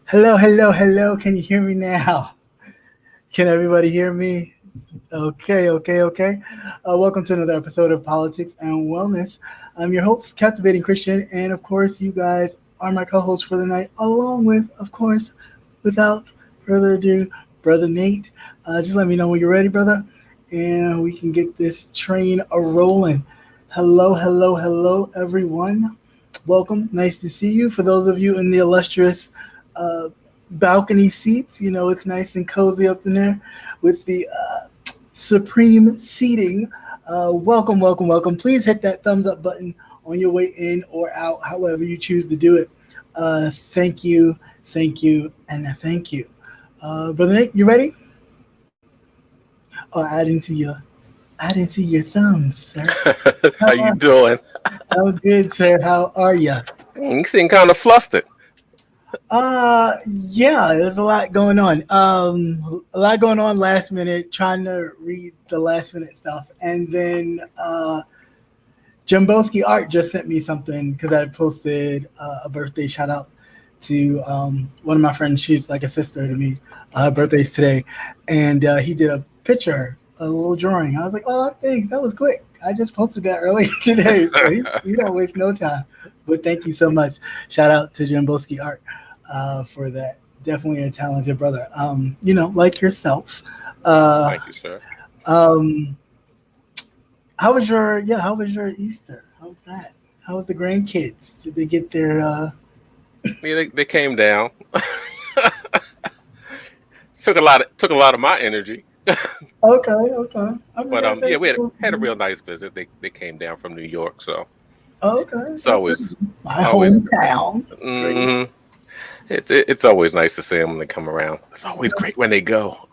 Hello, hello, hello. Can you hear me now? Can everybody hear me? Okay, okay, okay. Welcome to another episode of Politics and Wellness. I'm your host, Captivating Christian, and of course, you guys are my co-hosts for the night, along with, of course, without further ado, Brother Nate. Just let me know when you're ready, brother, and we can get this train a rolling. Hello, hello, hello, everyone. Welcome. Nice to see you. For those of you in the illustrious uh, balcony seats, you know, it's nice and cozy up in there with the supreme seating. Welcome, welcome, welcome. Please hit that thumbs up button on your way in or out, however you choose to do it. Thank you, and thank you. Brother Nick, you ready? Oh, I didn't see your thumbs, sir. How you doing? I'm good, sir. How are you? You seem kind of flustered. Yeah, there's a lot going on. A lot going on last minute, trying to read the last minute stuff. And then Jimboski Art just sent me something because I posted a birthday shout out to one of my friends. She's like a sister to me. Her birthday's today. And he did a picture, a little drawing. I was like, oh, thanks. That was quick. I just posted that earlier today. So he don't waste no time. But thank you so much. Shout out to Jimboski Art for that. Definitely a talented brother. You know, like yourself. Thank you, sir. How was your Easter? How was that? How was the grandkids? Did they get their Yeah, they came down. took a lot of my energy. Okay. I mean, But that's yeah, we cool. had a real nice visit. They came down from New York, so Okay. it's That's always my always hometown. mhm. It's always nice to see them when they come around. It's always great when they go.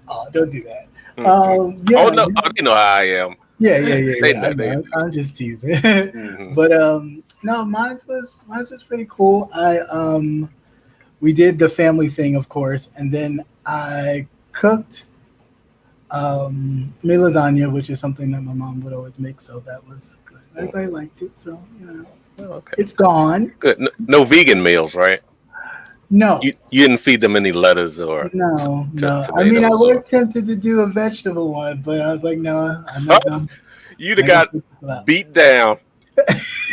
Oh, don't do that. Oh Yeah, no, you know how I am. They yeah. I know they. know. I'm just teasing. hmm But no, mine was pretty cool. We did the family thing, of course, and then I cooked made lasagna, which is something that my mom would always make, so that was good. Everybody liked it, so you know, Okay, it's gone. good. No vegan meals, right? No, You didn't feed them any lettuce or no. I mean, I tomatoes was or tempted to do a vegetable one, but I was like, no, I'm not gonna. you'd have Not gonna got put people out. beat down.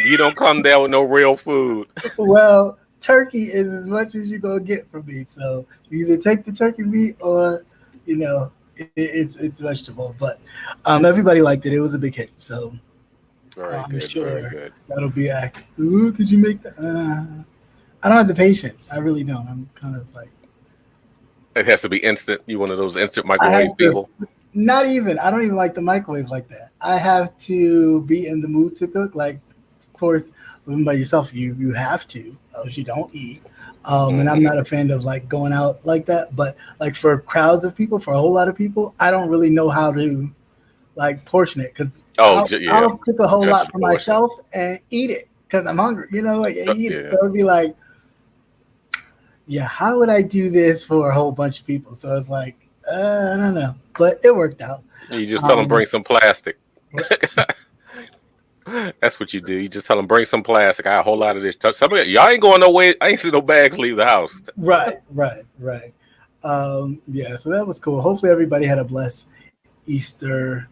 You don't come down with no real food. Well, turkey is as much as you're gonna get from me. So you either take the turkey meat or, you know, it's vegetable. But everybody liked it. It was a big hit. So Very I'm good, very sure good. that'll be asked. Ooh, could you make that? I don't have the patience. I really don't. I'm kind of like It has to be instant. You one of those instant I microwave have to. people. Not even. I don't even like the microwave like that. I have to be in the mood to cook. Like, of course, living by yourself, you have to, else you don't eat. And I'm hmm not a fan of like going out like that. But like for crowds of people, for a whole lot of people, I don't really know how to like portion it because Oh, yeah, I'll cook a whole judge lot the for portion. myself and eat it because I'm hungry. You know, like and eat it. Yeah, So it'd be like, yeah, how would I do this for a whole bunch of people? So it's like, I don't know, but it worked out. you just tell them Um, bring some plastic. That's what you do. You just tell them bring some plastic. I got a whole lot of this. Some of y'all ain't going nowhere. I ain't see no bags leave the house. right. Yeah, so that was cool. Hopefully, everybody had a blessed Easter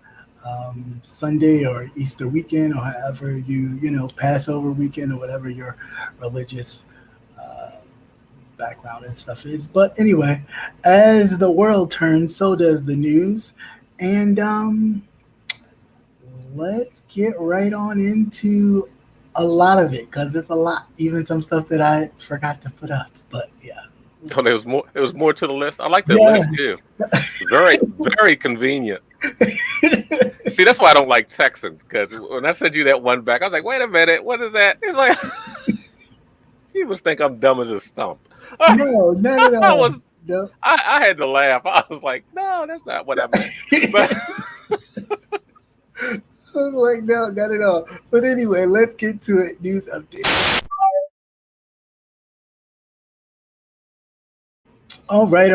Sunday or Easter weekend, or however you know Passover weekend or whatever your religious uh, background and stuff is. But anyway, as the world turns, so does the news, and let's get right on into a lot of it because it's a lot, even some stuff that I forgot to put up. But yeah. Oh, there was more. There was more to the list. I like the list Yeah. too. Very, very convenient. See, that's why I don't like texting because when I sent you that one back, I was like, wait a minute, what is that? It's like you must think I'm dumb as a stump. No, not at I all. was. No. I had to laugh. I was like, no, that's not what I meant. But I was like, no, not at all. But anyway, let's get to it. News update. All right.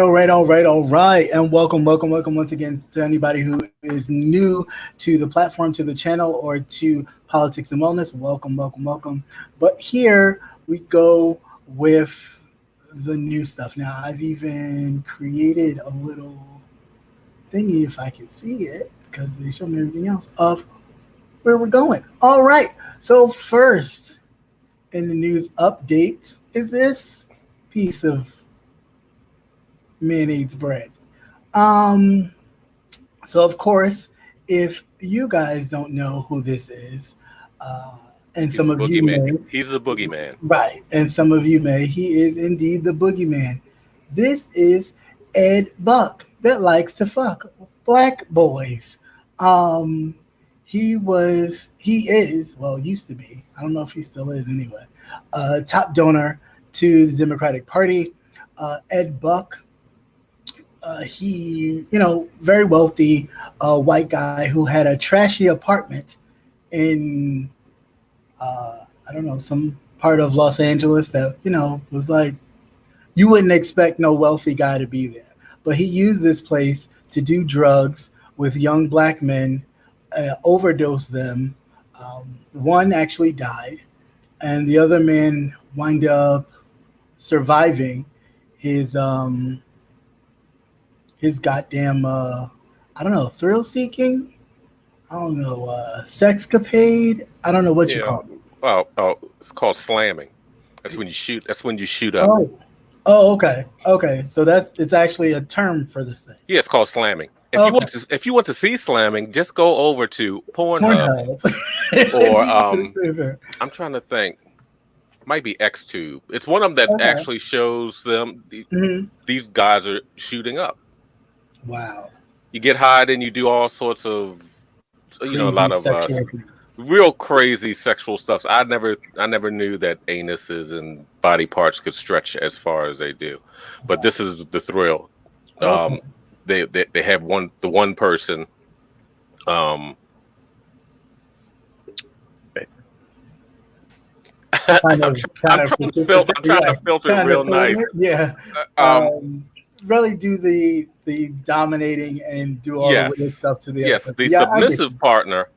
And welcome once again to anybody who is new to the platform, to the channel, or to Politics and Wellness. Welcome. But here we go with the new stuff. Now, I've even created a little thingy, if I can see it, because they show me everything else of where we're going. All right. So first in the news update is this piece of mayonnaise bread. Um, so of course, if you guys don't know who this is, uh, and He's some the of you boogeyman. may, He's the boogeyman. right, and some of you may, he is indeed the boogeyman. This is Ed Buck that likes to fuck black boys. Um, he is, well, used to be, I don't know if he still is anyway, top donor to the Democratic Party. Ed Buck, he, very wealthy white guy who had a trashy apartment in, I don't know, some part of Los Angeles that, was like, you wouldn't expect no wealthy guy to be there. But he used this place to do drugs with young black men, overdose them. One actually died, and the other man wind up surviving his goddamn I don't know, thrill seeking. I don't know, sexcapade. I don't know what you call it. Oh, it's called slamming. That's when you shoot. That's when you shoot up. Oh, okay. So it's actually a term for this thing. Yeah, it's called slamming. If you want to see slamming, just go over to Pornhub. Or I'm trying to think. Might be XTube. It's one of them that actually shows them these guys are shooting up. Wow. You get high and you do all sorts of, crazy a lot of real crazy sexual stuff. I never knew that anuses and body parts could stretch as far as they do. But this is the thrill. They have the one person. I'm trying to filter it real nice. Yeah. Really do the dominating and do all the weird stuff to the other the submissive partner.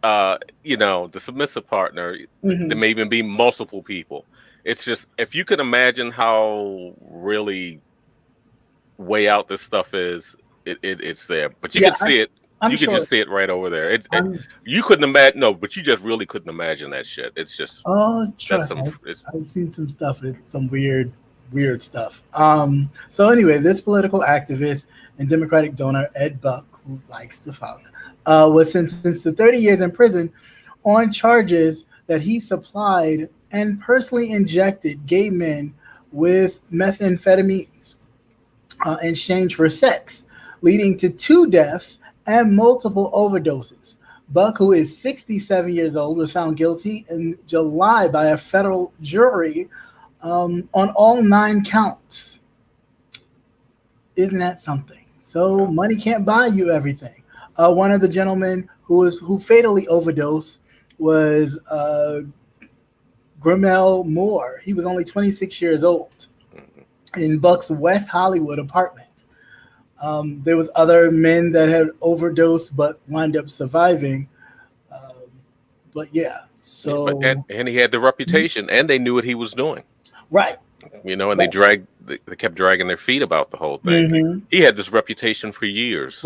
The submissive partner. There may even be multiple people. It's just, if you can imagine how really way out this stuff is, it's there. But you can see it. You can just see it right over there. You couldn't imagine. No, but you just really couldn't imagine that shit. It's just. I've seen some stuff. It's some weird stuff. So anyway, this political activist and Democratic donor Ed Buck, who likes to fuck, was sentenced to 30 years in prison on charges that he supplied and personally injected gay men with methamphetamines in exchange for sex, leading to 2 deaths and multiple overdoses. Buck, who is 67 years old, was found guilty in July by a federal jury on all 9 counts. Isn't that something? So money can't buy you everything. One of the gentlemen who fatally overdosed was Grimmel Moore. He was only 26 years old in Buck's West Hollywood apartment. There was other men that had overdosed but wound up surviving. But yeah, so and he had the reputation, and they knew what he was doing. Right. And they kept dragging their feet about the whole thing. He had this reputation for years.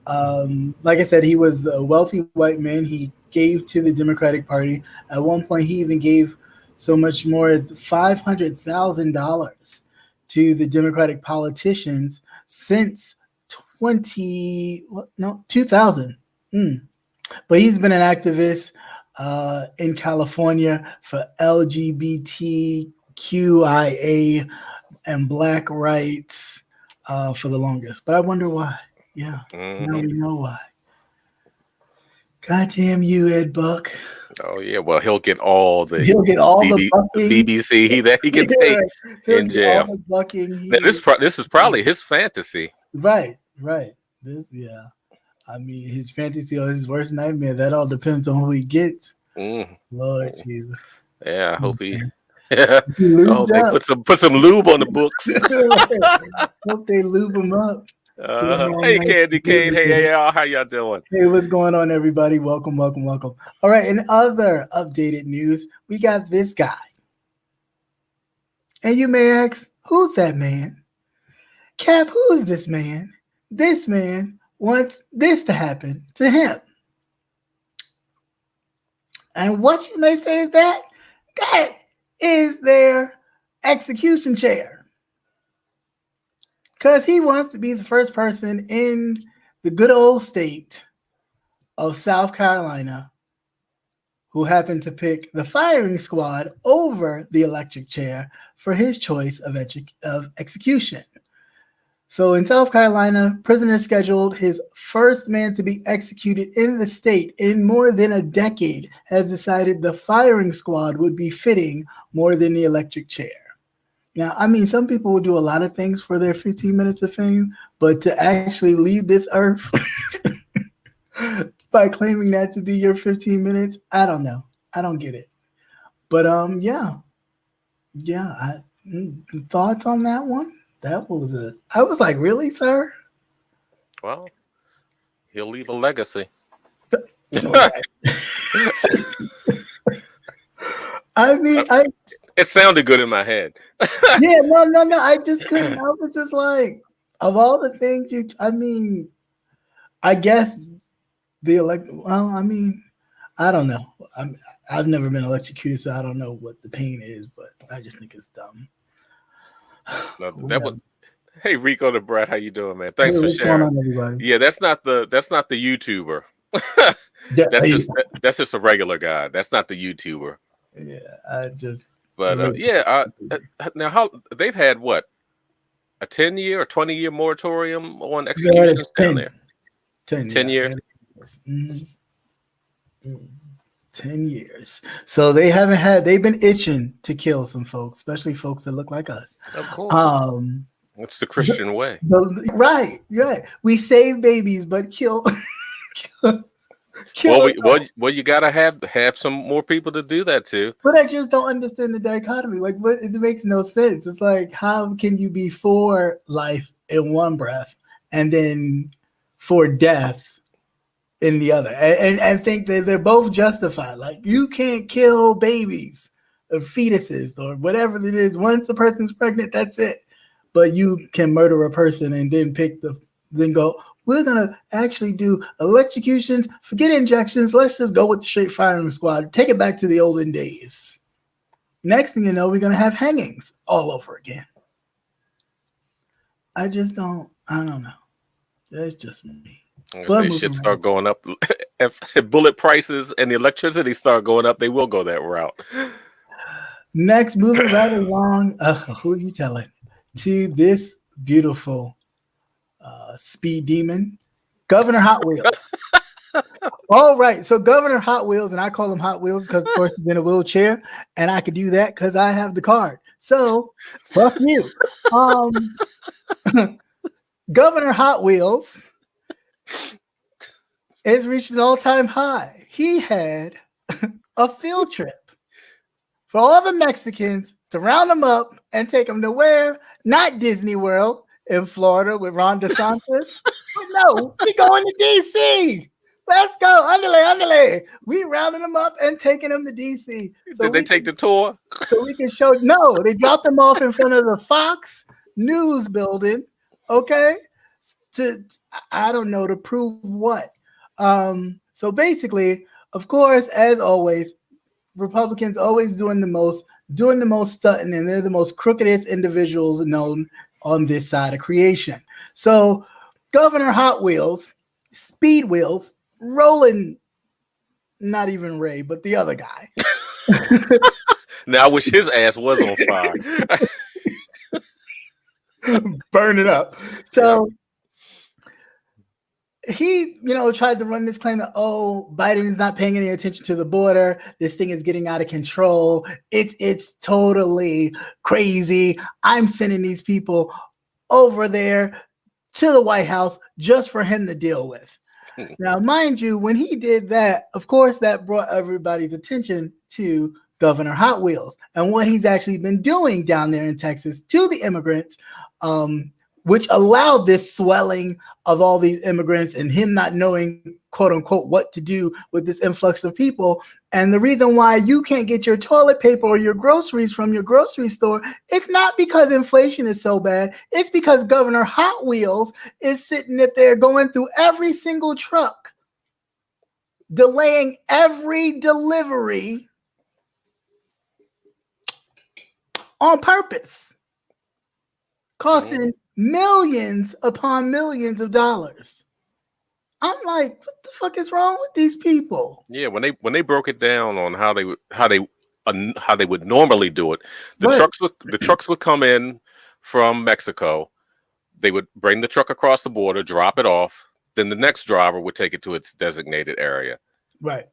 Like I said, he was a wealthy white man. He gave to the Democratic Party. At one point, he even gave so much more as $500,000 to the Democratic politicians since 2000. But he's been an activist in California for LGBTQIA and Black rights for the longest. But I wonder why. Yeah, now we know why. Goddamn you, Ed Buck. Oh yeah, well he'll get all the BBC that he can take in jail. This is probably his fantasy. Right. I mean, his fantasy or his worst nightmare. That all depends on who he gets. Lord Jesus. Yeah, I hope he. I hope they put some lube on the books. Hope they lube him up. Hey, Candy Cane. Hey, y'all. How y'all doing? Hey, what's going on, everybody? Welcome. All right. In other updated news, we got this guy. And you may ask, who's that man? Cap, who is this man? This man wants this to happen to him. And what you may say is that is their execution chair. Because he wants to be the first person in the good old state of South Carolina who happened to pick the firing squad over the electric chair for his choice of execution. So in South Carolina, prisoner scheduled his first man to be executed in the state in more than a decade has decided the firing squad would be fitting more than the electric chair. Now, I mean, some people will do a lot of things for their 15 minutes of fame, but to actually leave this earth by claiming that to be your 15 minutes, I don't know. I don't get it. But thoughts on that one? That was I was like, really, sir? Well, he'll leave a legacy. I mean, it sounded good in my head. Yeah, no. I just couldn't. I was just like, of all the things I guess well, I mean, I don't know. I've never been electrocuted, so I don't know what the pain is, but I just think it's dumb. Hey, Rico the Brat, how you doing, man? Thanks for sharing. What's going on, everybody? Yeah, that's not the YouTuber. That's just a regular guy. That's not the YouTuber. Yeah, I just. But now how they've had what, a 10-year or 20-year moratorium on executions down there? 10 years. Mm-hmm. 10 years. So they've been itching to kill some folks, especially folks that look like us. Of course. It's the Christian way. Right. We save babies, but kill. Well, you gotta have some more people to do that too. But I just don't understand the dichotomy. Like, it makes no sense. It's like, how can you be for life in one breath and then for death in the other, and think that they're both justified? Like, you can't kill babies or fetuses or whatever it is. Once a person's pregnant, that's it. But you can murder a person and then then go, we're going to actually do electrocutions, forget injections. Let's just go with the straight firing squad. Take it back to the olden days. Next thing you know, we're going to have hangings all over again. I don't know. That's just me. Shit start going up. If bullet prices and the electricity start going up, they will go that route. Next, moving right along. Who are you telling? To this beautiful speed demon, Governor Hot Wheels. All right, so Governor Hot Wheels, and I call him Hot Wheels because, of course, he's in a wheelchair, and I could do that because I have the card. So, fuck you. Governor Hot Wheels is reached an all-time high. He had a field trip for all the Mexicans to round them up and take them to where? Not Disney World in Florida with Ron DeSantis. No, we going to DC. Let's go. Underlay. We rounding them up and taking them to DC. Did they take the tour? So we can show. No, they dropped them off in front of the Fox News building. Okay. I don't know, to prove what. So basically, of course, as always, Republicans always doing the most stunting, and they're the most crookedest individuals known on this side of creation. So Governor Hot Wheels, Speed Wheels, rolling, not even Ray, but the other guy. Now I wish his ass was on fire. Burn it up. So he, tried to run this claim that, Biden's not paying any attention to the border. This thing is getting out of control. It's totally crazy. I'm sending these people over there to the White House just for him to deal with. Now, mind you, when he did that, of course, that brought everybody's attention to Governor Hot Wheels and what he's actually been doing down there in Texas to the immigrants, which allowed this swelling of all these immigrants and him not knowing, quote unquote, what to do with this influx of people. And the reason why you can't get your toilet paper or your groceries from your grocery store, it's not because inflation is so bad. It's because Governor Hot Wheels is sitting up there going through every single truck, delaying every delivery on purpose, costing millions upon millions of dollars. I'm like, what the fuck is wrong with these people? Yeah, when they broke it down on how they would normally do it, the Right. trucks would come in from Mexico. They would bring the truck across the border, drop it off. Then the next driver would take it to its designated area. Right.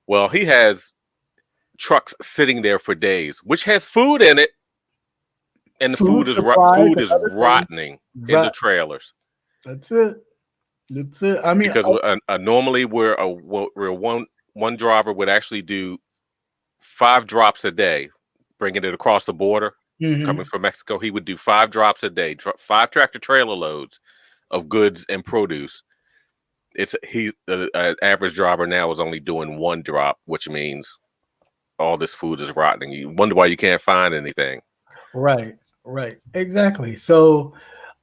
Well, he has trucks sitting there for days, which has food in it, and the food is rotting in the trailers. That's it. That's it. I mean, because normally where one driver would actually do 5 drops a day, bringing it across the border, coming from Mexico. He would do 5 drops a day, 5 tractor trailer loads of goods and produce. An average driver now is only doing 1 drop, which means all this food is rotting. You wonder why you can't find anything. Right. Exactly. So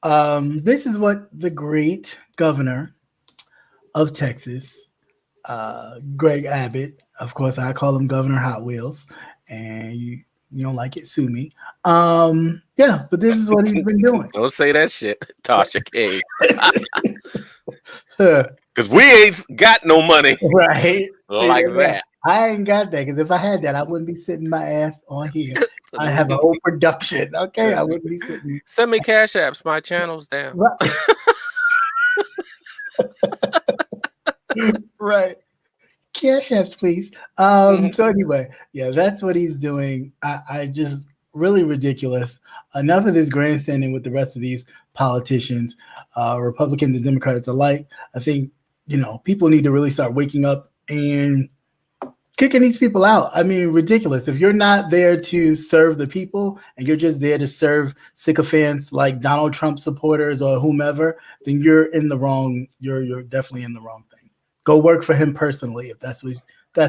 this is what the great governor of Texas, Greg Abbott, of course, I call him Governor Hot Wheels, and you don't like it, sue me. Yeah, but this is what he's been doing. Don't say that shit, Tasha K. Because we ain't got no money. Right. Like that. I ain't got that, because if I had that, I wouldn't be sitting my ass on here. I have a whole production. Okay, I wouldn't be sitting. Send me cash apps. My channel's down. Right. Cash apps, please. So anyway, yeah, that's what he's doing. I just really ridiculous. Enough of this grandstanding with the rest of these politicians, Republicans and Democrats alike. I think, people need to really start waking up and kicking these people out. I mean, ridiculous. If you're not there to serve the people and you're just there to serve sycophants like Donald Trump supporters or whomever, then you're in the wrong. You're definitely in the wrong thing. Go work for him personally if that's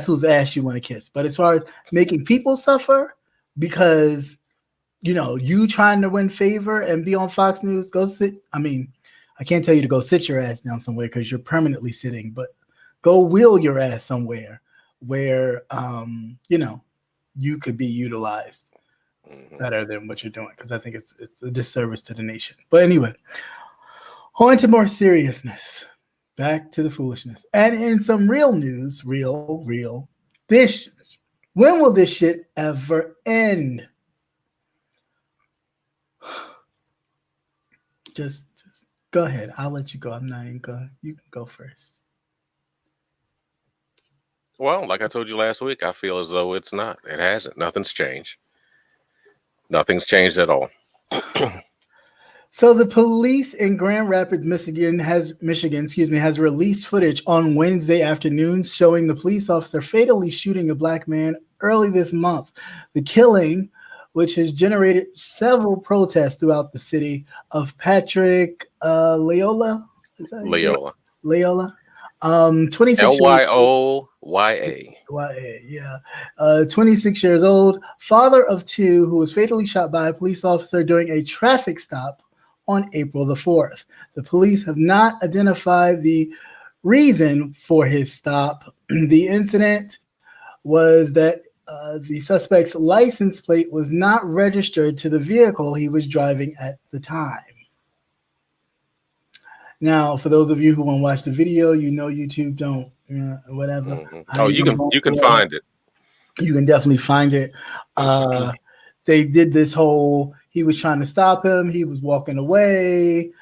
whose ass you want to kiss. But as far as making people suffer because you trying to win favor and be on Fox News, go sit. I mean, I can't tell you to go sit your ass down somewhere because you're permanently sitting, but go wheel your ass somewhere where you could be utilized better than what you're doing, because I think it's a disservice to the nation. But anyway, on to more seriousness. Back to the foolishness. And in some real news, real, when will this shit ever end? Just go ahead. I'll let you go. I'm not even going. You can go first. Well, like I told you last week, I feel as though it's not. It hasn't. Nothing's changed. Nothing's changed at all. So the police in Grand Rapids, Michigan has released footage on Wednesday afternoon showing the police officer fatally shooting a black man early this month. The killing, which has generated several protests throughout the city of Patrick Loyola. 26 Lyoya. Yeah. 26 years old, father of 2, who was fatally shot by a police officer during a traffic stop on April the 4th. The police have not identified the reason for his stop. The incident was that the suspect's license plate was not registered to the vehicle he was driving at the time. Now, for those of you who want to watch the video, YouTube don't, whatever. Oh, you can find it. You can definitely find it. They did this whole, he was trying to stop him, he was walking away,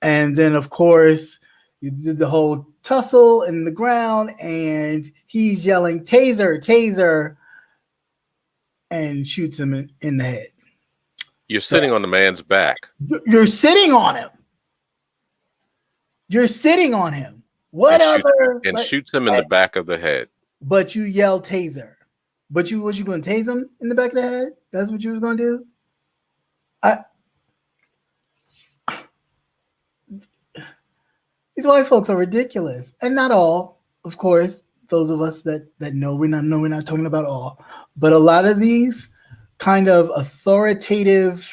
and then of course you did the whole tussle in the ground, and he's yelling taser, and shoots him in the head. You're sitting on the man's back. You're sitting on him. What other? Shoots him in the back of the head. But you yell taser. But was you going to tase him in the back of the head? That's what you was going to do? These white folks are ridiculous. And not all, of course. those of us that know, we're not talking about all, but a lot of these kind of authoritative,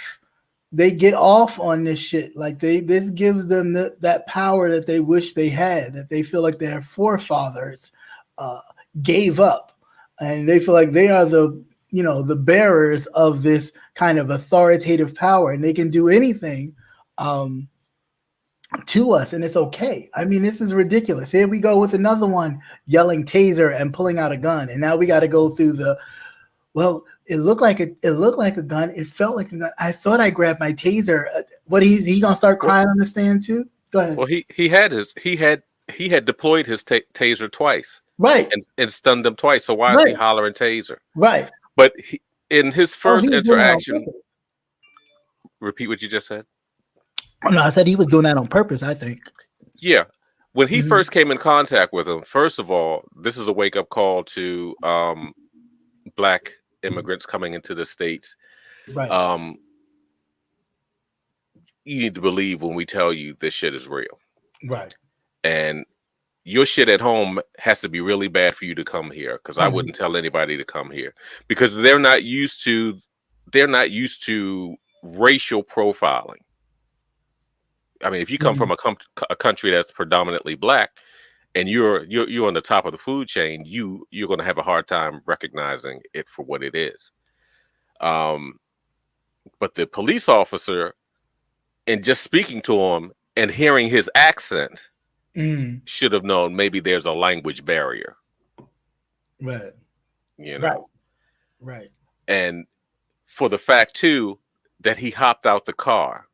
they get off on this shit. Like this gives them that power that they wish they had, that they feel like their forefathers gave up, and they feel like they are the bearers of this kind of authoritative power, and they can do anything to us, and it's okay. I mean, this is ridiculous. Here we go with another one yelling taser and pulling out a gun, and now we got to go through the. Well, it looked like a gun. It felt like a gun. I thought I grabbed my taser. What he gonna start crying on the stand too? Go ahead. Well, he had deployed his taser twice, right, and stunned them twice. So why is he hollering taser? Right. But in his first interaction, repeat what you just said. Oh, no, I said he was doing that on purpose, I think. Yeah. When he first came in contact with him, first of all, this is a wake-up call to Black immigrants coming into the States. Right. You need to believe when we tell you this shit is real. Right. And your shit at home has to be really bad for you to come here, because I wouldn't tell anybody to come here, because they're not used to racial profiling. I mean, if you come from a country that's predominantly Black, and you're on the top of the food chain, you're going to have a hard time recognizing it for what it is. But the police officer, and just speaking to him and hearing his accent, should have known maybe there's a language barrier. Right. You know. Right. And for the fact too that he hopped out the car.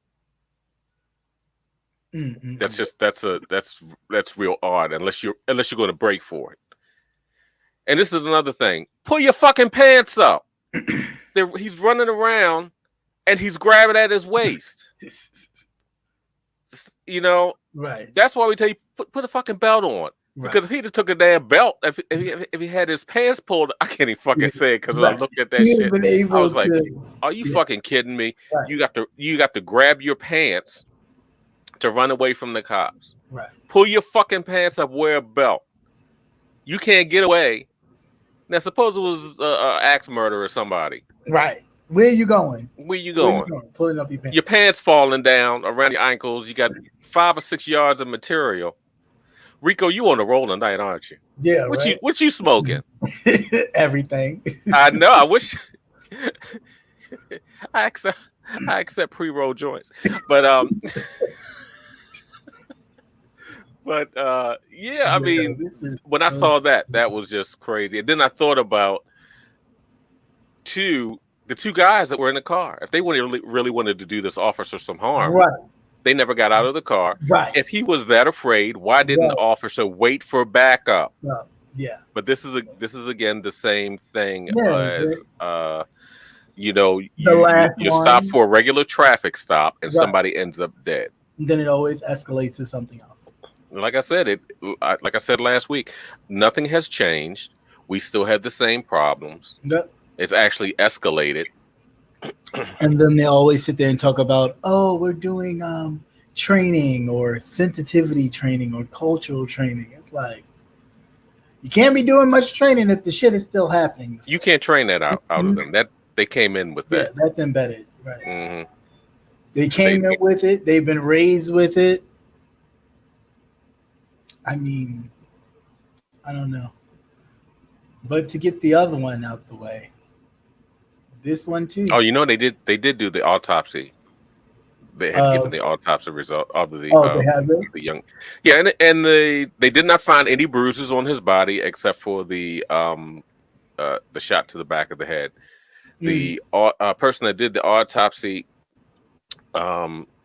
That's real odd, unless you're going to break for it. And this is another thing: pull your fucking pants up. He's running around and he's grabbing at his waist. You know, right? That's why we tell you put a fucking belt on. Right. Because if he just took a damn belt, if he had his pants pulled, I can't even fucking say it, because when I looked at that shit, I was like, "Are you fucking kidding me? Right. You got to grab your pants to run away from the cops. Right. Pull your fucking pants up, wear a belt. You can't get away. Now, suppose it was axe murder or somebody. Right. Where are you going? Pulling up your pants. Your pants falling down around your ankles. You got 5 or 6 yards of material. Rico, you on the roll tonight, aren't you? Yeah. What you smoking? Everything. I know. I wish I accept pre-roll joints, but yeah, I mean, when I saw that was just crazy. And then I thought about the two guys that were in the car. If they really wanted to do this officer some harm, right, they never got out of the car. Right. If he was that afraid, why didn't the officer wait for backup? Yeah. But this is again the same thing as you stop for a regular traffic stop and somebody ends up dead. And then it always escalates to something else. Like I said last week, nothing has changed. We still have the same problems. Yep. It's actually escalated. And then they always sit there and talk about, oh, we're doing training or sensitivity training or cultural training. It's like, you can't be doing much training if the shit is still happening. You can't train that out of them. That they came in with that. Yeah, that's embedded. Right. Mm-hmm. They came in with it. They've been raised with it. I mean, I don't know. But to get the other one out the way, this one too. Oh, they did do the autopsy. They had given the autopsy result of the young. Yeah, and they did not find any bruises on his body except for the shot to the back of the head. The person that did the autopsy,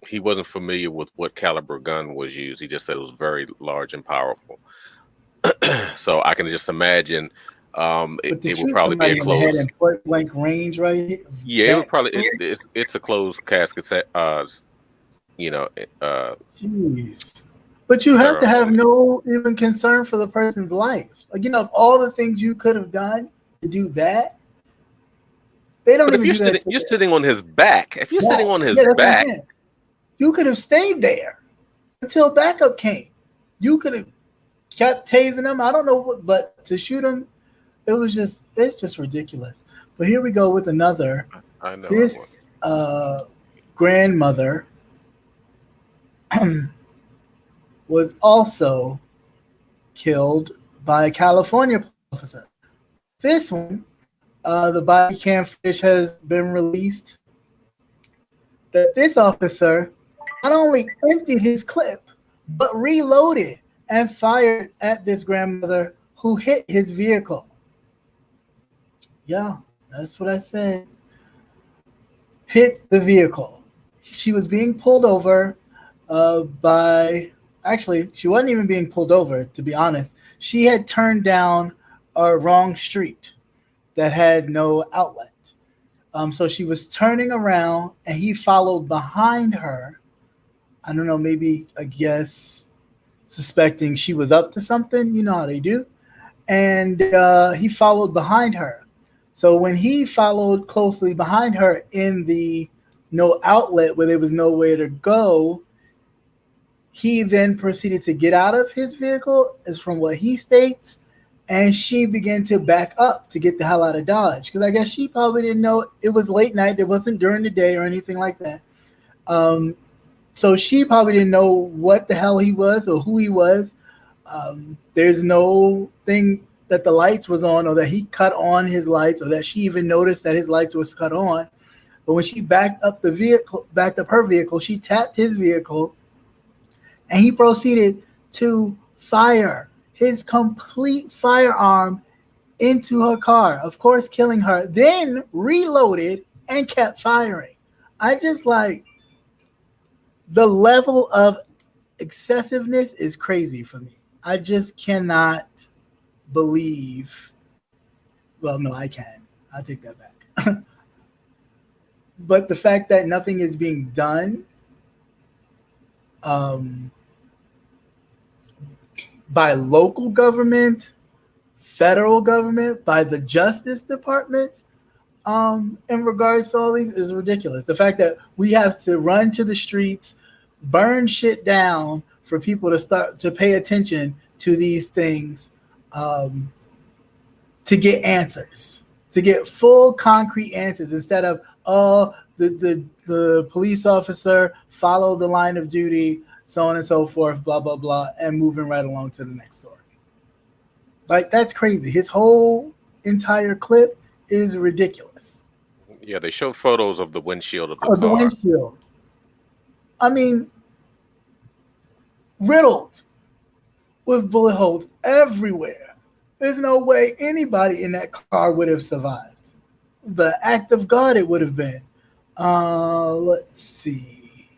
he wasn't familiar with what caliber gun was used. He just said it was very large and powerful. So I can just imagine it would probably be a closed point blank range, right? Yeah, it would probably it's a closed casket set. Jeez. But you have to have no even concern for the person's life. Like, of all the things you could have done to do that, they don't. But if you're sitting on his back, sitting on his back, you could have stayed there until backup came. You could have. kept tasing him. I don't know what, but to shoot him, it's just ridiculous. But here we go with another. I know I would. This grandmother was also killed by a California officer. This one, the body cam footage has been released that this officer not only emptied his clip, but reloaded and fired at this grandmother who hit his vehicle. Yeah, that's what I said. Hit the vehicle. She was being pulled over actually, she wasn't even being pulled over, to be honest. She had turned down a wrong street that had no outlet. So she was turning around and he followed behind her. I don't know, maybe, I guess, suspecting she was up to something. You know how they do. And he followed behind her. So when he followed closely behind her in the no outlet where there was nowhere to go, he then proceeded to get out of his vehicle, is from what he states, and she began to back up to get the hell out of Dodge. Because I guess she probably didn't know it was late night. It wasn't during the day or anything like that. So she probably didn't know what the hell he was or who he was. There's no thing that the lights was on or that he cut on his lights or that she even noticed that his lights was cut on. But when she backed up her vehicle, she tapped his vehicle and he proceeded to fire his complete firearm into her car, of course, killing her, then reloaded and kept firing. I just like the level of excessiveness is crazy for me. I just cannot believe. Well, no, I can. I'll take that back. But the fact that nothing is being done by local government, federal government, by the Justice Department, in regards to all these is ridiculous. The fact that we have to run to the streets, burn shit down for people to start to pay attention to these things, to get answers, to get full concrete answers instead of the police officer followed the line of duty, so on and so forth, blah blah blah, and moving right along to the next story. Like, that's crazy. His whole entire clip is ridiculous. Yeah, they showed photos of the windshield of the Oh, car. the windshield. I mean, riddled with bullet holes everywhere. There's no way anybody in that car would have survived. But act of God it would have been. Let's see.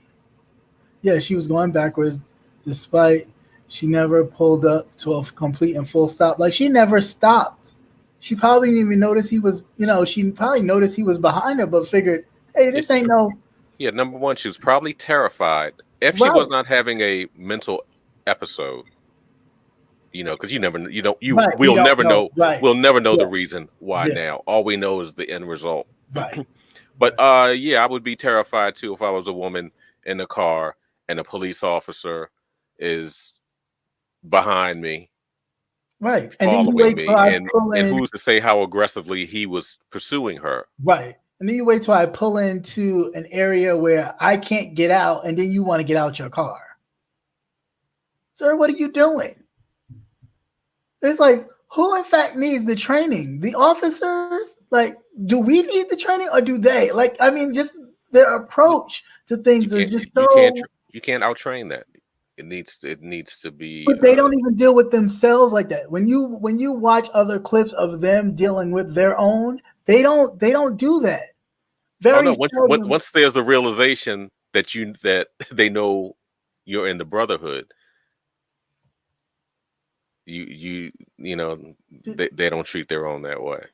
Yeah, she was going backwards despite she never pulled up to a complete and full stop. Like, she never stopped. She probably didn't even notice he was, she probably noticed he was behind her, but figured, hey, this ain't no. Yeah, number one, she was probably terrified. If she was not having a mental episode, because we'll never know. Right. We'll never know the reason why now. All we know is the end result. Right. But I would be terrified too if I was a woman in a car and a police officer is behind me. Right. And then you wait till and who's to say how aggressively he was pursuing her? Right. And then you wait till I pull into an area where I can't get out, and then you want to get out your car. Sir, what are you doing? It's like, who in fact needs the training? The officers? Like, do we need the training or do they? Like, I mean, just their approach to things is just so. You can't out-train that. It needs to be. But they don't even deal with themselves like that. When you watch other clips of them dealing with their own, they don't do that. Once there's a realization that they know you're in the brotherhood, they don't treat their own that way.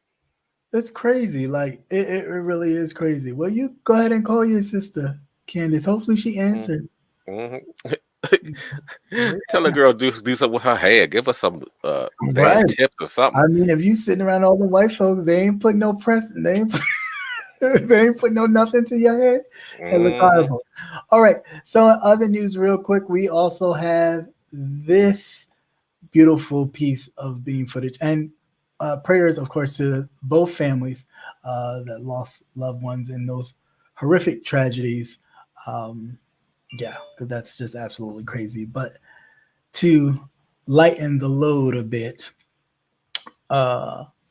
It's crazy. Like, it really is crazy. Well, you go ahead and call your sister, Candace. Hopefully she answered. Mm-hmm. Tell the girl do something with her hair. Give her some tips or something. I mean, if you sitting around all the white folks, they ain't putting no press. They ain't putting no nothing to your head. It looks horrible. All right. So in other news, real quick, we also have this beautiful piece of beam footage. And prayers, of course, to both families that lost loved ones in those horrific tragedies. Yeah, because that's just absolutely crazy. But to lighten the load a bit,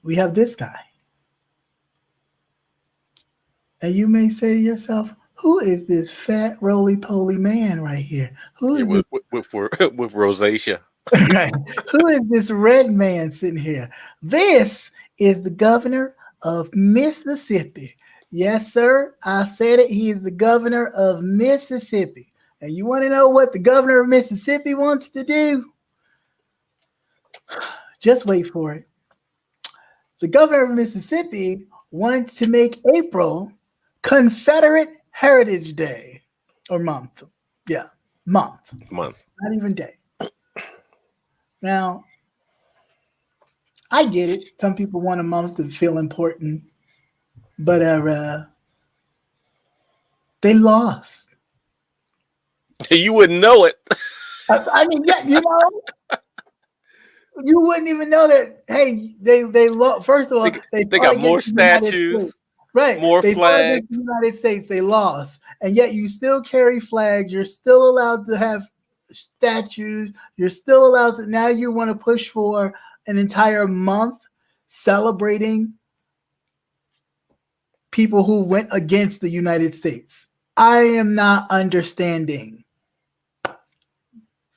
we have this guy. And you may say to yourself, who is this fat, roly-poly man right here? Who is with rosacea. Right. Who is this red man sitting here? This is the governor of Mississippi. Yes, sir. I said it. He is the governor of Mississippi. And you want to know what the governor of Mississippi wants to do? Just wait for it. The governor of Mississippi wants to make April Confederate Heritage Day or month. Yeah, month. Not even day. Now, I get it. Some people want a month to feel important, but they lost. You wouldn't know it. I mean, yeah, you wouldn't even know that. Hey, they lost. First of all, they got more statues, right? More flags. The United States, they lost, and yet you still carry flags. You're still allowed to have statues. You're still allowed to. Now you want to push for an entire month celebrating people who went against the United States. I am not understanding.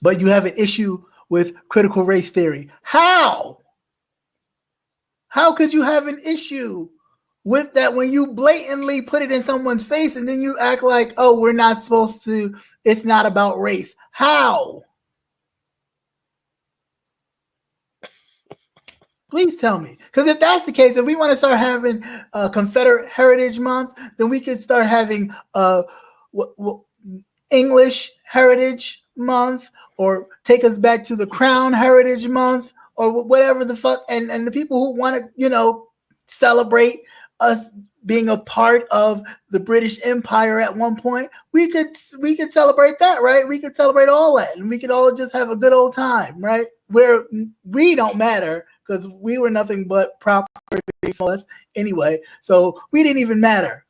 But you have an issue with critical race theory. How? How could you have an issue with that when you blatantly put it in someone's face and then you act like, oh, we're not supposed to, it's not about race? How? Please tell me. Because if that's the case, if we want to start having Confederate Heritage Month, then we could start having English Heritage Month, or take us back to the Crown Heritage Month, or whatever the fuck. And the people who want to, celebrate us being a part of the British Empire at one point, we could celebrate that, right? We could celebrate all that, and we could all just have a good old time, right? Where we don't matter because we were nothing but property for us anyway, so we didn't even matter.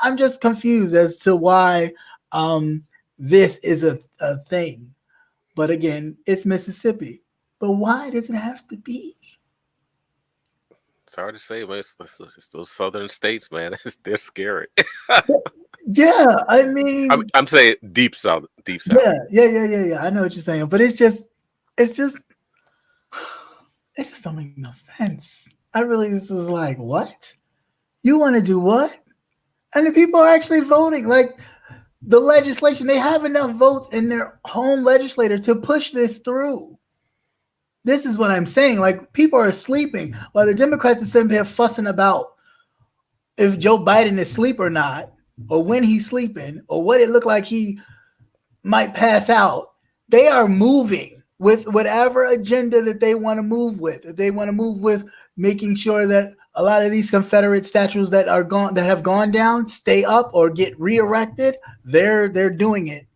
I'm just confused as to why this is a thing. But again, it's Mississippi. But why does it have to be? It's hard to say, but it's those southern states, man. They're scary. Yeah, I mean, I'm saying deep south. Yeah. I know what you're saying, but it just don't make no sense. I really just was like, what? You want to do what? And the people are actually voting. Like, the legislation, they have enough votes in their home legislature to push this through. This is what I'm saying. Like, people are sleeping while the Democrats are sitting here fussing about if Joe Biden is asleep or not, or when he's sleeping, or what it looked like he might pass out. They are moving with whatever agenda that they want to move with. If they want to move with making sure that a lot of these Confederate statues that have gone down stay up or get re-erected, they're doing it.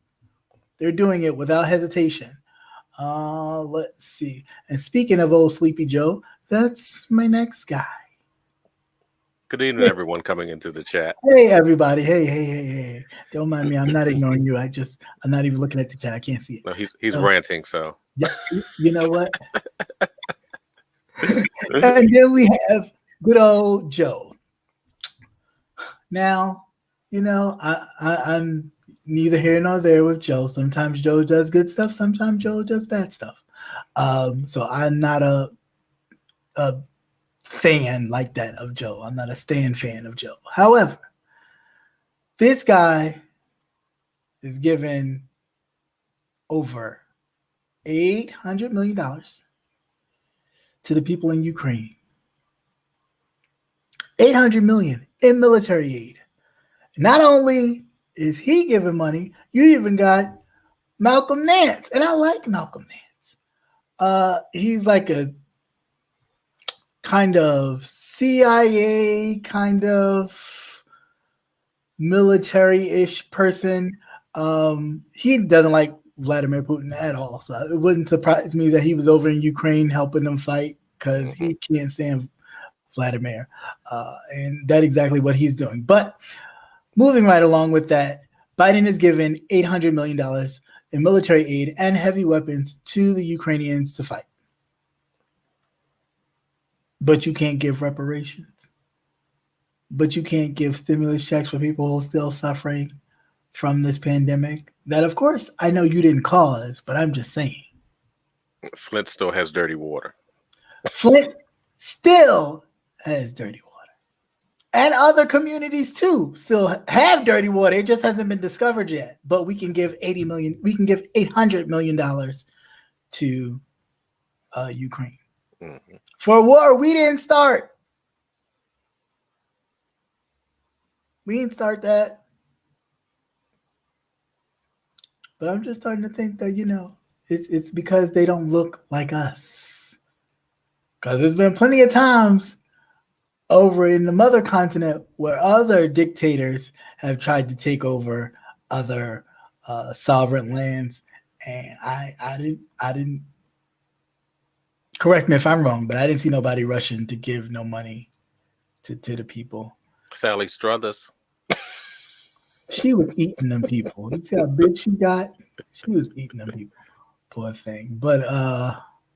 They're doing it without hesitation. Let's see. And speaking of old Sleepy Joe, that's my next guy. Good evening, everyone coming into the chat. Hey, everybody. Hey. Don't mind me. I'm not ignoring you. I'm not even looking at the chat. I can't see it. No, he's ranting, so. Yeah, you know what? And then we have good old Joe. Now, I'm neither here nor there with Joe. Sometimes Joe does good stuff. Sometimes Joe does bad stuff. So I'm not a fan like that of Joe. I'm not a stan fan of Joe. However, this guy is given over $800 million to the people in Ukraine. $800 million in military aid. Not only is he giving money, you even got Malcolm Nance, and I like Malcolm Nance. He's like a kind of CIA, kind of military-ish person. He doesn't like Vladimir Putin at all. So it wouldn't surprise me that he was over in Ukraine helping them fight because he can't stand Vladimir. And that's exactly what he's doing. But moving right along with that, Biden has given $800 million in military aid and heavy weapons to the Ukrainians to fight. But you can't give reparations. But you can't give stimulus checks for people who are still suffering from this pandemic. That, of course, I know you didn't cause, but I'm just saying. Flint still has dirty water. Flint still has dirty water. And other communities too still have dirty water. It just hasn't been discovered yet. But we can give $800 million to Ukraine for a war we didn't start. We didn't start that. But I'm just starting to think that, it's because they don't look like us. Because there's been plenty of times over in the mother continent where other dictators have tried to take over other sovereign lands, and I didn't correct me if I'm wrong, but I didn't see nobody rushing to give no money to the people. Sally Struthers. She was eating them people. You see how big she got? She was eating them people. Poor thing. But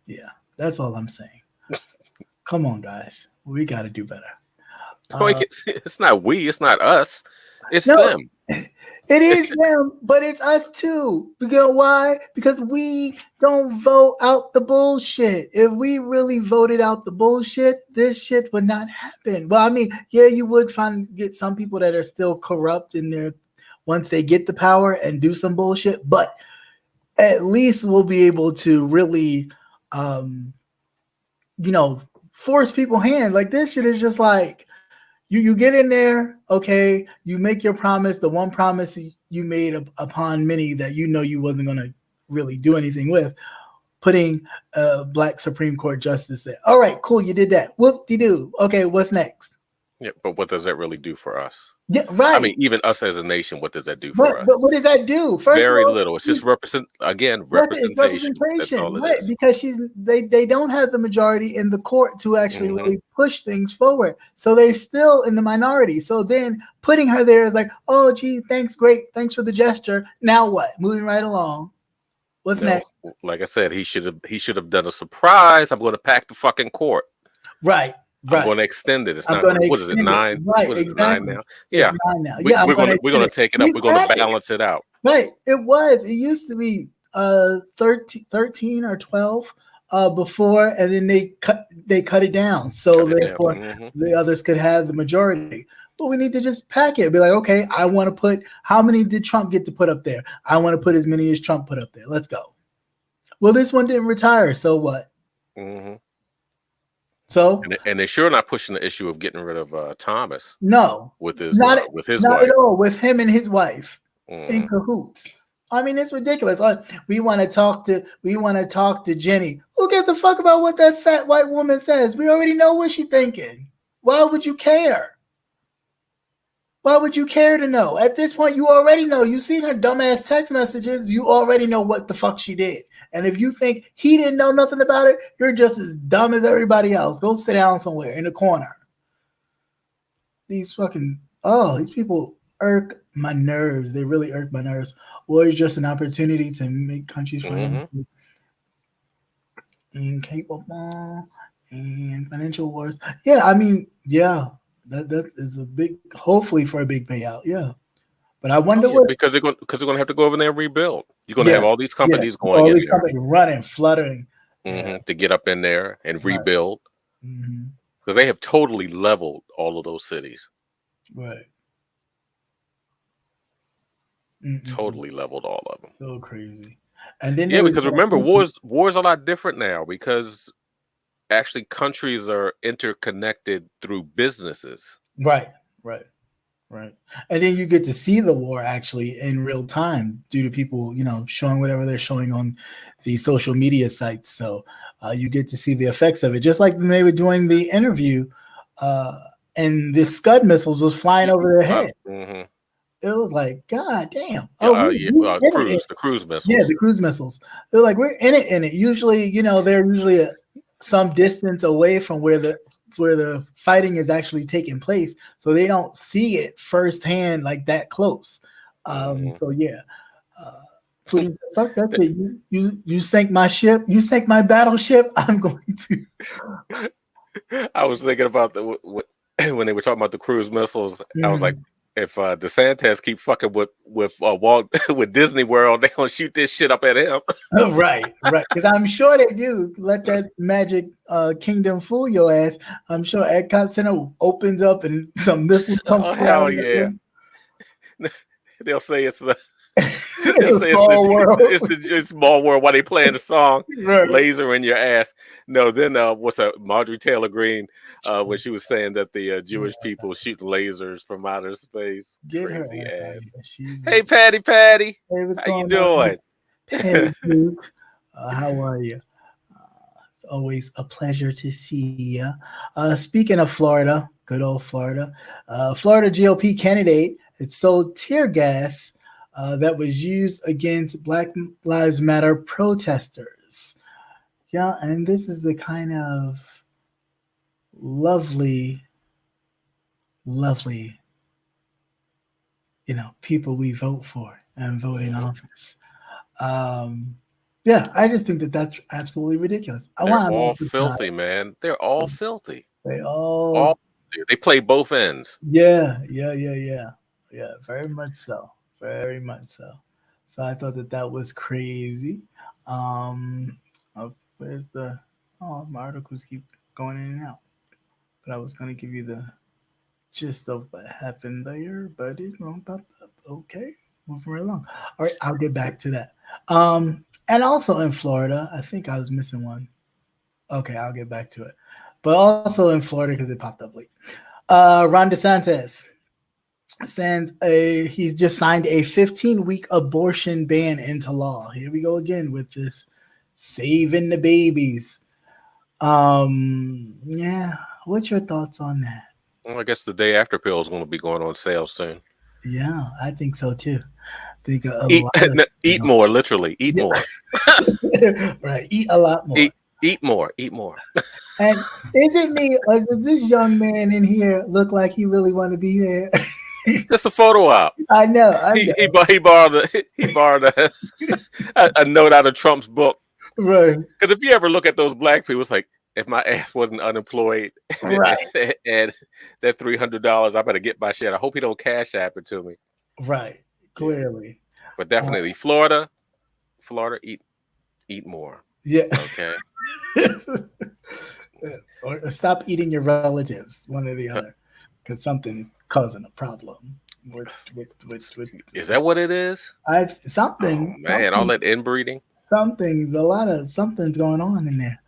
yeah, that's all I'm saying. Come on, guys. We got to do better. It's not we. It's not us. It's them. It is them, but it's us too. You know why? Because we don't vote out the bullshit. If we really voted out the bullshit, this shit would not happen. Well, I mean, yeah, you would get some people that are still corrupt in there once they get the power and do some bullshit, but at least we'll be able to really, force people's hand. Like this shit is just like, You get in there, okay, you make your promise, the one promise you made upon many that you wasn't going to really do anything with, putting a black Supreme Court justice there. All right, cool, you did that. Whoop-de-doo. Okay, what's next? Yeah, but what does that really do for us? Yeah, right. I mean, even us as a nation, what does that do for us? But what does that do? First Very of all, little. It's just representation. That's all it right? is. Because they don't have the majority in the court to actually really push things forward. So they're still in the minority. So then putting her there is like, oh gee, thanks, great, thanks for the gesture. Now what? Moving right along. What's next? Like I said, he should have done a surprise. I'm going to pack the fucking court. Right. I'm going to extend it. It's not. What is it? 9? Right. What is exactly. it? 9 now? Yeah. 9 now. We're going to take it up. We're going to balance it out. Right. It used to be 13 or 12 before, and then they cut it down. So therefore the others could have the majority. But we need to just pack it. Be like, okay, I want to put, how many did Trump get to put up there? I want to put as many as Trump put up there. Let's go. Well, this one didn't retire. So what? So and they're sure not pushing the issue of getting rid of Thomas. No, with his not wife. At all. With him and his wife in cahoots. I mean, it's ridiculous. We want to talk to Jenny. Who gives a fuck about what that fat white woman says? We already know what she's thinking. Why would you care? Why would you care to know? At this point, you already know. You've seen her dumbass text messages. You already know what the fuck she did. And if you think he didn't know nothing about it, you're just as dumb as everybody else. Go sit down somewhere in the corner. These people irk my nerves. They really irk my nerves. War is just an opportunity to make countries incapable and financial wars. Yeah, I mean, yeah, that is a big, hopefully for a big payout. Yeah. But I wonder because they're going to have to go over there and rebuild. You're going to have all these companies going all in these there, companies running, fluttering to get up in there and rebuild, because they have totally leveled all of those cities. Right. Totally leveled all of them. So crazy. And then because remember, war's a lot different now because actually countries are interconnected through businesses. Right. And then you get to see the war actually in real time due to people, showing whatever they're showing on the social media sites. So you get to see the effects of it. Just like when they were doing the interview and the Scud missiles was flying over their head. It was like, God damn. The cruise Yeah, missiles. the cruise missiles. They're like, we're in it. Usually, they're usually some distance away from where the fighting is actually taking place, so they don't see it firsthand like that close. So yeah, Putin, fuck that shit. You sank my ship. You sank my battleship. I'm going to. I was thinking about when they were talking about the cruise missiles. I was like, Mm. if DeSantis keep fucking with Walt with Disney World, they gonna shoot this shit up at him. Right. Because I'm sure they do. Let that magic kingdom fool your ass. I'm sure Epcot Center opens up and some missiles come Oh hell flying. yeah! They'll say it's the It's a small world. It's small world while they playing the song Right. "Laser in Your Ass." No, then what's up, Marjorie Taylor Greene, when she was saying that the Jewish people shooting lasers from outer space. Get her Crazy ass. She's Hey, Patty, hey, what's how you going on? doing? Hey, Duke. How are you? It's always a pleasure to see you. Speaking of Florida, good old Florida, Florida GOP candidate had sold tear gas that was used against Black Lives Matter protesters. Yeah, and this is the kind of lovely, lovely, people we vote for and vote in office. Yeah, I just think that that's absolutely ridiculous. I They're want all to filthy, man. They're all filthy. they all, All they play both ends. yeah, very much so, very much so. So I thought that that was crazy. Where's the? Oh, my articles keep going in and out. But I was gonna give you the gist of what happened there, but it won't pop up. Okay, moving right along. All right, I'll get back to that. And also in Florida, I think I was missing one. Okay, I'll get back to it. But also in Florida because it popped up late. Ron DeSantis he's just signed a 15-week abortion ban into law. Here we go again with this saving the babies. Yeah. What's your thoughts on that? Well, I guess the day after pill is going to be going on sale soon. Yeah, I think so too. I think Eat more, literally. Eat more. Right. Eat a lot more. Eat more. Eat more. And is it me or does this young man in here look like he really want to be there? Just a photo op. I know. He borrowed a note out of Trump's book. Right. Because if you ever look at those black people, it's like, if my ass wasn't unemployed Right. and that $300, I better get my shit. I hope he don't cash app it to me. Right. Clearly. But definitely Florida, eat more. Yeah. Okay. Or stop eating your relatives, one or the other, because something is causing a problem. Is that what it is? Something. Oh, man, all that inbreeding. Something's going on in there.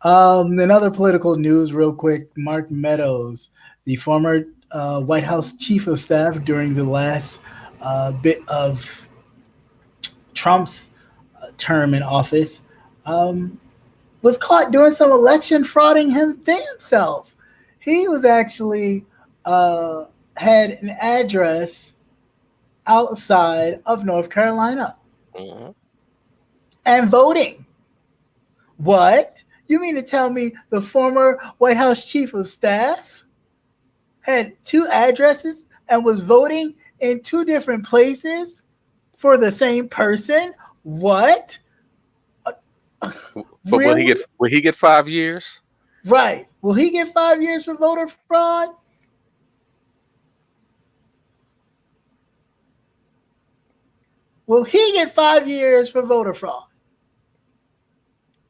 In other political news, real quick, Mark Meadows, the former White House chief of staff during the last bit of Trump's term in office, was caught doing some election frauding himself. He was actually had an address outside of North Carolina and voting. What? You mean to tell me the former White House chief of staff had two addresses and was voting in two different places for the same person? What? But really? will he get 5 years? Right. Will he get 5 years for voter fraud? Will he get 5 years for voter fraud?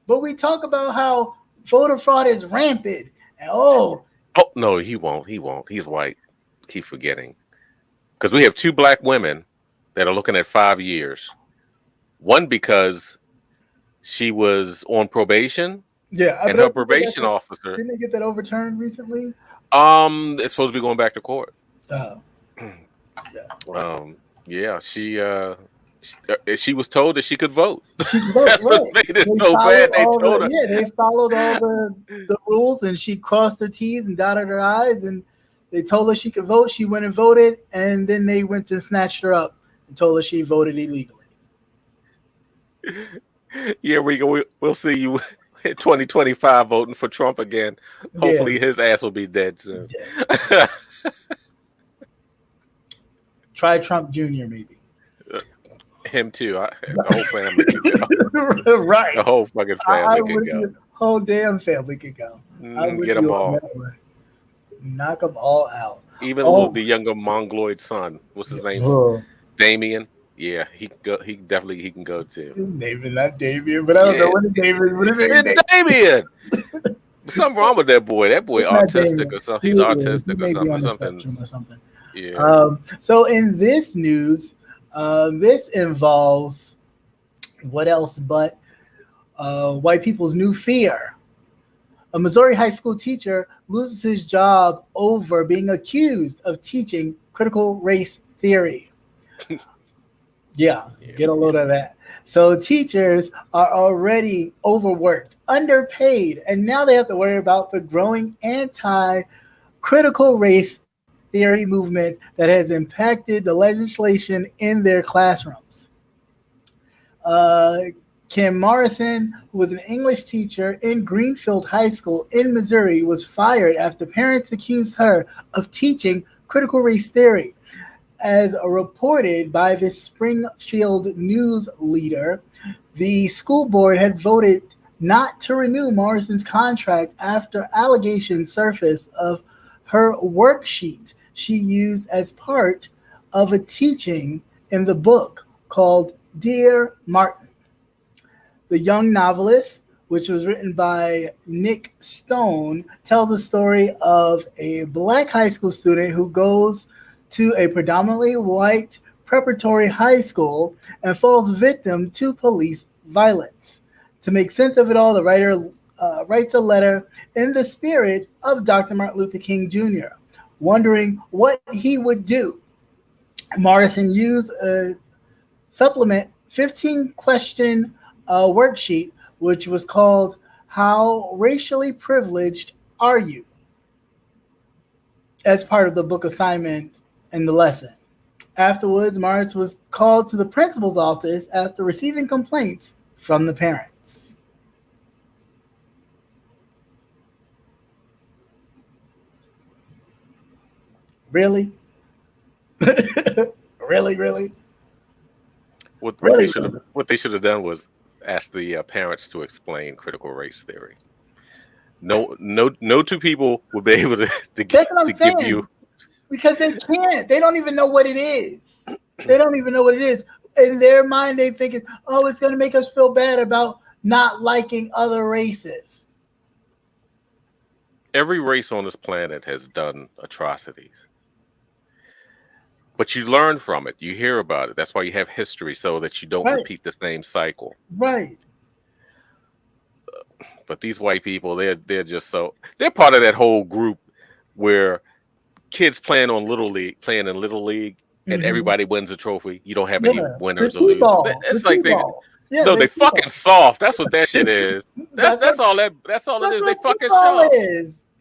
But we talk about how voter fraud is rampant. And no, he won't. He's white. Keep forgetting. Because we have two black women that are looking at 5 years. One because she was on probation. Yeah, and her probation officer. Didn't they get that overturned recently? It's supposed to be going back to court. Oh. Yeah. She was told that she could vote. She could vote. That's right. what made it so bad. They told her. Yeah, they followed all the rules, and she crossed her T's and dotted her I's, and They told her she could vote. She went and voted, and then they went and snatched her up and told her she voted illegally. Yeah, we'll see you in 2025 voting for Trump again. Hopefully his ass will be dead soon. Yeah. Try Trump Jr. maybe. Him too. The whole family can go. Right. The whole fucking family can go. The whole damn family can go. Get them all. Knock them all out. Even the younger Mongoloid son. What's his name? Damien. Yeah, he can go. He can go too. David, not Damien, but I don't know what is David. What is it? Damien. Something wrong with that boy. That boy autistic or something. He's autistic or something. Yeah. So in this news, this involves what else but white people's new fear. A Missouri high school teacher loses his job over being accused of teaching critical race theory. Yeah, get a load of that. So teachers are already overworked, underpaid, and now they have to worry about the growing anti-critical race theory movement that has impacted the legislation in their classrooms. Kim Morrison, who was an English teacher in Greenfield High School in Missouri, was fired after parents accused her of teaching critical race theory. As reported by the Springfield News Leader, the school board had voted not to renew Morrison's contract after allegations surfaced of her worksheet she used as part of a teaching in the book called Dear Martin. The young novelist, which was written by Nick Stone, tells the story of a black high school student who goes to a predominantly white preparatory high school and falls victim to police violence. To make sense of it all, the writer writes a letter in the spirit of Dr. Martin Luther King Jr., wondering what he would do. Morrison used a supplement 15-question worksheet, which was called How Racially Privileged Are You?, as part of the book assignment in the lesson. Afterwards, Morris was called to the principal's office after receiving complaints from the parents. Really? Really? What they should have done was ask the parents to explain critical race theory. No two people would be able to give you. Because they can't. They don't even know what it is. They don't even know what it is. In their mind, they think, it's going to make us feel bad about not liking other races. Every race on this planet has done atrocities. But you learn from it. You hear about it. That's why you have history, so that you don't repeat the same cycle. Right. But these white people, they're just they're part of that whole group where kids playing in Little League, and everybody wins a trophy. You don't have any winners or losers. It's like they fucking soft. That's what that shit is. That's all it is. They fucking soft.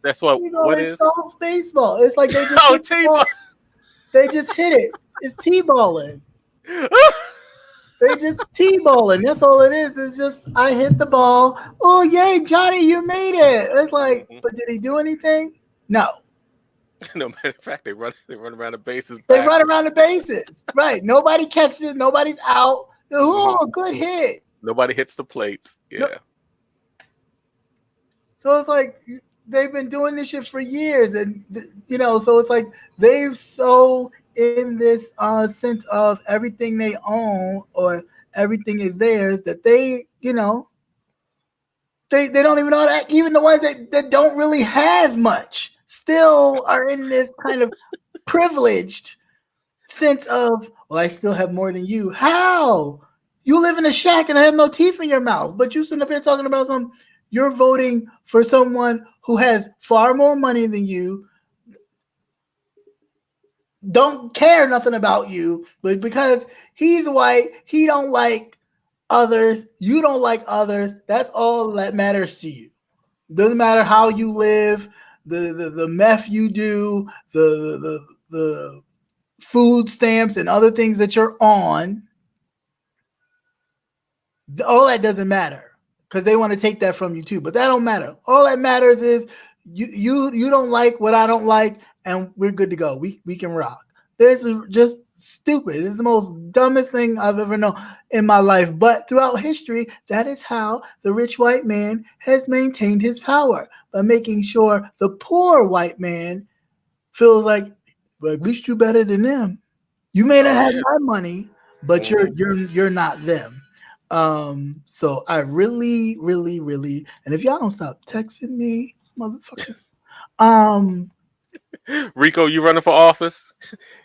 That's what is soft baseball. It's like they just T-ball. They just hit it. It's T-balling. They just T-balling. That's all it is. It's just I hit the ball. Oh yay, Johnny, you made it. It's like, but did he do anything? No. No matter of fact, they run around the bases. They run around the bases. Right. Nobody catches it. Nobody's out. Oh, good hit. Nobody hits the plates. Yeah. No. So it's like they've been doing this shit for years, and so it's like they've so in this sense of everything they own or everything is theirs that they don't even know that. Even the ones that don't really have much still are in this kind of privileged sense of, well, I still have more than you. How? You live in a shack and I have no teeth in your mouth, but you sitting up here talking about you're voting for someone who has far more money than you, don't care nothing about you, but because he's white, he don't like others, you don't like others, that's all that matters to you. Doesn't matter how you live, the meth you do, the food stamps and other things that you're on, all that doesn't matter because they want to take that from you too. But that don't matter. All that matters is you don't like what I don't like, and we're good to go. We can rock. This is just stupid. It's the most dumbest thing I've ever known in my life. But throughout history, that is how the rich white man has maintained his power, by making sure the poor white man feels like, well, at least you're better than them. You may not have my money, but you're not them. So I really, really, really, and if y'all don't stop texting me, motherfucker. Rico, you running for office?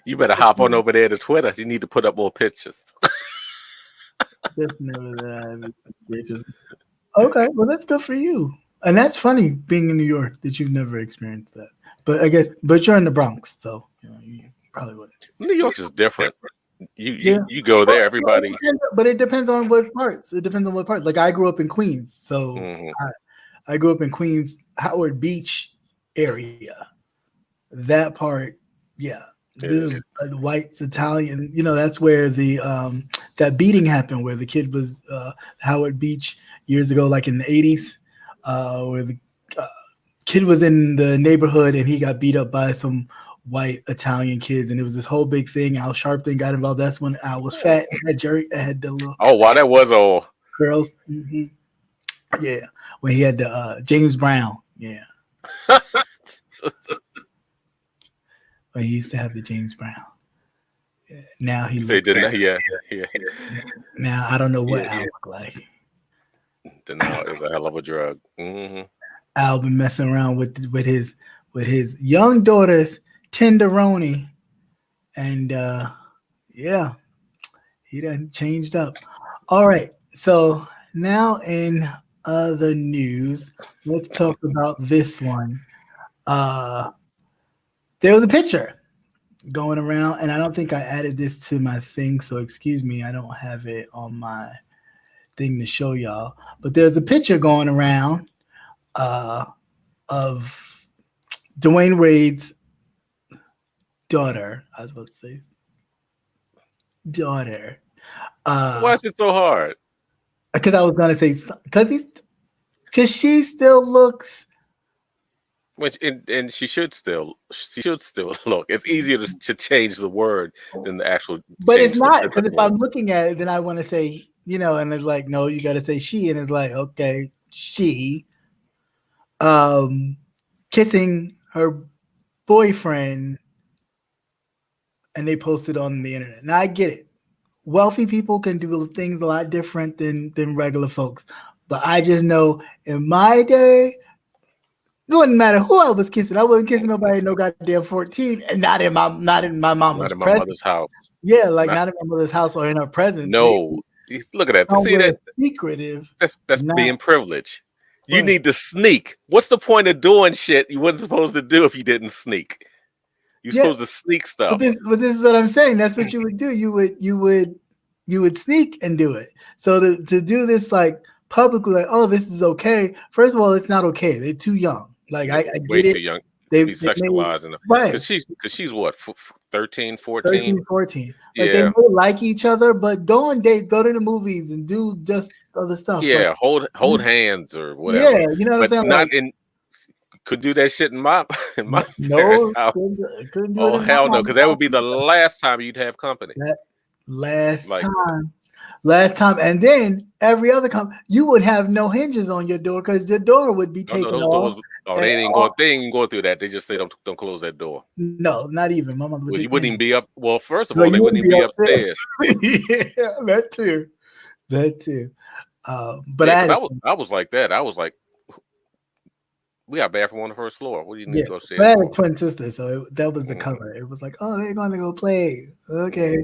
You better hop on over there to Twitter. You need to put up more pictures. Okay, well that's good for you. And that's funny being in New York that you've never experienced that. But I guess, but you're in the Bronx, so you probably wouldn't. New York is different. You go there, everybody. But it depends on what parts. It depends on what parts. Like I grew up in Queens, so I grew up in Queens, Howard Beach area. That part, yeah. This whites, Italian, that's where the that beating happened, where the kid was Howard Beach years ago, like in the 80s, where the kid was in the neighborhood and he got beat up by some white Italian kids, and it was this whole big thing. Al Sharpton got involved. That's when Al was fat and had Jerry had the little wow, that was all girls. Yeah, when he had the James Brown. Yeah. But he used to have the James Brown. Yeah. Now he looks yeah. Now I don't know what Al looked like. It was a hell of a drug. Al been messing around with his young daughter's tenderoni, and yeah, he done changed up. All right, so now in other news, let's talk about this one. There was a picture going around, and I don't think I added this to my thing, so excuse me, I don't have it on my thing to show y'all. But there's a picture going around of Dwayne Wade's daughter. I was about to say daughter. Why is it so hard? Because I was gonna say because she still looks. And she should still look. It's easier to change the word than the actual. But it's not, because if I'm looking at it, then I want to say, and it's like, no, you got to say she, and it's like, okay, she, kissing her boyfriend, and they posted on the internet. Now I get it. Wealthy people can do things a lot different than regular folks, but I just know in my day. It wouldn't matter who I was kissing. I wasn't kissing nobody no goddamn 14, and not in my mother's house. Yeah, like not in my mother's house or in her presence. No, look at that. See that? Secretive. That's being privileged. You need to sneak. What's the point of doing shit you wasn't supposed to do if you didn't sneak? You're supposed to sneak stuff. But this is what I'm saying. That's what you would do. You would sneak and do it. So to do this like publicly, like, oh, this is okay. First of all, it's not okay. They're too young. Like I way get too it. young. They be sexualizing them. Right. Because she's what, 13, 14? 13, 14. Like yeah. They may like each other, but go on dates, go to the movies, and do just other stuff. Yeah, like, hold hands or whatever. Yeah, you know what I'm saying? Not in. Could do that shit in my parents' house. Couldn't do oh it hell no, because that would be the last time you'd have company. Last time, and then every other you would have no hinges on your door because the door would be taken off. They ain't going through that. They just say don't close that door. No, not even. My mother you wouldn't even be up. Well, first of all, they wouldn't even be upstairs. Yeah, that too. But I was like that. I was like, we got a bathroom on the first floor. What do you need to go upstairs? I had a twin sister, so that was the cover. It was like, oh, they're going to go play. Okay,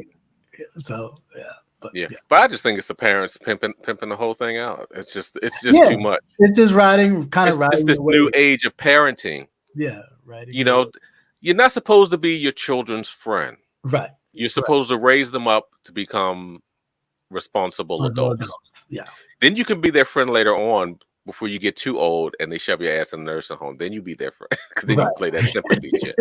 so yeah. But I just think it's the parents pimping the whole thing out. It's just too much. It's just riding. It's this new age of parenting. Yeah, right. You're not supposed to be your children's friend. Right. You're supposed to raise them up to become responsible adults. Yeah. Then you can be their friend later on, before you get too old and they shove your ass in a nursing home. Then you be there for because then you Right. can play that sympathy shit.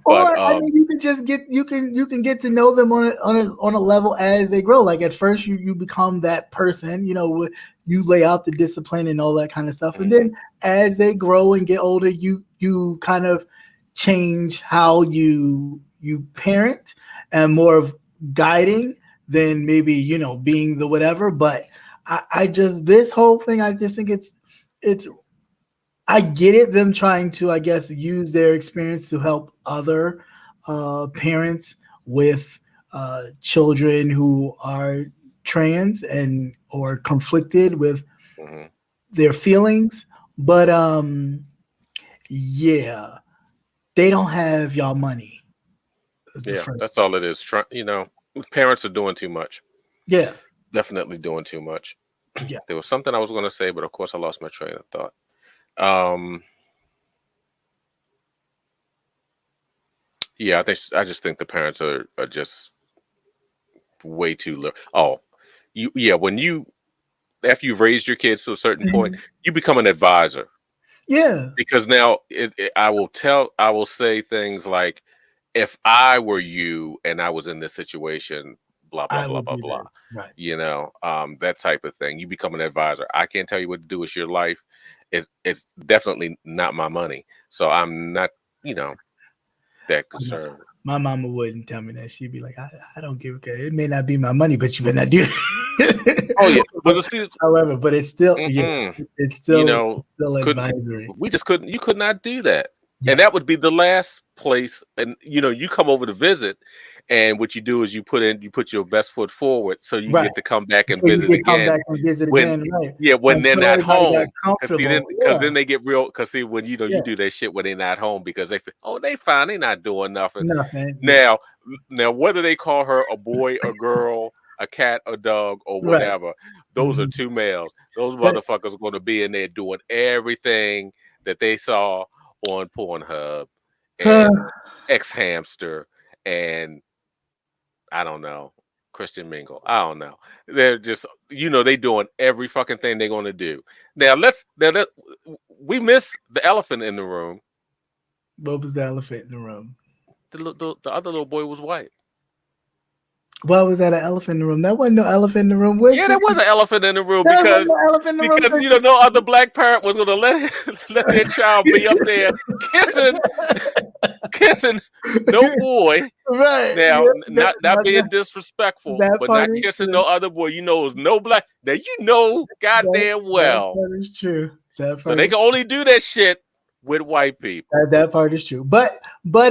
Or But I mean, you can just get you can get to know them on a level as they grow. Like at first, you become that person. You lay out the discipline and all that kind of stuff, and then as they grow and get older, you kind of change how you parent and more of guiding than maybe being the whatever. But I just this whole thing, I just think it's I get it, them trying to, I guess, use their experience to help other parents with children who are trans and or conflicted with their feelings. But yeah, they don't have y'all money. Yeah, that's all it is. Parents are doing too much. Yeah, Definitely doing too much. Yeah. There was something I was going to say, but of course I lost my train of thought. Yeah, I just think the parents are just way too low. Oh, when after you've raised your kids to a certain point, you become an advisor. Yeah, because now I will say things like, if I were you and I was in this situation, blah blah I blah would blah do blah. this. Right. That type of thing. You become an advisor. I can't tell you what to do with your life. It's definitely not my money, so I'm not that concerned. My mama wouldn't tell me that. She'd be like, I don't give a care. It may not be my money, but you better not do it. Oh yeah, but however, but it's still it's still advisory. We just couldn't. You could not do that. Yeah. And that would be the last place. And you come over to visit, and what you do is you put your best foot forward, so you get to come back and visit again. Right. Yeah, when they're not home, because then they get real. Because see, when you do that shit when they're not home, because they feel, oh, they fine, they not doing nothing. Now, whether they call her a boy, a girl, a cat, a dog, or whatever, those are two males. Those motherfuckers are going to be in there doing everything that they saw on Pornhub and X Hamster and I don't know, Christian Mingle. I don't know. They're just they doing every fucking thing they're going to do. Now we miss the elephant in the room. What was the elephant in the room? The other little boy was white. Why was that an elephant in the room? That wasn't no elephant in the room. Yeah, there was an elephant in the room because no other black parent was going to let their child be up there kissing no boy. Right. Now, not being disrespectful, but not kissing no other boy. It was no black. Now goddamn well. That is true. So they can only do that shit with white people. That part is true. But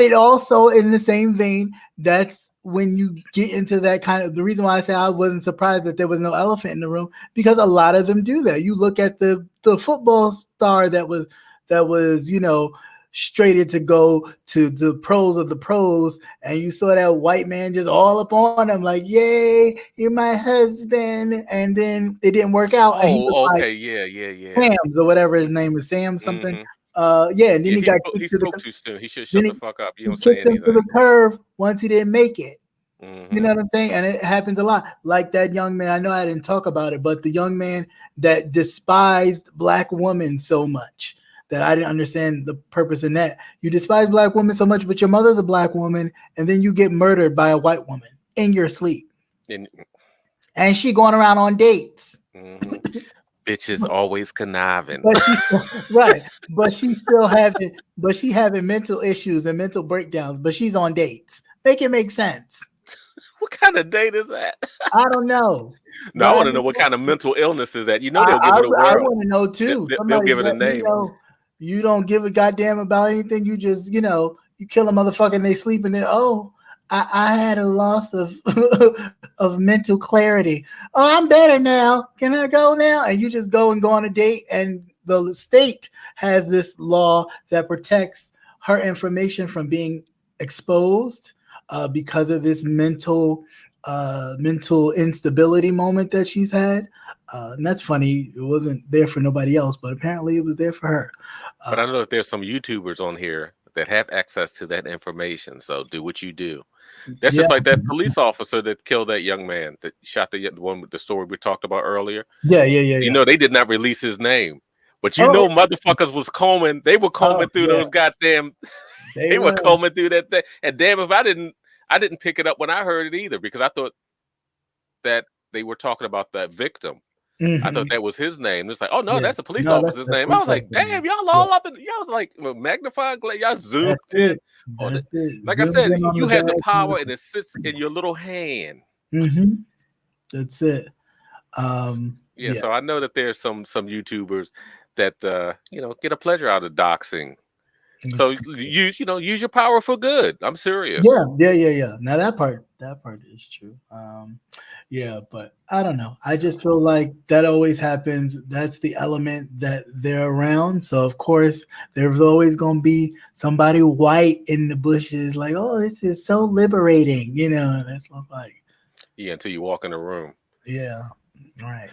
it also, in the same vein, that's when you get into that kind of, the reason why I say I wasn't surprised that there was no elephant in the room, because a lot of them do that. You look at the football star that was strated to go to the pros of the pros, and you saw that white man just all up on him like, yay, you're my husband, and then it didn't work out. Oh, okay, yeah. Sam's or whatever his name is, Sam something. And then he got he spoke too soon. He should shut the fuck up. You don't say anything. To the curve once he didn't make it. Mm-hmm. You know what I'm saying? And it happens a lot. Like that young man, I know I didn't talk about it, but the young man that despised black women so much that I didn't understand the purpose in that. You despise black women so much, but your mother's a black woman, and then you get murdered by a white woman in your sleep. And she going around on dates. Mm-hmm. Bitches always conniving. But she having mental issues and mental breakdowns, but she's on dates. Make it make sense. What kind of date is that? I don't know. No, I want to know what kind of mental illness is that. They'll give it a word. I want to know too. They'll give it a name. You don't give a goddamn about anything. You just, you kill a motherfucker and they sleep and then, I had a loss of of mental clarity. Oh, I'm better now. Can I go now? And you just go on a date, and the state has this law that protects her information from being exposed because of this mental instability moment that she's had. And that's funny. It wasn't there for nobody else, but apparently it was there for her. But I know that there's some YouTubers on here that have access to that information. So do what you do. That's just like that police officer that killed that young man, that shot the one with the story we talked about earlier. Yeah. They did not release his name, But you know, motherfuckers was combing. They were combing through those goddamn. They were combing through that thing. And damn, if I didn't pick it up when I heard it either, because I thought that they were talking about that victim. I thought that was his name. It's like, oh no, that's the police officer's name. I was like, damn, y'all all up in. Y'all was like magnifying glass. Y'all zoomed in. Like I said, you have the power, and it sits in your little hand. That's it. So I know that there's some YouTubers that get a pleasure out of doxing. So use your power for good. I'm serious. Yeah. Now that part is true. But I don't know. I just feel like that always happens. That's the element that they're around. So of course there's always gonna be somebody white in the bushes, like, oh, this is so liberating, and it's like until you walk in the room. Yeah, right.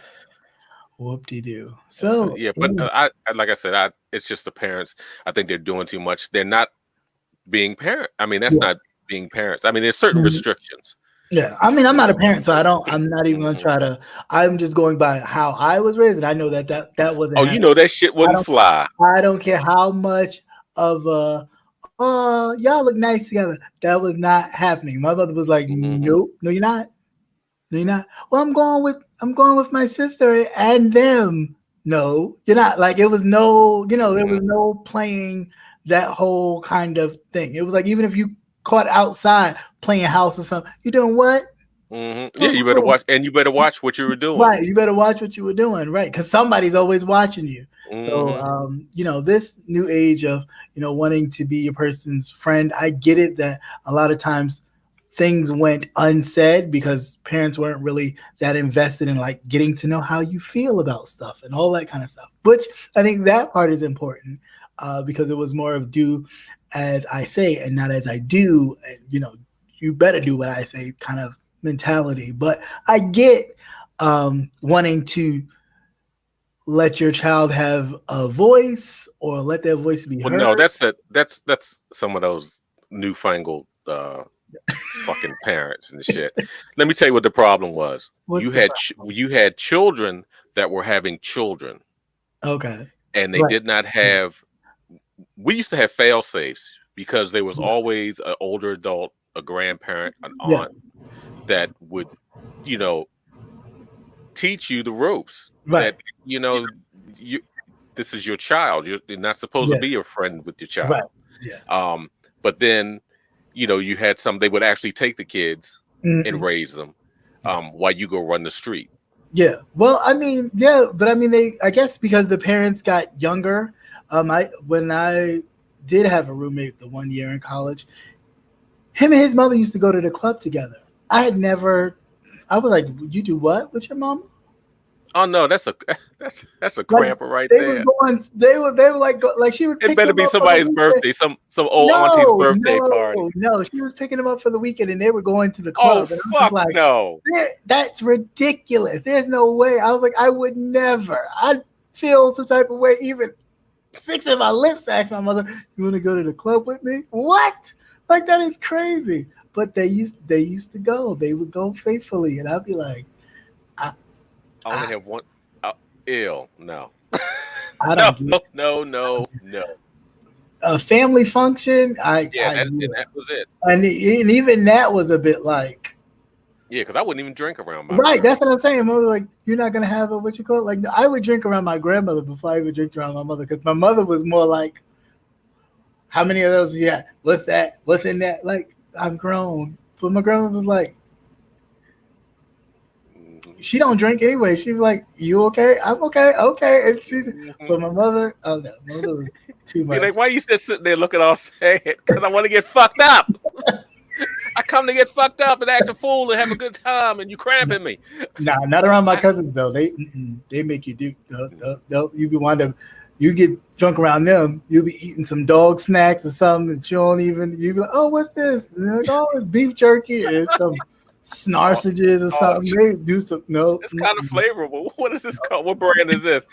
Whoop-de-doo. So but I like I said, it's just the parents. I think they're doing too much. They're not being parent. I mean, that's not being parents. I mean, there's certain restrictions. Yeah, I mean, I'm not a parent, so I'm not even gonna try to. I'm just going by how I was raised, and I know that wasn't. Oh, happening. That shit wouldn't fly. I don't care how much of y'all look nice together. That was not happening. My mother was like, nope, no, you're not. No, you're not. Well, I'm going with my sister and them. No, you're not. Like, it was no, there was no playing that whole kind of thing. It was like, even if you caught outside playing house or something, you doing what? Yeah, you better watch, and you better watch what you were doing. Right, you better watch what you were doing, right? Because somebody's always watching you. So, this new age of wanting to be a person's friend, I get it that a lot of times things went unsaid because parents weren't really that invested in like getting to know how you feel about stuff and all that kind of stuff, which I think that part is important because it was more of do as I say and not as I do. And, you better do what I say kind of mentality. But I get wanting to let your child have a voice or let their voice be heard. No, that's some of those newfangled fucking parents and shit. Let me tell you what the problem was. You had children that were having children. Okay. And they did not have. We used to have fail safes because there was always an older adult, a grandparent, an aunt that would, teach you the ropes. Right. That this is your child. You're not supposed to be a friend with your child. Right. Yeah. But then. You had they would actually take the kids and raise them while you go run the street. Yeah. Well, I mean, I guess because the parents got younger. When I did have a roommate the 1 year in college, him and his mother used to go to the club together. I was like, you do what with your mama? Oh no, that's a cramper right there. They were like she would. It better be somebody's birthday, some old auntie's birthday party. No, she was picking them up for the weekend, and they were going to the club. Oh fuck no! That's ridiculous. There's no way. I was like, I would never. I'd feel some type of way even fixing my lips to ask my mother, "You want to go to the club with me?" What? Like that is crazy. But they used to go. They would go faithfully, and I'd be like. I only have one. Ill. No. No. A family function. That was it. And even that was a bit like. Yeah, because I wouldn't even drink around my. Right, that's what I'm saying. Mother, like, you're not gonna have what you call it. Like, I would drink around my grandmother before I would drink around my mother, because my mother was more like, "How many of those? Yeah, what's that? What's in that?" Like, I'm grown, but my grandmother was like. She don't drink anyway. She was like, "You okay? I'm okay. Okay." And but my mother, oh no, my mother was too much. You're like, why you still sitting there looking all sad? Because I want to get fucked up. I come to get fucked up and act a fool and have a good time, and you cramping me. Nah, not around my cousins though. They make you do. You be wind up. You get drunk around them. You'll be eating some dog snacks or something, and you don't even. You be like, "Oh, what's this?" And they're like, "Oh, it's beef jerky." And it's some. Snarsages or something. They do some. No, it's kind of flavorful. What is this called? What brand is this?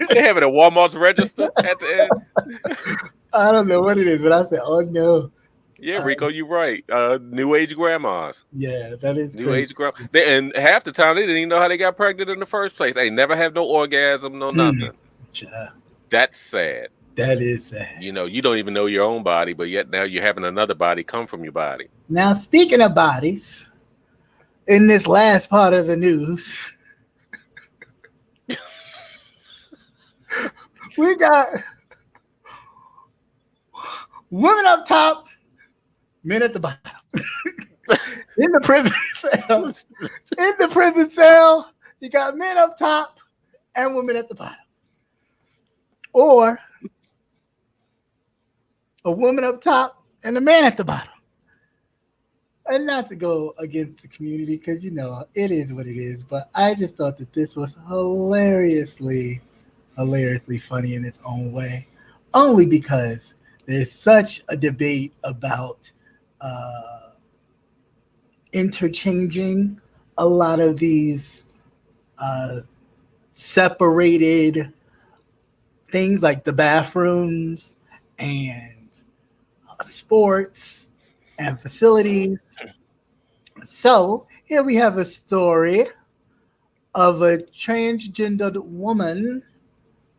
They have it at Walmart's register at the end. I don't know what it is, but I said, "Oh no." Yeah, Rico, you're right. New age grandmas. Yeah, that is new age grandma. And half the time they didn't even know how they got pregnant in the first place. They never have no orgasm, no nothing. That's sad. That is sad. You know, you don't even know your own body, but yet now you're having another body come from your body. Now, speaking of bodies, in this last part of the news, we got women up top, men at the bottom. In the prison cell. In the prison cell, you got men up top and women at the bottom. Or a woman up top and a man at the bottom. And not to go against the community, because you know it is what it is, but I just thought that this was hilariously funny in its own way, only because there's such a debate about interchanging a lot of these separated things like the bathrooms and sports and facilities. So here we have a story of a transgendered woman.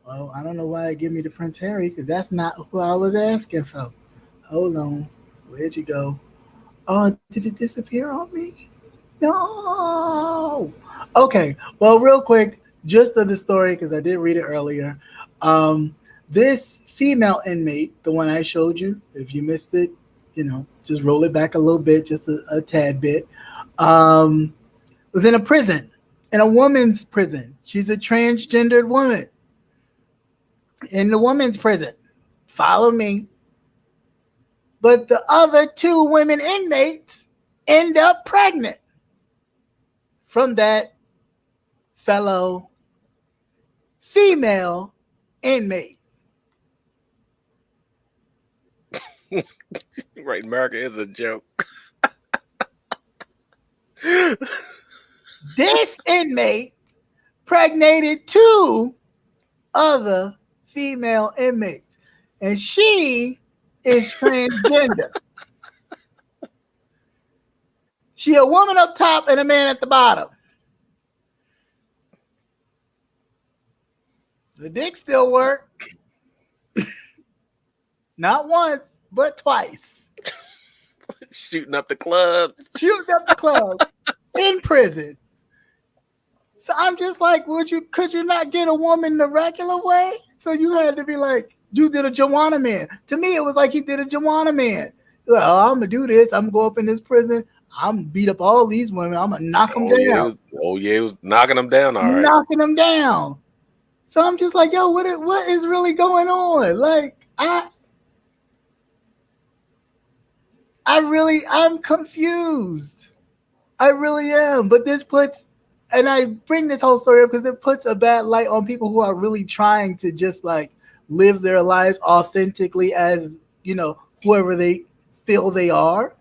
Well, I don't know why it gave me the Prince Harry, because that's not who I was asking for. Hold on. Where'd you go? Oh, did it disappear on me? No. Okay. Well, real quick, just of the story, because I did read it earlier. This female inmate, the one I showed you, if you missed it, you know, just roll it back a little bit, just a tad bit, was in a prison, in a woman's prison. She's a transgendered woman in the women's prison. Follow me. But the other two women inmates end up pregnant from that fellow female inmate. Right, America is a joke. This inmate pregnated two other female inmates, and she is transgender. She a woman up top and a man at the bottom. The dick still work. Not once, but twice. Shooting up the clubs. Shooting up the club in prison. So I'm just like, could you not get a woman the regular way? So you had to be like, you did a Joanna Man. To me, it was like he did a Joanna Man. Like, oh, I'm gonna do this. I'm gonna go up in this prison. I'm gonna beat up all these women. I'm gonna knock them down. Yeah, he was knocking them down. All right, knocking them down. So I'm just like, yo, what is really going on? Like, I'm confused. I really am. But this puts, and I bring this whole story up because it puts a bad light on people who are really trying to just like live their lives authentically as, you know, whoever they feel they are.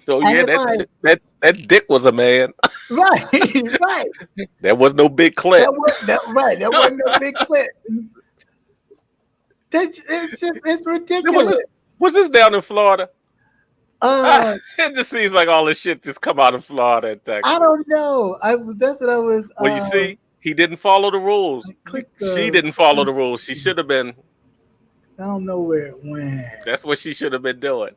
So yeah, that dick was a man. Right, right. There was no big clip. There wasn't no big clip. It's ridiculous. Was this down in Florida? It just seems like all this shit just come out of Florida and Texas. I don't know. That's what I was. Well, you see, he didn't follow the rules. She didn't follow the rules. She should have been. I don't know where it went. That's what she should have been doing.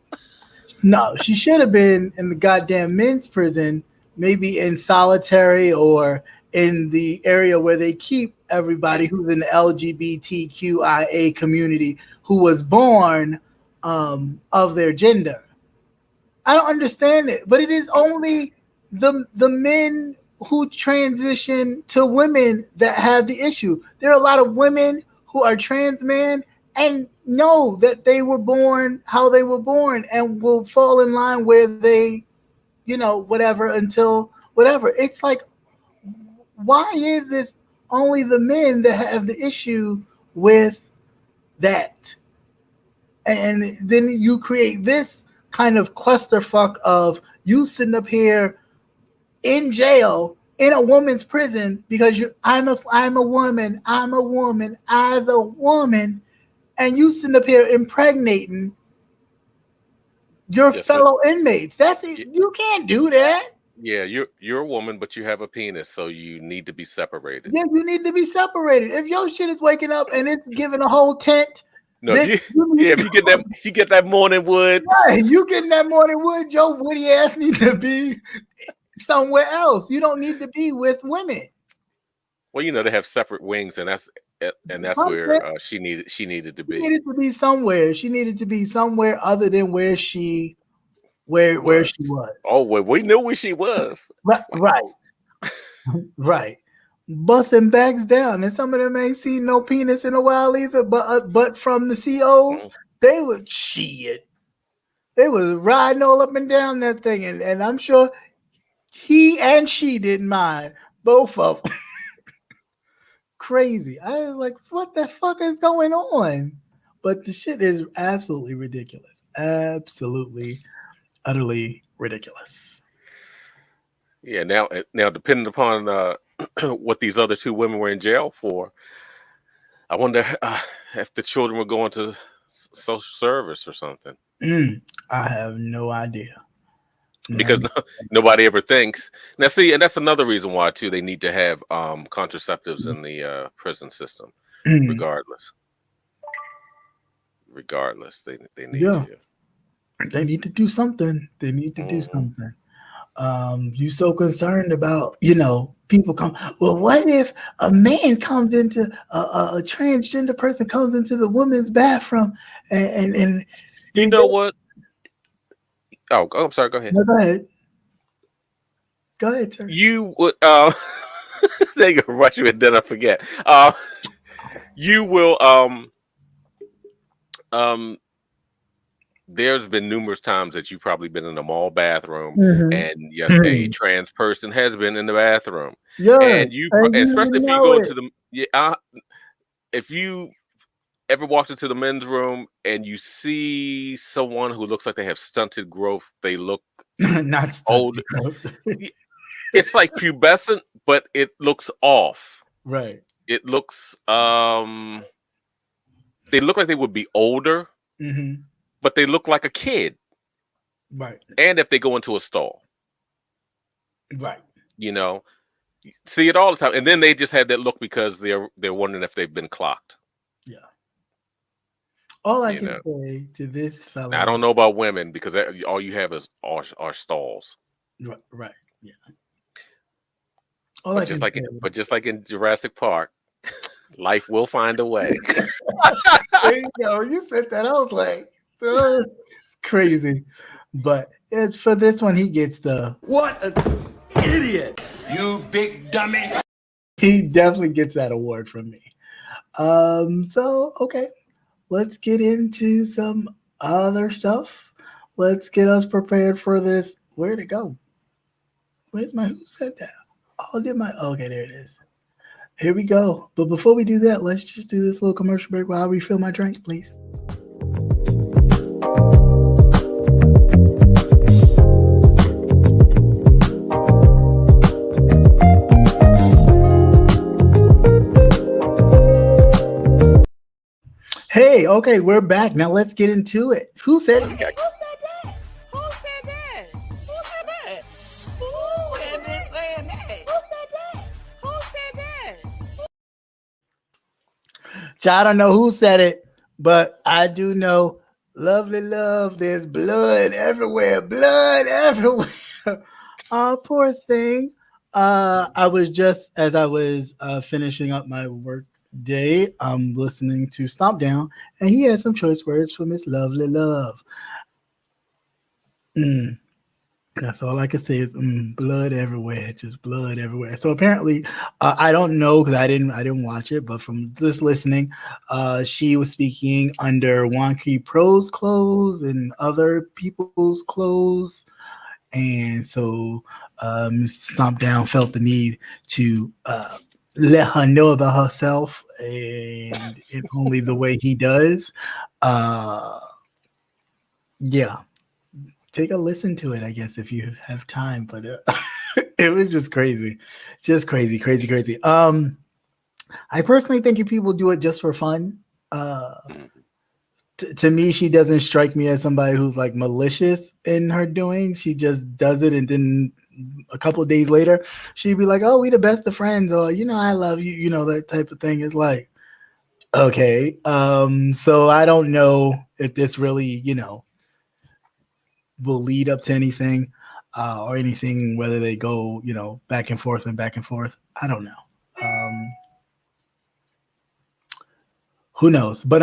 No, she should have been in the goddamn men's prison, maybe in solitary or in the area where they keep everybody who's in the LGBTQIA community who was born of their gender. I don't understand it, but it is only the men who transition to women that have the issue. There are a lot of women who are trans men and know that they were born how they were born and will fall in line where they, you know, whatever, until whatever. It's like, why is this only the men that have the issue with that? And then you create this kind of clusterfuck of you sitting up here in jail in a woman's prison because I'm a woman as a woman, and you sitting up here impregnating your fellow inmates. That's it. You can't do that. Yeah, you're a woman, but you have a penis, so you need to be separated. Yeah, you need to be separated. If your shit is waking up and it's giving a whole tent, No, then you need if you get that morning wood. right, you getting that morning wood, your woody ass needs to be somewhere else. You don't need to be with women. Well, they have separate wings, and that's where she needed to She be. needed to be somewhere. She needed to be somewhere other than where she was. Oh, well, we knew where she was. Right. Right. Busting backs down, and some of them ain't seen no penis in a while either. But from the COs, they would shit. They was riding all up and down that thing, and I'm sure he and she didn't mind, both of them. Crazy. I was like, what the fuck is going on? But the shit is absolutely ridiculous. Absolutely, utterly ridiculous. Yeah. Now, depending upon what these other two women were in jail for, I wonder if the children were going to social service or something. I have no idea. Because nobody ever thinks. Now, see, and that's another reason why too they need to have contraceptives in the prison system. Regardless, they need to. They need to do something. They need to do something. You so concerned about, people come. Well, what if a man comes into a transgender person comes into the women's bathroom and you know what? Oh, I'm sorry. Go ahead. No, go ahead. Go ahead, sir. You would. They gonna rush you and then I forget. You will. There's been numerous times that you've probably been in a mall bathroom, and yes, a trans person has been in the bathroom. Yeah, and especially if you go to the if you ever walked into the men's room and you see someone who looks like they have stunted growth, they look not old. It's like pubescent, but it looks off. Right. It looks they look like they would be older, but they look like a kid. Right. And if they go into a stall. Right. See it all the time. And then they just had that look because they're wondering if they've been clocked. Yeah. All I can say to this fellow. Now, I don't know about women because all you have is are stalls. Right. Yeah. But just like in Jurassic Park, life will find a way. There you go. You said that. I was like, it's crazy. But for this one, he gets the what an idiot, you big dummy. He definitely gets that award from me. So okay. Let's get into some other stuff. Let's get us prepared for this. Where'd it go? Where's my who said that? Okay, there it is. Here we go. But before we do that, let's just do this little commercial break while I refill my drink, please. Hey, okay, we're back. Now let's get into it. Who said it? Who said that? Who said that? Who said that? Who had been saying that? Who said that? Who said that? I don't know who said it, but I do know, lovely love, there's blood everywhere. Blood everywhere. Oh, poor thing. I was just, as I was finishing up my work day, I'm listening to Stomp Down, and he had some choice words for Miss Lovely Love. That's all I can say is blood everywhere, just blood everywhere. So apparently, I don't know because I didn't watch it, but from just listening, she was speaking under Wonky Pro's clothes and other people's clothes, and so Mr. Stomp Down felt the need to let her know about herself, and in only the way he does. Yeah. Take a listen to it, I guess, if you have time. But it was just crazy. Just crazy. I personally think if people do it just for fun, to me, she doesn't strike me as somebody who's like malicious in her doing. She just does it and then a couple of days later, she'd be like, "Oh, we the best of friends," or "I love you," that type of thing. It's like, okay, so I don't know if this really, will lead up to anything, or anything. Whether they go, back and forth and back and forth, I don't know. Who knows? But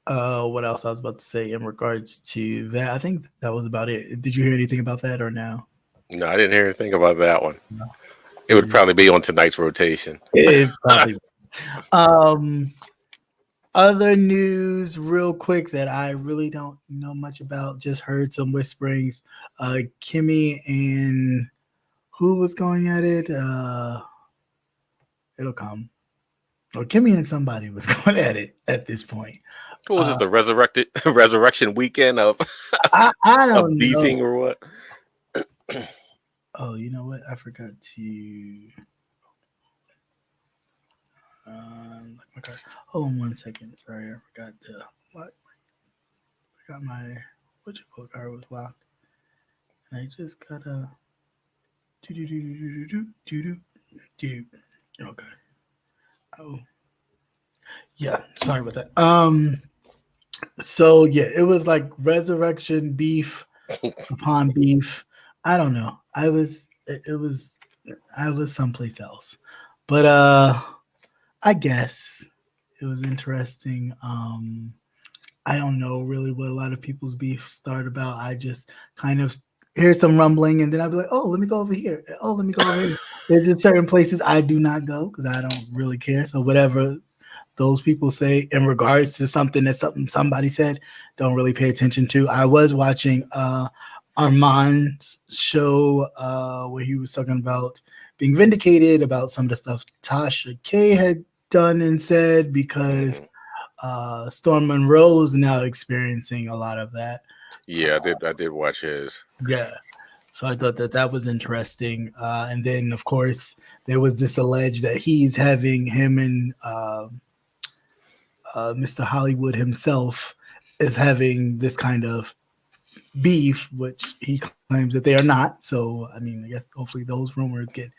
what else I was about to say in regards to that? I think that was about it. Did you hear anything about that or no? No, I didn't hear anything about that one. No. It would probably be on tonight's rotation. It probably. Other news, real quick, that I really don't know much about. Just heard some whisperings. Kimmy and who was going at it? It'll come. Or Kimmy and somebody was going at it at this point. What was this, the resurrection weekend of I don't of beefing know. or what? Oh, you know what? I forgot to. My card. Hold on 1 second. Sorry, I forgot to. What? I got my card was locked, and I just gotta. Do. Okay. Oh. Yeah. Sorry about that. So yeah, it was like resurrection beef upon beef. I don't know. I was someplace else, but I guess it was interesting. I don't know really what a lot of people's beef start about. I just kind of hear some rumbling, and then I'll be like, "Oh, let me go over here. Oh, let me go over here." There's just certain places I do not go because I don't really care. So whatever those people say in regards to something somebody said, don't really pay attention to. I was watching Armand's show where he was talking about being vindicated about some of the stuff Tasha K had done and said, because Storm Monroe is now experiencing a lot of that. Yeah, I did watch his. Yeah. So I thought that was interesting. And then, of course, there was this alleged that he's having him and Mr. Hollywood himself is having this kind of beef, which he claims that they are not. So, I mean, I guess hopefully those rumors get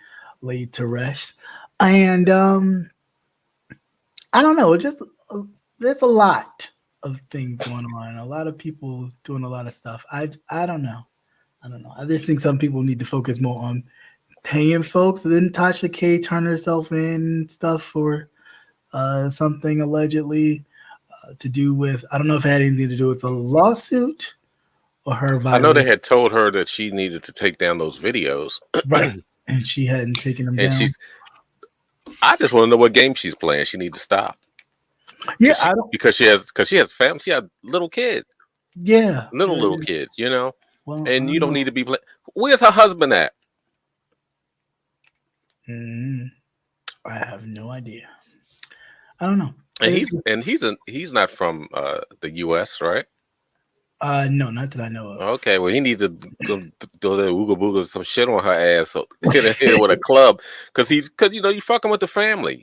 laid to rest. And I don't know, just there's a lot of things going on. A lot of people doing a lot of stuff. I don't know. I just think some people need to focus more on paying folks. Then Tasha K turned herself in stuff for something allegedly to do with, I don't know if it had anything to do with the lawsuit or her violence. I know they had told her that she needed to take down those videos. Right. And she hadn't taken them down. I just want to know what game she's playing. She needs to stop. Yeah, because she has family. She has little kids. Yeah. Little kids, Well, and you don't need to be playing. Where's her husband at? I have no idea. I don't know. And he's not from the U.S., right? No, not that I know of. Okay, well, he needs to go do the ooga booga some shit on her ass, so hit her with a club, because you fucking with the family.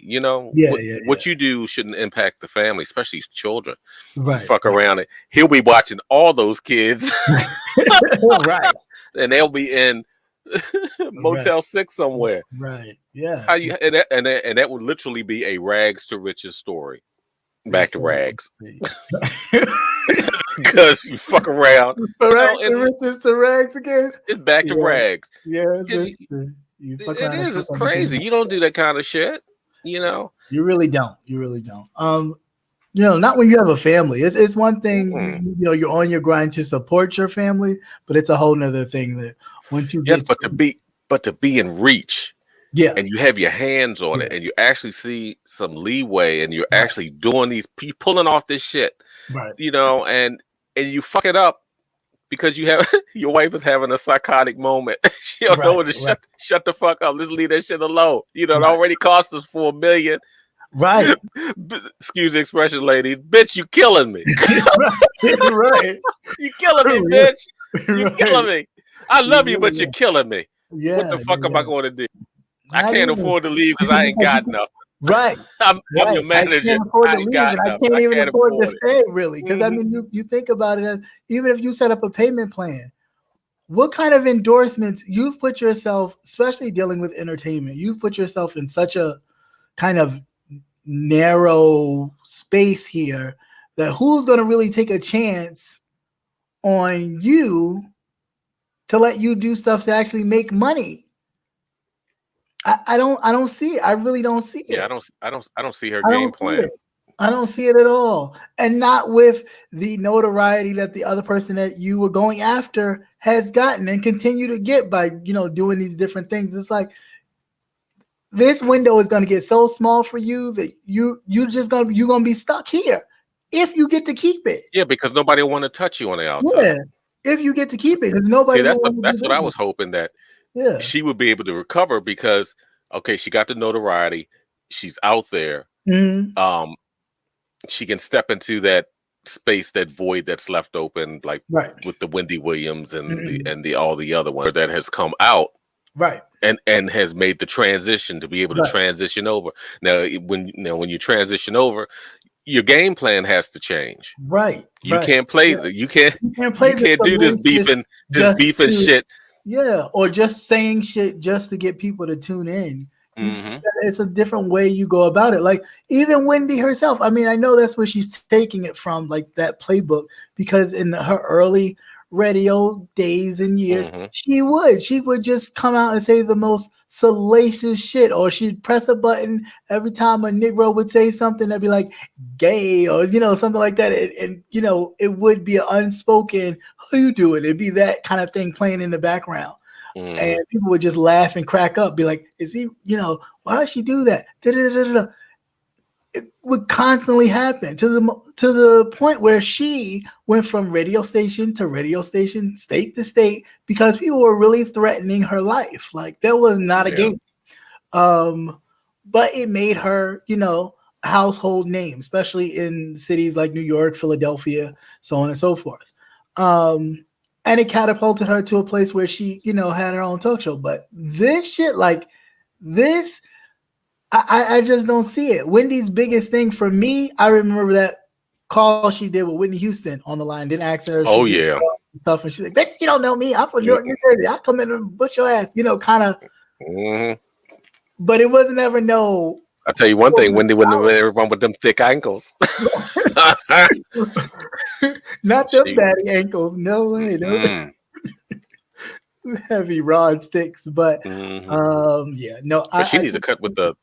What you do shouldn't impact the family, especially children. Right. You fuck around and he'll be watching all those kids, right? And they'll be in Motel 6 somewhere. Right. Yeah. How you and that would literally be a rags to riches story. Back to rags. Because you fuck around. Riches to rags again. It's back to rags. Yeah, it is. It's crazy. You don't do that kind of shit. You really don't. Not when you have a family. It's one thing. You're on your grind to support your family, but it's a whole nother thing that once you get to be in reach. Yeah, and you have your hands on it, and you actually see some leeway, and you're actually doing pulling off this shit, right? And you fuck it up because you have your wife is having a psychotic moment. She don't know when to shut the fuck up. Let's leave that shit alone. It already cost us $4 million. Right. Excuse the expression, ladies. Bitch, you killing me. Right. You killing me, bitch. You killing me. I love you, but you're killing me. Yeah. What the fuck am I going to do? I can't afford to leave because I ain't got enough. Right. I'm your manager. I can't even afford to stay, really. Because I mean, you think about it, even if you set up a payment plan, what kind of endorsements you've put yourself, especially dealing with entertainment, you've put yourself in such a kind of narrow space here that who's going to really take a chance on you to let you do stuff to actually make money? I don't see it. I really don't see it. Yeah, I don't see her game plan. I don't see it at all. And not with the notoriety that the other person that you were going after has gotten and continue to get by, doing these different things. It's like this window is going to get so small for you that you're going to be stuck here if you get to keep it. Yeah, because nobody will want to touch you on the outside. Yeah, if you get to keep it, because nobody. See, that's what I was hoping, that she would be able to recover, because okay, she got the notoriety, she's out there. Mm-hmm. She can step into that space, that void that's left open, like with the Wendy Williams and all the other ones that has come out, right, and has made the transition to be able to transition over. Now, when you transition over, your game plan has to change. Right. You can't play. You can't do this beefing shit. Yeah, or just saying shit just to get people to tune in. Mm-hmm. It's a different way you go about it. Like even Wendy herself, I mean, I know that's where she's taking it from, like that playbook, because in her early radio days and years, she would just come out and say the most salacious shit, or she'd press a button every time a Negro would say something that'd be like gay or something like that, and it would be an unspoken "how you doing?" It'd be that kind of thing playing in the background. And people would just laugh and crack up, be like, is he, why does she do that? It would constantly happen to the point where she went from radio station to radio station, state to state, because people were really threatening her life. Like that was not a game. But it made her, a household name, especially in cities like New York, Philadelphia, so on and so forth. And it catapulted her to a place where she, had her own talk show. But this shit, like this, I just don't see it. Wendy's biggest thing for me, I remember that call she did with Whitney Houston on the line. Didn't ask her. Oh, yeah. Stuff. And she's like, bitch, you don't know me. I'm from New York, New Jersey. I come in and butch your ass, kind of. But it wasn't ever no. I'll tell you one thing, Wendy wouldn't have everyone with them thick ankles. Not them fatty ankles. No way. No. Heavy rod sticks, but no. But she needs to cut with the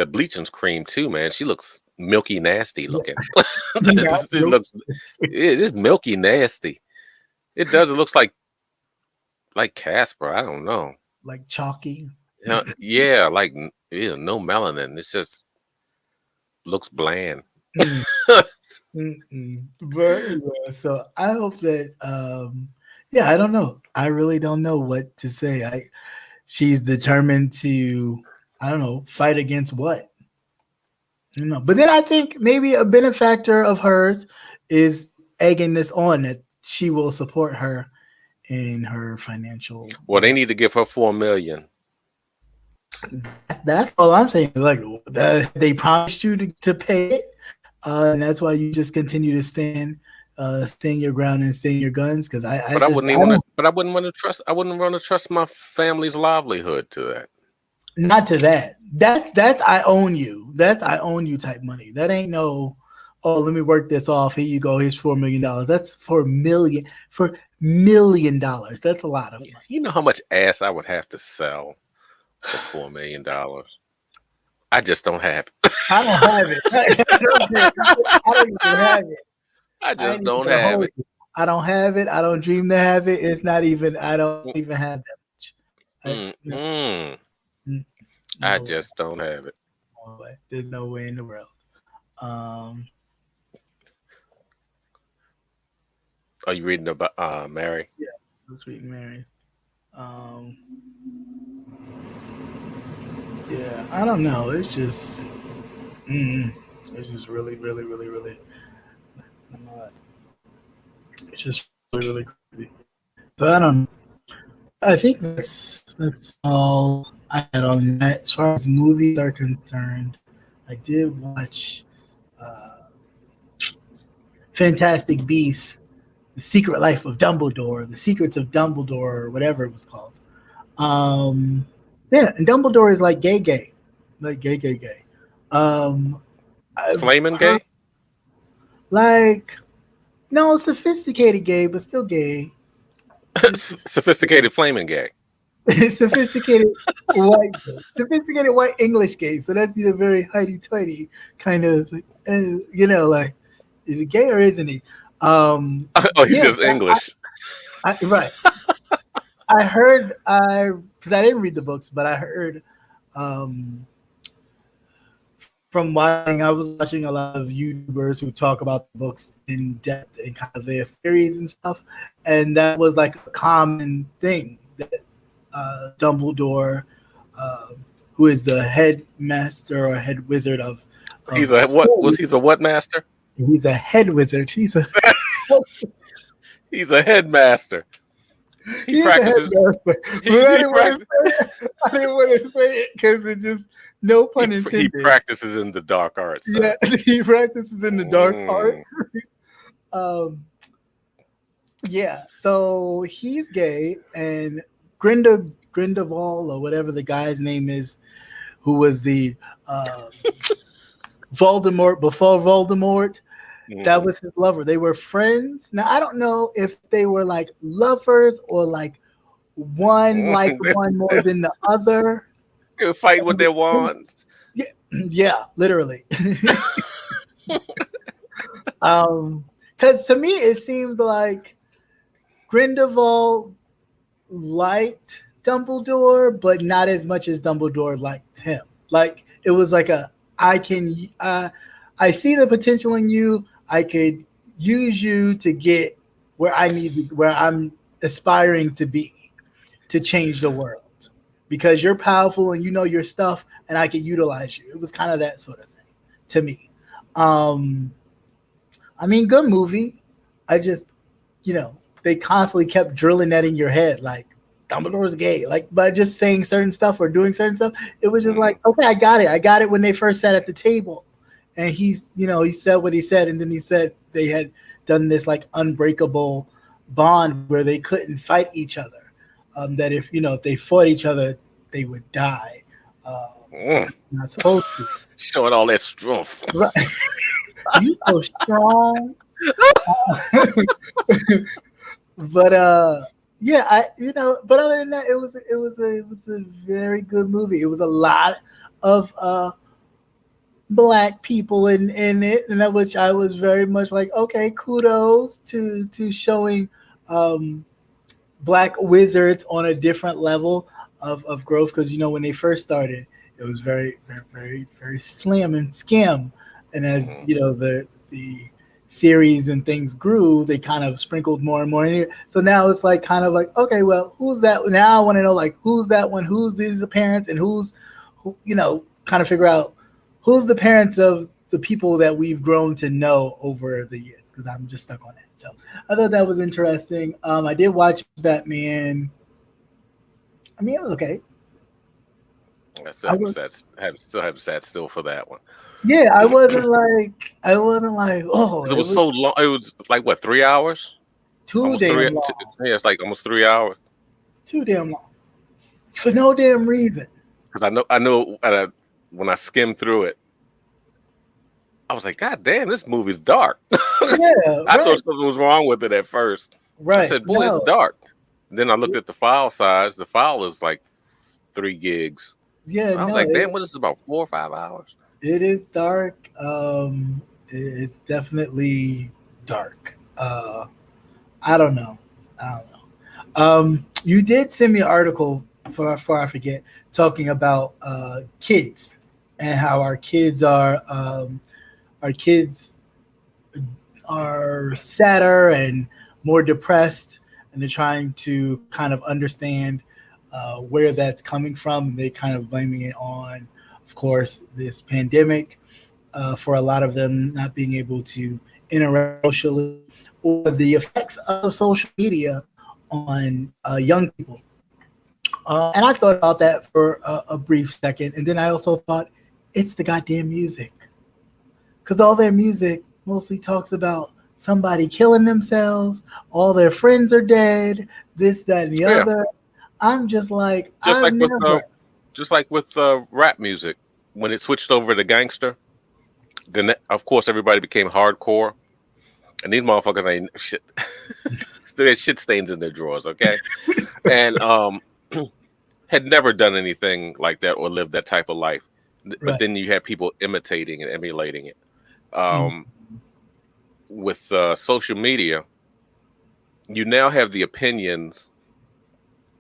bleaching cream too, man. She looks milky nasty looking. It looks it's milky nasty. It does. It looks like Casper. I don't know. Like chalky. Yeah, like no melanin. It's just looks bland. But so I hope that I don't know. I really don't know what to say. She's determined to, I don't know, fight against what? But then I think maybe a benefactor of hers is egging this on, that she will support her in her financial. Well, they need to give her $4 million. That's all I'm saying. Like they promised you to pay it, and that's why you just continue to stand your ground and stand your guns. Because I wouldn't want to trust my family's livelihood to that. Not to that. That's I own you. That's I own you type money. That ain't no. Oh, let me work this off. Here you go. Here's $4 million. That's $4 million. That's a lot of money. You know how much ass I would have to sell for $4 million? I just don't have it. I don't have it. I don't even have it. I just don't have it. I don't have it. I don't dream to have it. It's not even. I don't even have that much. I just don't have it. There's no way in the world. Are you reading about Mary? Yeah, I was reading Mary. Yeah, I don't know. It's just, it's just really, really, really, really. It's just really, really crazy. But I don't know. I think that's all I had on that. As far as movies are concerned, I did watch Fantastic Beasts. Secret Life of Dumbledore, The Secrets of Dumbledore, or whatever it was called. Yeah, and Dumbledore is like gay, like gay. I've Flaming heard, gay? like, no, sophisticated gay, but still gay. Sophisticated flaming gay. Sophisticated white English gay. So that's either very hoity-toity kind of, like, is he gay or isn't he? Oh, he's just English. Right. I heard, because I didn't read the books, but I heard from watching, I was watching a lot of YouTubers who talk about the books in depth and kind of their theories and stuff, and that was like a common thing that Dumbledore, who is the headmaster or head wizard of he's a what? Was he's a what master? He's a head wizard. He's a headmaster. He practices. I didn't want to say it because it just no pun intended. He practices in the dark arts. So. Yeah, he practices in the dark arts. Yeah, so he's gay, and Grindelwald or whatever the guy's name is, who was the Voldemort before Voldemort. That was his lover. They were friends. Now I don't know if they were like lovers or like one like one more than the other. They were fighting with their wands. Yeah, literally. Because to me it seemed like Grindelwald liked Dumbledore, but not as much as Dumbledore liked him. Like it was like I see the potential in you. I could use you to get where I'm aspiring to be, to change the world, because you're powerful and you know your stuff, and I can utilize you. It was kind of that sort of thing to me. I mean, good movie. I just, they constantly kept drilling that in your head, like Dumbledore's gay, like by just saying certain stuff or doing certain stuff. It was just like, okay, I got it when they first sat at the table. And he said what he said, and then he said they had done this like unbreakable bond where they couldn't fight each other. That if they fought each other, they would die. Not supposed to. Showing all that strength. Right. You so strong. But yeah, but other than that, it was a very good movie. It was a lot of Black people in it, and that which I was very much like, okay, kudos to showing Black wizards on a different level of growth, because when they first started, it was very, very, very, very slim and skim, and as the series and things grew, they kind of sprinkled more and more in here. So now it's like kind of like, okay, well, who's that? Now I want to know, like, who's that one? Who's these parents, and who kind of figure out who's the parents of the people that we've grown to know over the years, because I'm just stuck on that. So I thought that was interesting. I did watch Batman. I mean, it was okay. I still have sat still for that one. Yeah, I wasn't like, oh. It was so long. It was like, what, 3 hours? Too damn long. Yeah, it's like almost 3 hours. Too damn long. For no damn reason. Because I know when I skimmed through it, I was like, God damn, this movie's dark. Yeah, I thought something was wrong with it at first. Right. I said, boy, it's dark. Then I looked at the file size. The file is like 3 gigs. Yeah, I was like, damn, what is this, about 4 or 5 hours? It is dark. It's definitely dark. I don't know. You did send me an article, before I forget, talking about kids and how our kids are sadder and more depressed, and they're trying to kind of understand where that's coming from. They kind of blaming it on, of course, this pandemic, for a lot of them not being able to interact socially, or the effects of social media on young people. And I thought about that for a brief second, and then I also thought, it's the goddamn music, because all their music mostly talks about somebody killing themselves, all their friends are dead, this, that, and the Yeah. other. I'm just like, Just I've like with never. just like with rap music, when it switched over to gangster, then of course everybody became hardcore, and these motherfuckers ain't shit. Still had shit stains in their drawers, okay, and had never done anything like that or lived that type of life. But Right. then you had people imitating and emulating it. Mm. With social media, you now have the opinions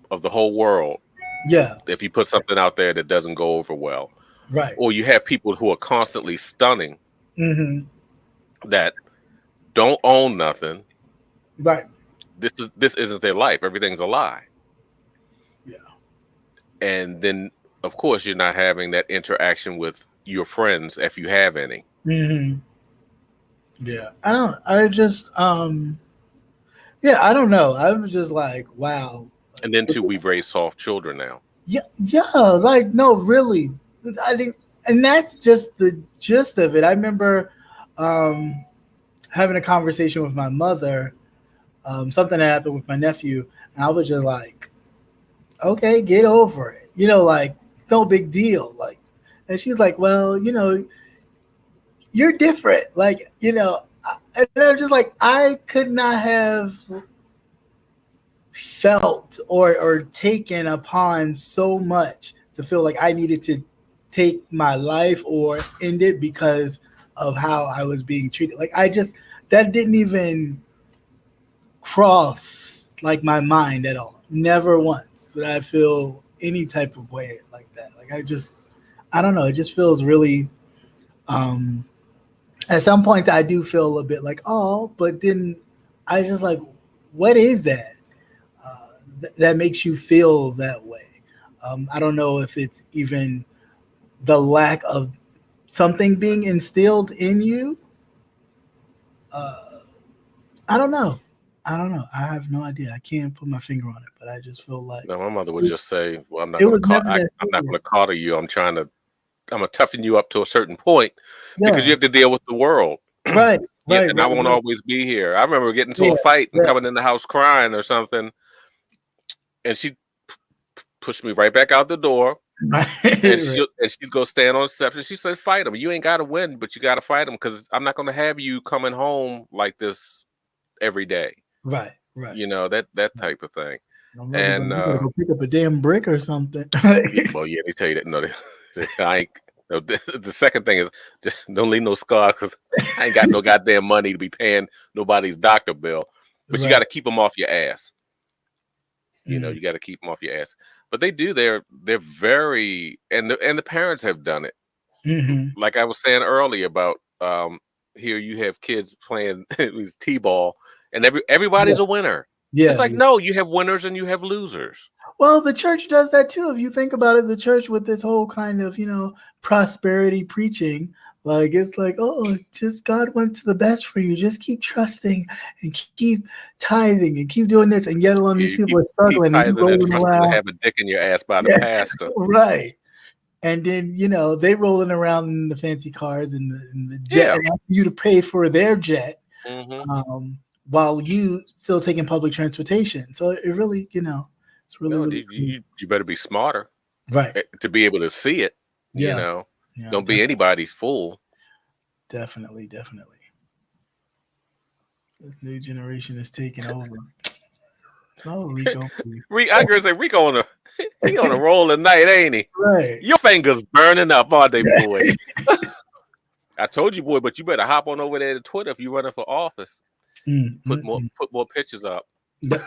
of the whole world. Yeah. If you put something out there that doesn't go over well, Right. or you have people who are constantly stunning Mm-hmm. that don't own nothing. Right. This isn't their life. Everything's a lie. Yeah. And then, of course, you're not having that interaction with your friends if you have any. Mm-hmm. Yeah. Yeah, I don't know. I'm just like, wow. And then too, we've raised soft children now. Yeah, like no, really. I think, and that's just the gist of it. I remember having a conversation with my mother, something that happened with my nephew, and I was just like, okay, get over it. Like no big deal. Like, and she's like, well, you're different. Like, and I'm just like, I could not have felt or taken upon so much to feel like I needed to take my life or end it because of how I was being treated. Like that didn't even cross like my mind at all. Never once did I feel any type of way like that. Like I don't know. It just feels really, at some points I do feel a bit like, oh, but then I just like, what is that? That makes you feel that way. I don't know if it's even the lack of something being instilled in you. I don't know. I have no idea. I can't put my finger on it, but I just feel like No, my mother would just say, "Well, I'm not it going to was call. never I'm that not going serious. to coddle you. I'm going to toughen you up to a certain point because you Yeah. have to deal with the world." Right. Yeah, Right. and I Right. won't Right. always be here. I remember getting into Yeah. a fight and Yeah. coming in the house crying or something, and she pushed me right back out the door, Right. and Right. she'd go stand on the steps, and she said, "Fight him. You ain't got to win, but you got to fight him because I'm not going to have you coming home like this every day." Right. Right. That type of thing. My mother And going, you gotta go pick up a damn brick or something. well, yeah, they tell you that. No, I ain't. No, the second thing is just don't leave no scars because I ain't got no goddamn money to be paying nobody's doctor bill. But you got to keep them off your ass. You got to keep them off your ass. But they do. They're very and the parents have done it. Mm-hmm. Like I was saying earlier about here you have kids playing it was t-ball and everybody's a winner. Yeah. It's like no, you have winners and you have losers. Well, the church does that too. If you think about it, the church with this whole kind of, prosperity preaching, like it's like, oh, just God wants the best for you. Just keep trusting and keep tithing and keep doing this. And yet alone, these You people keep are struggling and you tithing and rolling trusting to around. have a dick in your ass by the Yeah, pastor. right. And then, they rolling around in the fancy cars and the jet Yeah. and asking you to pay for their jet. Mm-hmm. While you still taking public transportation. So it really, it's really, No, really you better be smarter, right. to be able to see it. Yeah. Don't be anybody's fool. Definitely. This new generation is taking over. Oh, Rico. I agree. Say Rico on a roll tonight, ain't he? Right. Your fingers burning up, aren't they, boy? I told you, boy, but you better hop on over there to Twitter if you're running for office. Put more pictures up. Good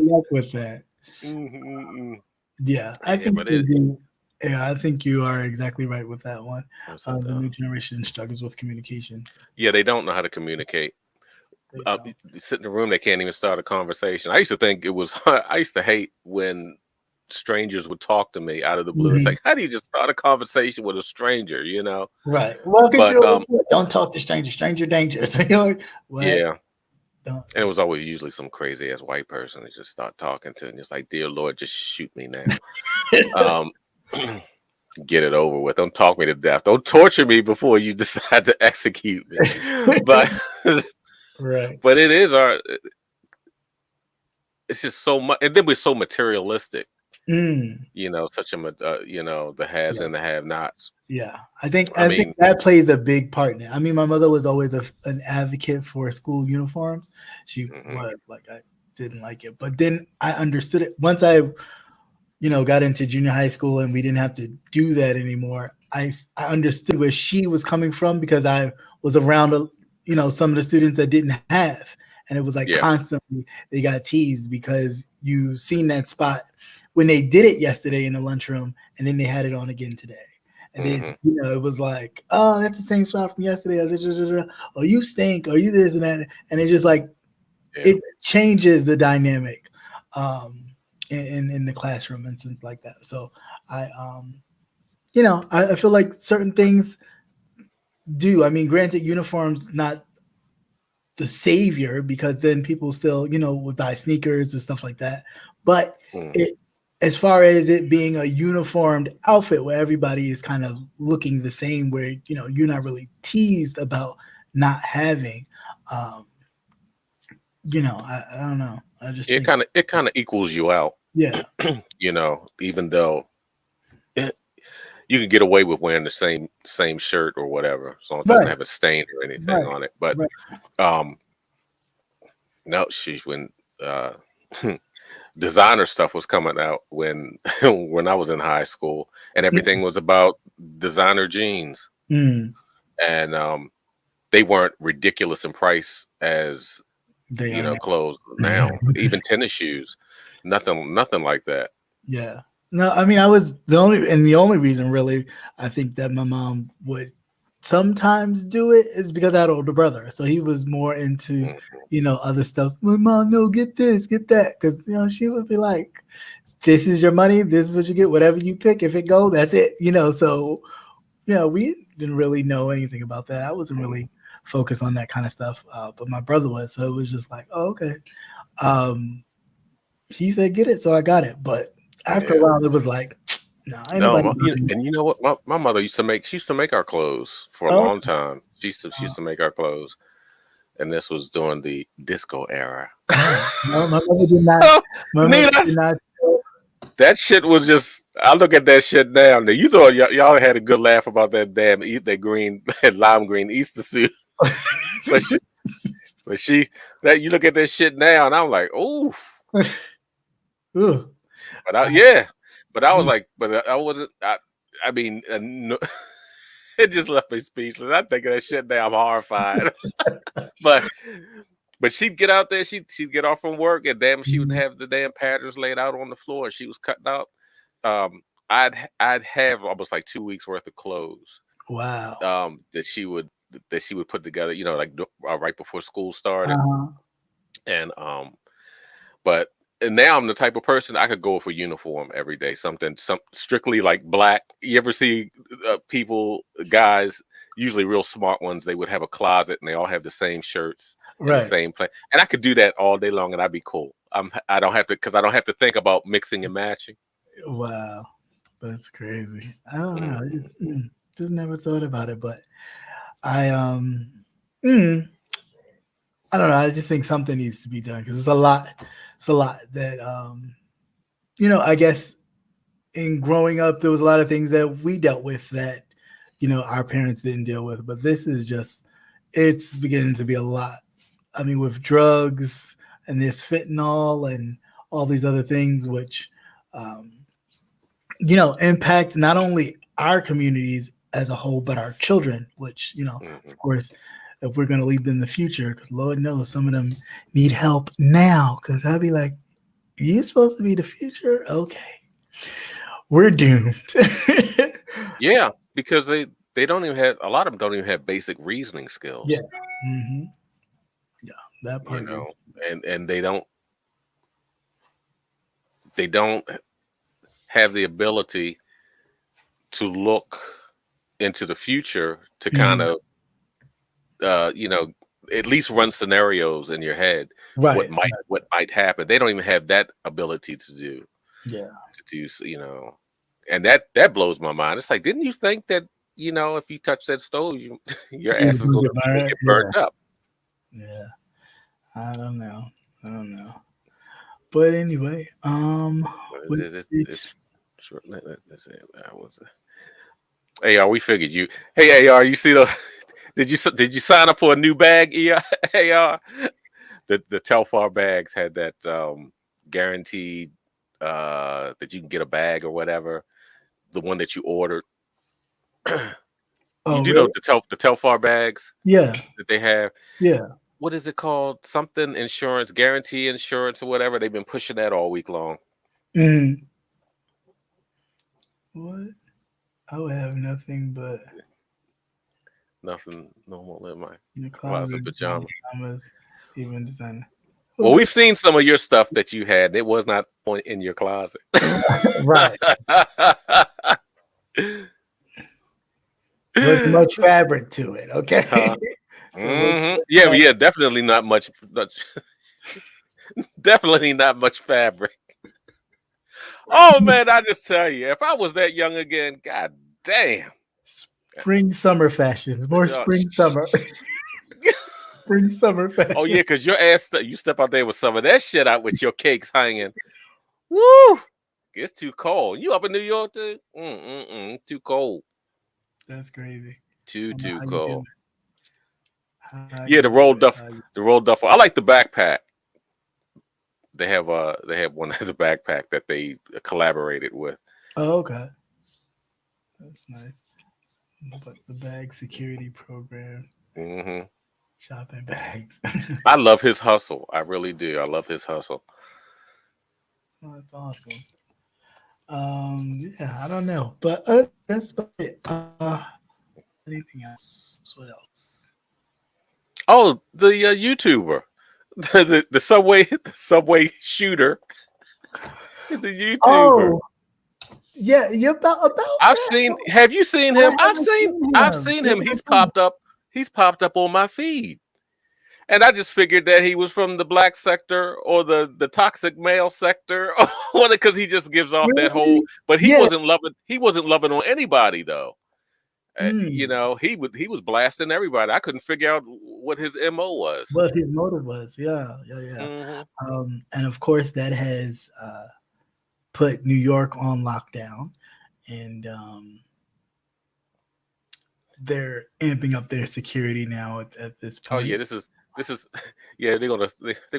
luck with that. Yeah, I think I think you are exactly right with that one. The new generation struggles with communication. Yeah, they don't know how to communicate. Sit in the room, they can't even start a conversation. I used to think it was. I used to hate when strangers would talk to me out of the blue. It's like, how do you just start a conversation with a stranger? Right. Well, but don't talk to strangers. Stranger dangerous. Like, yeah. And it was always usually some crazy ass white person that just start talking to, and it's like, dear Lord, just shoot me now. get it over with. Don't talk me to death. Don't torture me before you decide to execute me. But Right. but it is our. It's just so much, and then we're so materialistic. Mm. Such a the haves Yeah. and the have-nots. Yeah, I think I mean, that plays a big part in it. I mean, my mother was always an advocate for school uniforms. She was like, I didn't like it, but then I understood it once I, got into junior high school and we didn't have to do that anymore. I understood where she was coming from because I was around, some of the students that didn't have, and it was like Yeah. constantly they got teased because you seen that spot when they did it yesterday in the lunchroom, and then they had it on again today. And then, it was like, oh, that's the same spot from yesterday. Or you stink, or you this and that. And it just like, it changes the dynamic in the classroom and things like that. So I feel like certain things do. I mean, granted, uniforms not the savior because then people still, would buy sneakers and stuff like that. But as far as it being a uniformed outfit where everybody is kind of looking the same, where you're not really teased about not having, I don't know. I just think it kind of equals you out. Yeah. Even though you can get away with wearing the same shirt or whatever, as long as it doesn't have a stain or anything on it. But no, when designer stuff was coming out when I was in high school, and everything was about designer jeans, and they weren't ridiculous in price as clothes now. Even tennis shoes, nothing like that. Yeah. No, I mean, I was the only reason really I think that my mom would sometimes do it is because I had an older brother, so he was more into other stuff. My mom, no, get this, get that, because she would be like, "This is your money. This is what you get. Whatever you pick, if it goes, that's it." So we didn't really know anything about that. I wasn't really focused on that kind of stuff, but my brother was, so it was just like, "Oh, okay." He said, "Get it," so I got it, but after a while, it was like, no. And you know what? My mother used to make our clothes for a long time. She used to make our clothes, and this was during the disco era. No, my mother did not. My mother did not. That shit was just. I look at that shit now. Now you thought y'all had a good laugh about that damn that lime green Easter suit, but you look at that shit now, and I'm like, oof. But I was like, but I wasn't. I mean, no, it just left me speechless. I think of that shit now. I'm horrified. but she'd get out there. She'd get off from work, and she would have the damn patterns laid out on the floor. She was cutting out. I'd have almost like 2 weeks worth of clothes. Wow. That she would put together. Like right before school started, and but. And now I'm the type of person I could go for uniform every day. Something strictly like black. You ever see guys, usually real smart ones, they would have a closet and they all have the same shirts and the same place. And I could do that all day long and I'd be cool. I don't have to think about mixing and matching. Wow. That's crazy. I don't know. I just never thought about it, but I don't know. I just think something needs to be done because it's a lot. It's a lot that I guess in growing up there was a lot of things that we dealt with that our parents didn't deal with. But this is it's beginning to be a lot. I mean, with drugs and this fentanyl and all these other things, which impact not only our communities as a whole, but our children, which of course. If we're going to lead them in the future, because Lord knows some of them need help now. Because I'll be like, you supposed to be the future? Okay. We're doomed. Yeah, because they don't even have, a lot of them don't even have basic reasoning skills. Yeah. Mm-hmm. Yeah, that part. And they don't have the ability to look into the future to kind of at least run scenarios in your head. What might happen. They don't even have that ability to do. Yeah. To do. And that blows my mind. It's like, didn't you think that, if you touch that stove, your ass is going to get burned up? Yeah, I don't know. But anyway, It's short. Let's say I was. AR, we figured you. Hey, AR, you see the? Did you sign up for a new bag? AR, the Telfar bags had that guaranteed that you can get a bag or whatever. The one that you ordered. You do know the Telfar bags? Yeah. That they have. Yeah. What is it called? Something insurance, guarantee insurance or whatever. They've been pushing that all week long. What? I would have nothing but nothing normal in my closet pajamas. Even designer. Well, we've seen some of your stuff that you had. It was not in your closet. Right. There's much fabric to it, okay? Yeah, definitely not much. Definitely not much fabric. Oh man, I just tell you, if I was that young again, god damn. Spring summer fashions, more spring summer. Spring summer fashion. Oh yeah, because your ass, you step out there with some of that shit out with your cakes hanging. Woo! It's too cold. You up in New York too? Too cold. That's crazy. Too cold. Yeah, the rolled duffel. I like the backpack. They have one as a backpack that they collaborated with. Oh, okay. That's nice. But the bag security program. Shopping bags. I love his hustle. I really do. I love his hustle. Oh, that's awesome. Yeah, I don't know, but that's about it. Anything else? What else? Oh, the YouTuber, the subway shooter. It's a YouTuber. Oh, yeah, you're about. I've seen. Have you seen him? I've seen him. He's popped up. He's popped up on my feed, and I just figured that he was from the black sector or the toxic male sector, because he just gives off that whole. But he wasn't loving. He wasn't loving on anybody though. He was blasting everybody. I couldn't figure out what his MO was. What his motive was. Yeah. And of course that has put New York on lockdown, and they're amping up their security now at this point. Oh yeah, this is yeah, they're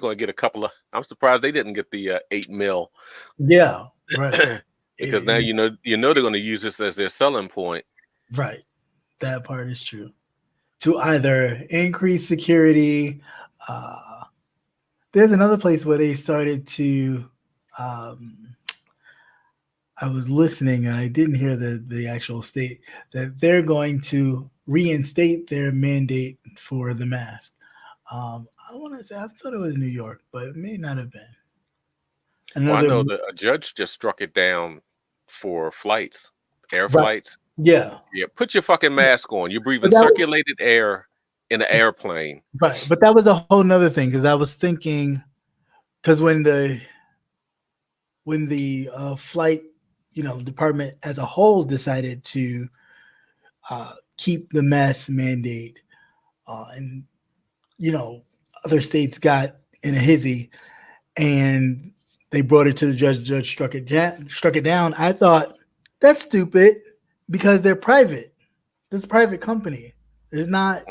gonna get a couple of. I'm surprised they didn't get the 8 mil. Yeah, right. Because now they're gonna use this as their selling point. Right. That part is true. To either increase security, there's another place where they started to. I was listening and I didn't hear the actual state that they're going to reinstate their mandate for the mask. I want to say I thought it was New York, but it may not have been. Well, I know that a judge just struck it down for flights, air flights. Yeah. Put your fucking mask on. You're breathing circulated air in an airplane. Right, but that was a whole nother thing because I was thinking, because when the flight, department as a whole decided to keep the mask mandate, and other states got in a hizzy, and they brought it to the judge. The judge struck it down. I thought that's stupid because they're private. It's a private company. There's not,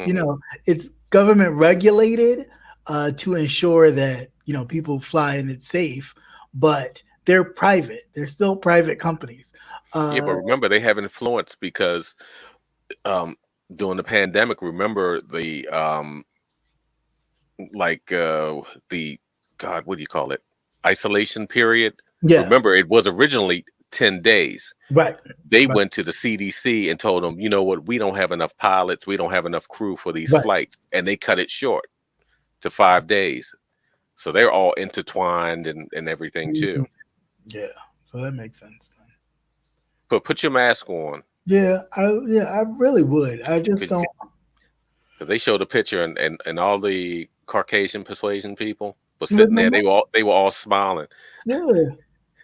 it's government regulated to ensure that people fly and it's safe, but they're private. They're still private companies. Yeah, but remember they have influence because during the pandemic, remember the what do you call it? Isolation period. Yeah. Remember, it was originally 10 days. Right. They went to the CDC and told them, you know what, we don't have enough pilots, we don't have enough crew for these flights, and they cut it short to 5 days. So they're all intertwined and everything too. Yeah, so that makes sense. But put your mask on. Yeah, I really would. I just don't. Because they showed a picture and all the Caucasian persuasion people were sitting there. They were all smiling. Yeah,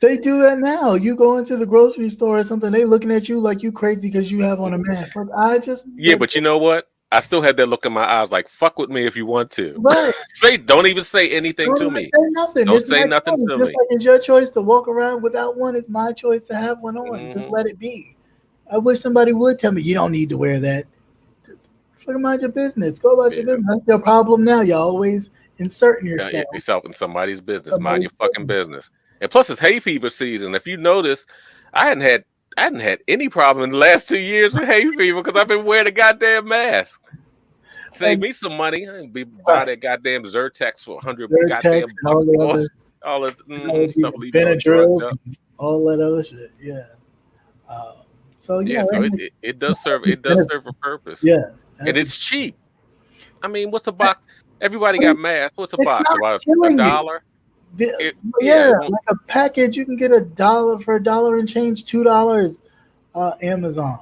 They do that now. You go into the grocery store or something, they looking at you like you crazy because you have on a mask. Like Yeah, but you know what? I still had that look in my eyes, like fuck with me if you want to. right. Don't even say anything Don't to even me. say nothing. Don't It's say my nothing choice. to Just me. like it's your choice to walk around without one, it's my choice to have one on. Just Mhm. let it be. I wish somebody would tell me you don't need to wear that. Fucking mind your business. Go about your Yeah. business. That's your problem now. You're always inserting yourself. Yourself in somebody's business. Mind Somebody's your fucking business. And plus, it's hay fever season. If you notice, I hadn't had any problem in the last 2 years with hay fever because I've been wearing a goddamn mask. Save me some money. I be buy right. that goddamn Zyrtex for $100 Vertex goddamn and all bucks the for other all this stuff. Leave you all Benadryl, drugged up. all that other shit. Yeah. So you Yeah, know, so it does serve a purpose, yeah, and that's- it's cheap. I mean, what's a box? Everybody got masks. What's a it's box? not About killing you. $1? Yeah, It won't. like a package, you can get $1 for $1 and change, $2. Amazon,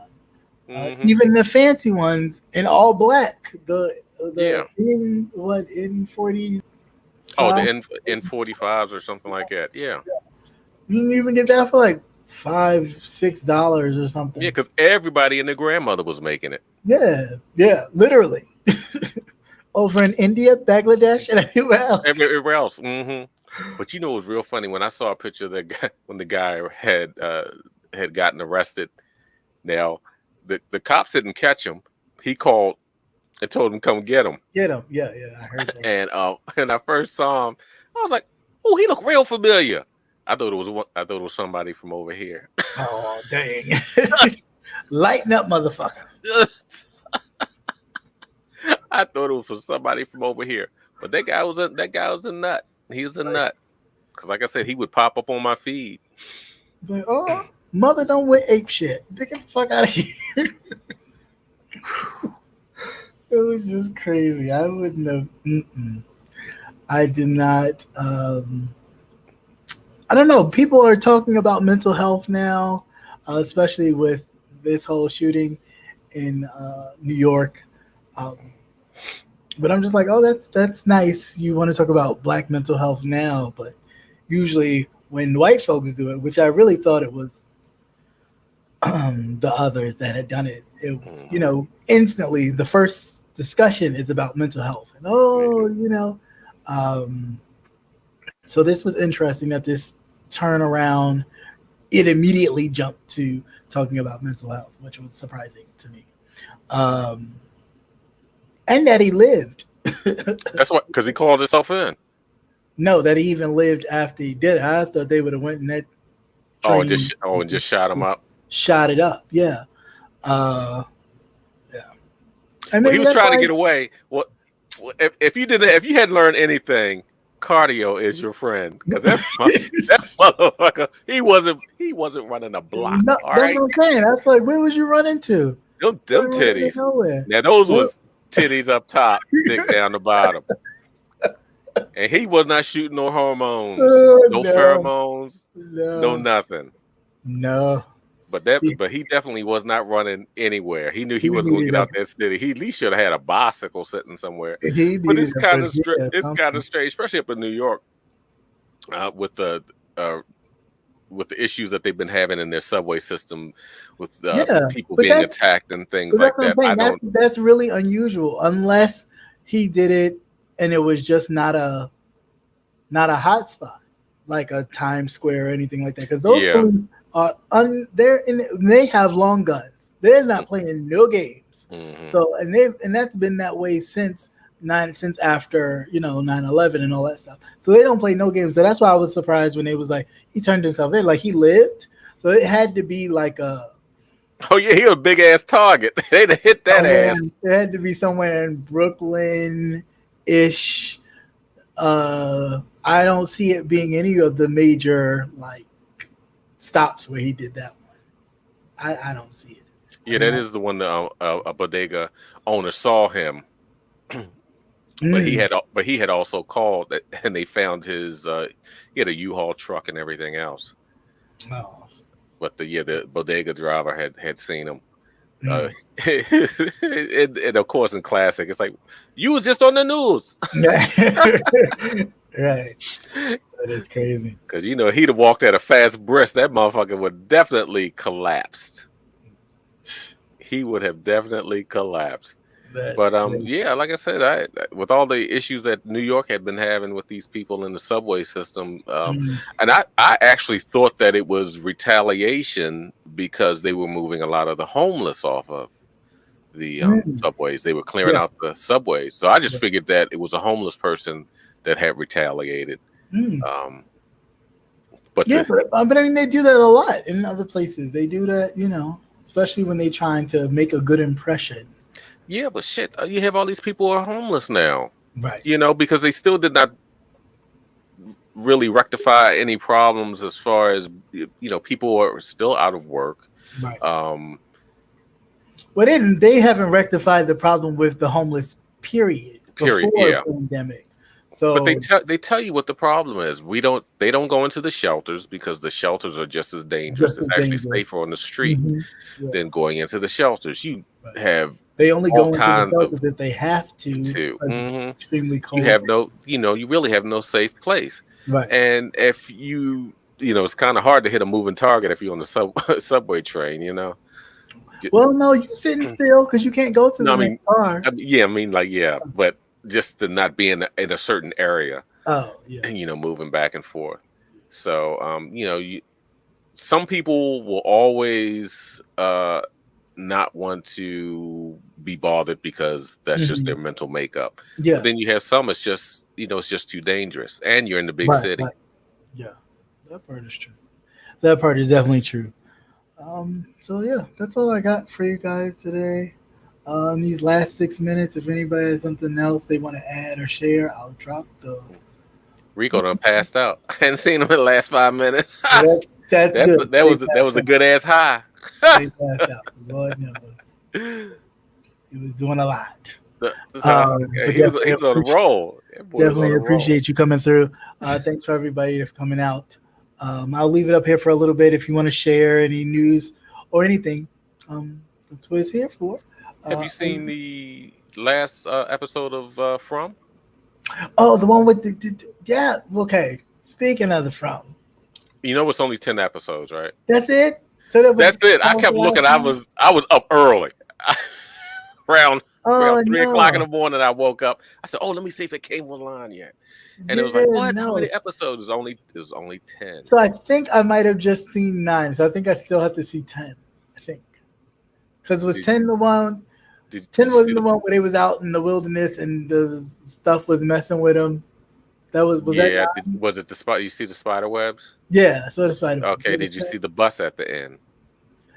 Mm-hmm. even the fancy ones in all black. The Yeah. N45. Oh, the N45s or something like that. Yeah. You can even get that for like $5-6 or Yeah, something. because everybody and their grandmother was making it. Yeah, literally. Over in India, Bangladesh, and everywhere else. Everywhere else. Mm-hmm. But you know, it was real funny when I saw a picture of the guy when the guy had gotten arrested. Now, the cops didn't catch him. He called and told him come get him. Get him. Yeah, I heard that. And I first saw him, I was like, oh, he looked real familiar. I thought it was somebody from over here. Oh, dang. Lighten up, motherfucker. I thought it was for somebody from over here, but that guy was a nut. He was a nut because, like I said, he would pop up on my feed. Like, oh, mother don't wear ape shit. Get the fuck out of here. It was just crazy. I wouldn't have. I did not. I don't know. People are talking about mental health now, especially with this whole shooting in New York. But I'm just like, oh, that's nice. You want to talk about Black mental health now, but usually when white folks do it, which I really thought it was the others that had done it, instantly the first discussion is about mental health. And so this was interesting that this turnaround, it immediately jumped to talking about mental health, which was surprising to me. And that he lived. That's what, because he called himself in. No, that he even lived after he did it. I thought they would have went in that train and just shot him up. Shot it up. Yeah. Yeah. And he was trying to get away. Well, if you hadn't learned anything, cardio is your friend, because that motherfucker, he wasn't running a block. No, all that's right, what I'm saying. That's like, where was you running to? them titties. Now those was titties up top, dick down the bottom, and he was not shooting no hormones, no pheromones, no nothing. No. But he definitely was not running anywhere. He knew he wasn't going to get out that city. He at least should have had a bicycle sitting somewhere. But it's kind of strange, especially up in New York, with the issues that they've been having in their subway system, with people being attacked and things like that. That's really unusual, unless he did it and it was just not a hot spot like a Times Square or anything like that. Because those police are they have long guns. They're not playing no games. Mm-hmm. So and that's been that way since after 9/11 and all that stuff. So they don't play no games. So that's why I was surprised when they was like he turned himself in, like he lived. So it had to be like a he was a big ass target. They'd have hit that ass. It had to be somewhere in Brooklyn ish. I don't see it being any of the major like stops where he did that one. I don't see it. Yeah, that is the one that a bodega owner saw him. But he had also called that, and they found his he had a U-Haul truck and everything else. Oh. But the bodega driver had seen him. And of course, in classic, it's like, you was just on the news. Right. That is crazy. Because he'd have walked at a fast brisk, that motherfucker would definitely collapsed. He would have definitely collapsed. That's But crazy. yeah, like I said, with all the issues that New York had been having with these people in the subway system, and I actually thought that it was retaliation because they were moving a lot of the homeless off of the subways. They were clearing out the subways, so I just figured that it was a homeless person that had retaliated. But I mean, they do that a lot in other places. They do that, especially when they're trying to make a good impression. Yeah, but shit, you have all these people who are homeless now, right? Because they still did not really rectify any problems as far as people are still out of work. Right. Well, they haven't rectified the problem with the homeless period before the pandemic. So, but they tell you what the problem is. They don't go into the shelters because the shelters are just as dangerous. It's actually safer on the street than going into the shelters. You have they only go into the shelters if they have to. It's extremely cold. You have you really have no safe place. Right. And if it's kind of hard to hit a moving target if you're on the subway train. Well, no, you're sitting still because you can't go to the next car. But just to not be in a certain area. Oh, yeah. And, moving back and forth. So, some people will always not want to be bothered because that's just their mental makeup. Yeah. But then you have some, it's just, it's just too dangerous. And you're in the big city. Right. Yeah, that part is true. That part is definitely true. So, yeah, that's all I got for you guys today. In these last 6 minutes, if anybody has something else they want to add or share, I'll drop the. Rico done passed out. I hadn't seen him in the last 5 minutes. That's good. That was a good ass high. He passed out. Lord knows. He was doing a lot. He was on a roll. Definitely appreciate you coming through. Thanks for everybody for coming out. I'll leave it up here for a little bit if you want to share any news or anything. That's what it's here for. Have you seen the last episode of From? Oh, the one with yeah. Okay. Speaking of the From, it's only 10 episodes, right? That's it. So that's it. I kept looking. I was up early, around 3 o'clock in the morning. I woke up. I said, "Oh, let me see if it came online yet." And it was like, "What? How many episodes?" It was only 10. So I think I might have just seen 9. So I think I still have to see 10. I think because it was 10 the one. 10 was the one where they was out in the wilderness and the stuff was messing with them. That was that. Was it the spot? You see the spider webs? Yeah, I saw the spider webs. Okay, did you see the bus at the end?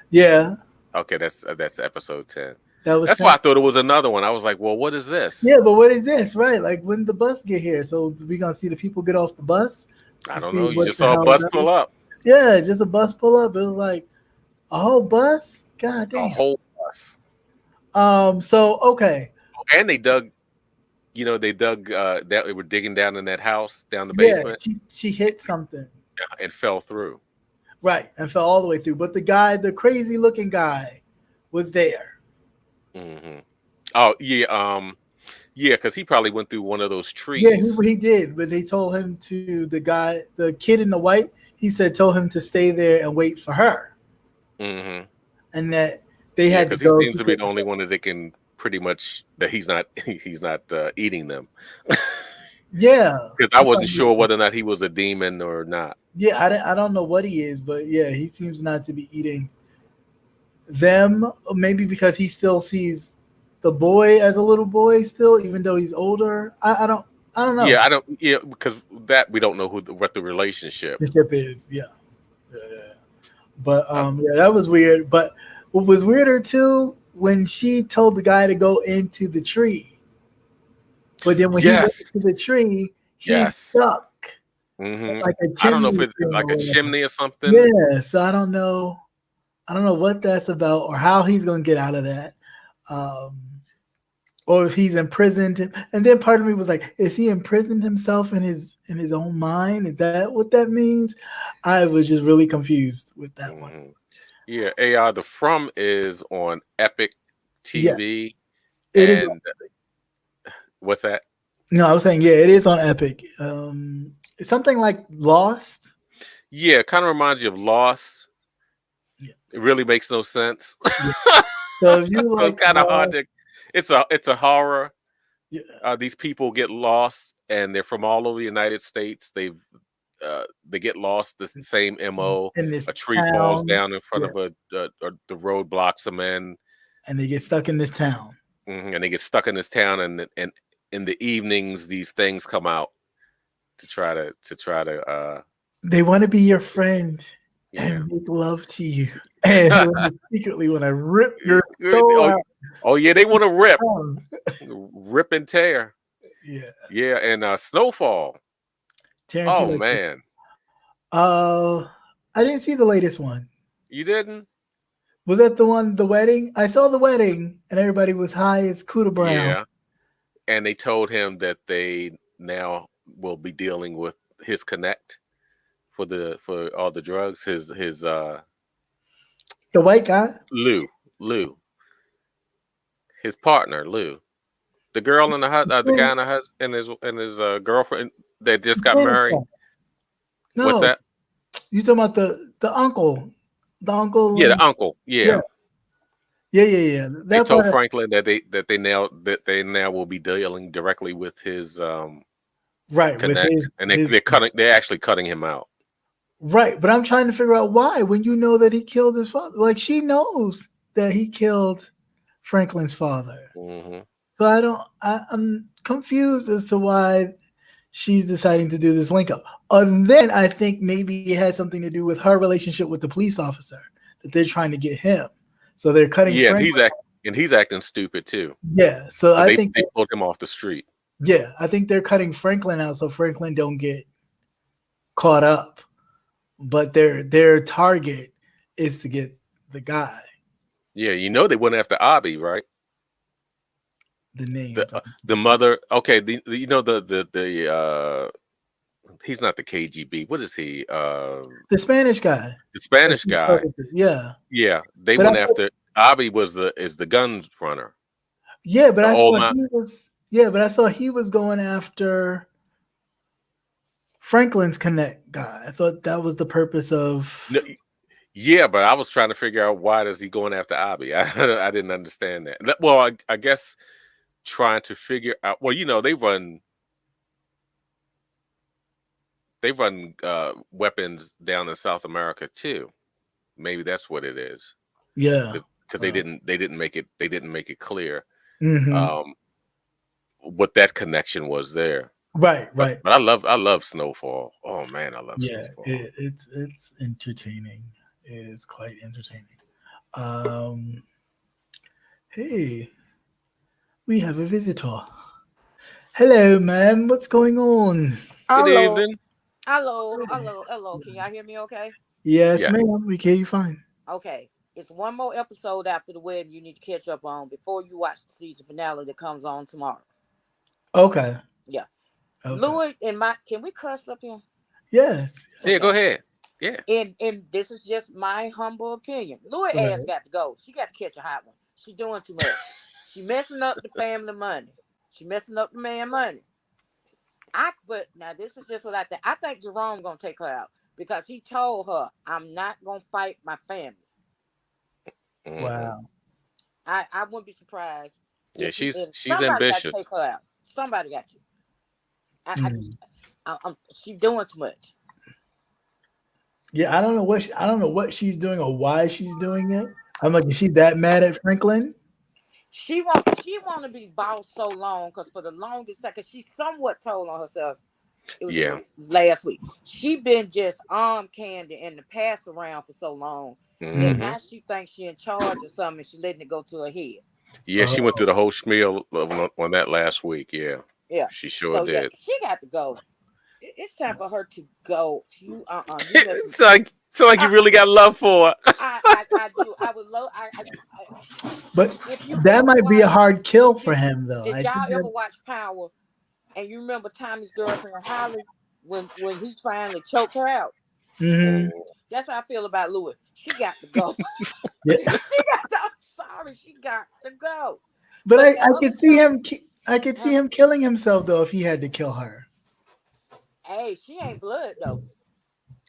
Yeah. Okay, that's episode 10. That's why I thought it was another one. I was like, well, what is this? Yeah, but what is this? Right? Like when did the bus get here? So we gonna see the people get off the bus? I don't know. You just saw a bus pull up. Yeah, just a bus pull up. It was like a whole bus. God damn. A whole bus. So okay. And they dug. That they were digging down in that house, down the basement. Yeah, she hit something. And fell through. Right, and fell all the way through. But the crazy looking guy was there. Mm-hmm. Oh, yeah. Yeah, because he probably went through one of those trees. Yeah, he did. But they told him the kid in the white, told him to stay there and wait for her. Mm-hmm. And that they had to go. Because he seems to be the only one that they can pretty much, that he's not eating them. Yeah. Because I wasn't sure whether or not he was a demon or not. Yeah, I don't know what he is, but yeah, he seems not to be eating them. Maybe because he still sees the boy as a little boy still, even though he's older. I don't know. Yeah, because that we don't know what the relationship is. Yeah. But that was weird. But what was weirder too, when she told the guy to go into the tree, but then when he went into the tree, he stuck. Mm-hmm. Like I don't know if it's like a chimney or something. Yeah, so I don't know what that's about or how he's gonna get out of that. Or if he's imprisoned. And then part of me was like, is he imprisoned himself in his own mind? Is that what that means? I was just really confused with that one. Yeah, AR the From is on Epic TV. Yeah, it is. What's that? No, I was saying, it is on Epic. And something like Lost. Yeah, it kind of reminds you of Lost. Yeah. It really makes no sense. Yeah. So if you So it's like kind of hard Lost, to. It's a horror. yeah, These people get lost, and they're from all over the United States. They get lost. The same MO. in this A tree falls town, down in front yeah, of the road blocks them in, and they get stuck in this town. and they get stuck in this town. And in the evenings, these things come out to try to. They want to be your friend Yeah. and make love to you, and secretly want to rip your soul oh, out. oh yeah, they want to Oh, rip and tear. yeah, Yeah, and Snowfall. Oh Tarantino. man, I didn't see the latest one. you didn't? Was that the one, the wedding? I saw the wedding, and everybody was high as Cuda Brown. Yeah, and they told him that they now will be dealing with his connect for all the drugs. His The white guy. Lou, his partner Lou, the girl and the guy and the husband and his girlfriend that just got married. No, What's that? you talking about the uncle? The uncle? Yeah, the uncle. Yeah. Yeah. They That told part, Franklin that they now will be dealing directly with his right, with connect, and they're actually cutting him out. right. But I'm trying to figure out why, when you know that he killed his father. Like, she knows that he killed Franklin's father. Mm-hmm. So I'm confused as to why she's deciding to do this link up. And then I think maybe it has something to do with her relationship with the police officer, that they're trying to get him. So they're cutting. Yeah, Franklin. he's acting stupid too. Yeah. So I think they pulled him off the street. Yeah, I think they're cutting Franklin out so Franklin don't get caught up. But their target is to get the guy. Yeah, they went after Abby, right? The name. The mother. Okay, the he's not the KGB. What is he? The Spanish guy. The Spanish guy. Yeah. Yeah, they went after Abby. Is the guns runner. Yeah, but I thought he was going after Franklin's Connect guy. I thought that was the purpose of. No, yeah, but I was trying to figure out why is he going after Abby. I didn't understand that. Well, I guess trying to figure out. Well, they run weapons down in South America too. Maybe that's what it is. Yeah, because they didn't make it clear Mm-hmm. what that connection was there. Right. But I love Snowfall. Oh man, I love Snowfall. It's entertaining. It is quite entertaining. Hey, we have a visitor. Hello, ma'am. What's going on? Good evening. Hello. Can y'all hear me okay? Yes, Yeah. ma'am. We hear you fine. Okay. It's one more episode after the wedding you need to catch up on before you watch the season finale that comes on tomorrow. Okay. Yeah. Okay. Louis and can we cuss up here? Yes. Yeah, go ahead. Yeah. And this is just my humble opinion. Louis ass got to go. She got to catch a hot one. She's doing too much. She messing up the family money. She messing up the man money. But now this is just what I think. I think Jerome gonna take her out because he told her, "I'm not gonna fight my family." Wow. I wouldn't be surprised. Yeah, she's somebody ambitious. Got to take her out. Somebody got to. She's doing too much. Yeah, I don't know what she's doing or why she's doing it. I'm like, is she that mad at Franklin? She want to be boss so long because for the longest second she somewhat told on herself. It was last week. She been just arm candy and the pass around for so long. And now she thinks she in charge of something and she letting it go to her head. Yeah, she went through the whole spiel on that last week. Yeah. Yeah. She sure did. Yeah, she got to go. It's time for her to go. It's like you really got love for her. I do. I would love. But that might be a hard kill for him, though. Did y'all ever watch Power? And you remember Tommy's girlfriend Holly when he finally choked her out? Mm-hmm. That's how I feel about Louis. She got to go. Yeah. I'm sorry, she got to go. But I could see him. I could see him killing himself though if he had to kill her. Hey, she ain't blood though.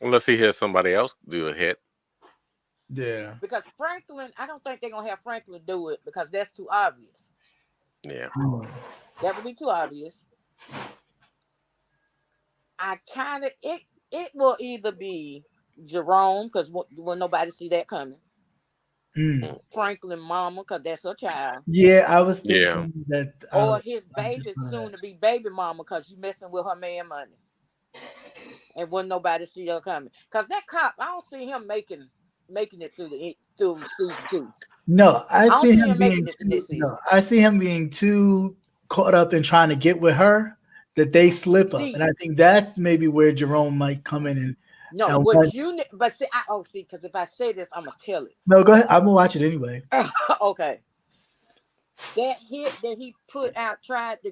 Unless he hears somebody else do a hit. Yeah. Because Franklin, I don't think they're gonna have Franklin do it because that's too obvious. Yeah. That would be too obvious. I kind of it will either be Jerome because will nobody see that coming. Franklin mama because that's her child. Yeah, I was thinking that. Or his baby soon to be baby mama because you messing with her man money. And wouldn't nobody see her coming. Because that cop, I don't see him making it through season 2. No, I don't see see him him making being it to this season. no, I see him being too caught up in trying to get with her that they slip up, and I think that's maybe where Jerome might come in and. No, what you but see, because if I say this, I'm gonna tell it. No, go ahead. I'm gonna watch it anyway. Okay. That hit that he put out, tried to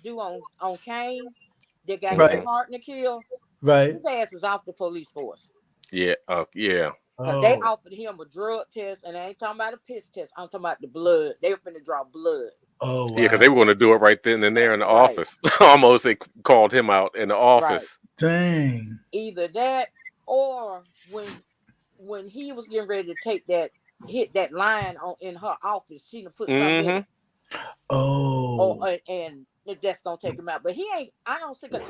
do on Kane, that got his partner killed. Right. His ass is off the police force. Yeah. Yeah. They offered him a drug test, and I ain't talking about a piss test. I'm talking about the blood. They were finna draw blood. Oh, wow. Yeah, because they were going to do it right then and there in the office. Almost, they called him out in the office. Right. Dang. Either that, or when he was getting ready to hit that line in her office, she done put something in it. Oh. And that's gonna take him out. But he ain't. I don't see because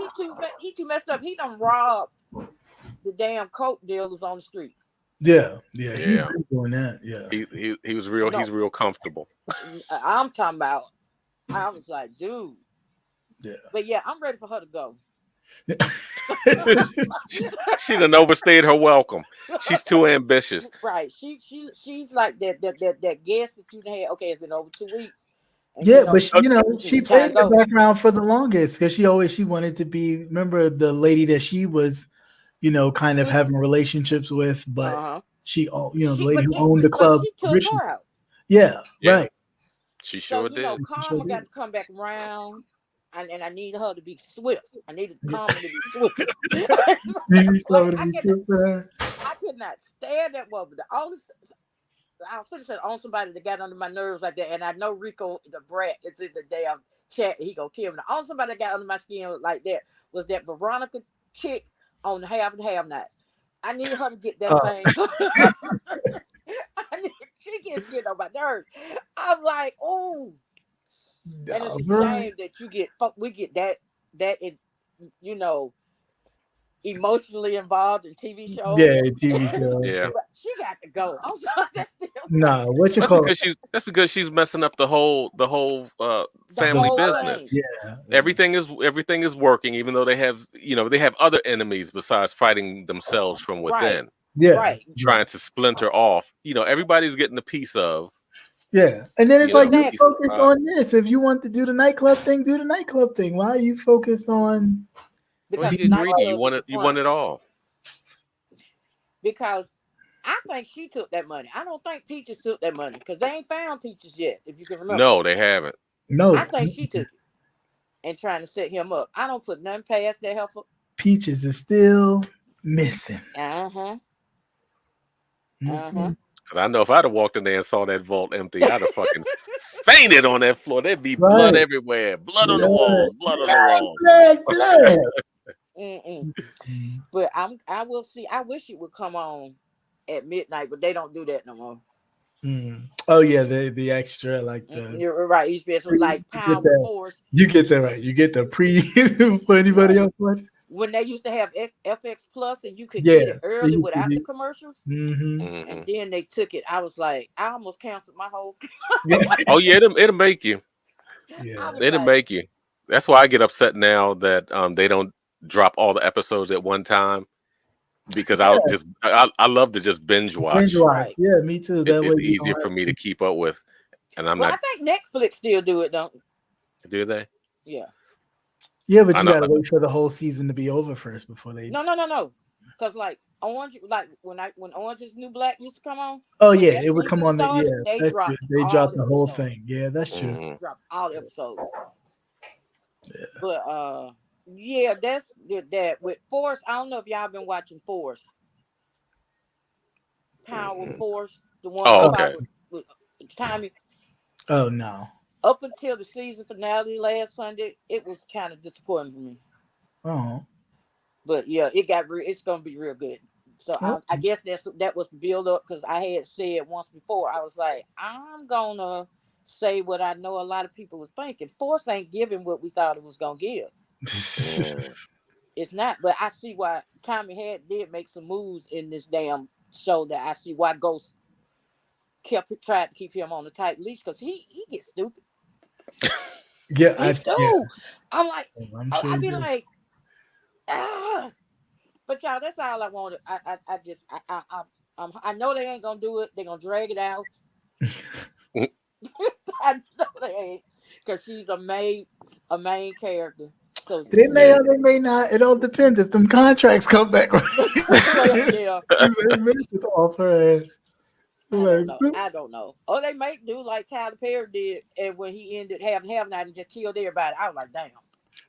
he too messed up. He done robbed the damn coke dealers on the street. Yeah. He's doing that. Yeah. He was real. No. He's real comfortable. I'm talking about. I was like, dude. Yeah. But yeah, I'm ready for her to go. She done overstayed her welcome. She's too ambitious. Right. She's like that guest that you had. Okay, it's been over 2 weeks. Yeah, but she played the background for the longest because she wanted to be. Remember the lady that she was, kind of having relationships with, but she, the lady who owned the club. She took her out. Yeah, right. She sure did. Karma got to come back around. And I need her to be swift. I need Karma to be swift. I could not stand that woman. All this, I was going to say on somebody that got under my nerves like that. And I know Rico, the brat, is in the damn chat. He gonna kill me. On somebody that got under my skin like that was that Veronica chick on the Have and Have Nots. I need her to get that same. She gets getting on my nerves. I'm like, oh. And it's a shame that we get that emotionally involved in TV shows. Yeah, TV shows. Yeah. But she got to go. I'm sorry, that's because she's messing up the whole family business. Yeah. Everything is working, even though they have other enemies besides fighting themselves from within. Right. Yeah. Right. Trying to splinter off. Everybody's getting a piece of. Yeah, and then it's like you focus on this. If you want to do the nightclub thing, do the nightclub thing. Why are you focused on? Because you greedy. You want it all. Because I think she took that money. I don't think Peaches took that money because they ain't found Peaches yet. If you can remember. No, they haven't. No, I think she took it and trying to set him up. I don't put nothing past that helper. Peaches is still missing. Because I know if I'd have walked in there and saw that vault empty, I'd have fucking fainted on that floor. There'd be blood everywhere. Blood on the walls. Blood on the walls. But I will see. I wish it would come on at midnight, but they don't do that no more. Oh, yeah. The extra, like the... You're right. You especially like Power Force. You get that right. You get the pre for anybody else watching. When they used to have FX Plus and you could get it early without the commercials, and then they took it. I was like, I almost canceled my whole. Oh yeah, it'll make you. Yeah, it'll make you. That's why I get upset now that they don't drop all the episodes at one time because I love to just binge watch. Right. Yeah, me too. That it's easier for me to keep up with, and I'm not. I think Netflix still do it, don't? Do they? Yeah. Yeah, but you gotta wait for the whole season to be over first before they. No. Because like Orange, like when Orange is New Black used to come on. Oh yeah, it would come on. They dropped the whole thing. Yeah, that's true. They dropped all the episodes. Yeah. But yeah, that's that with Force. I don't know if y'all been watching Force. Power Force, the one with Tommy. Oh no. Up until the season finale last Sunday, it was kind of disappointing for me. Oh. But yeah, it's gonna be real good. So I guess that was the build up because I had said once before, I was like, I'm gonna say what I know a lot of people was thinking. Force ain't giving what we thought it was gonna give. It's not, but I see why Tommy did make some moves in this damn show that I see why Ghost tried to keep him on the tight leash because he gets stupid. Yeah, He do. I'm like, I'm sure I'd be you do. like, ah. But y'all, that's all I wanted. I know they ain't gonna do it. They're gonna drag it out. I know they ain't, because she's a main character. So They may or they may not. It all depends if them contracts come back. well, yeah. It's off her ass. I don't know. Oh, they might do like Tyler Perry did, and when he ended Have Night and just killed everybody. I was like, damn.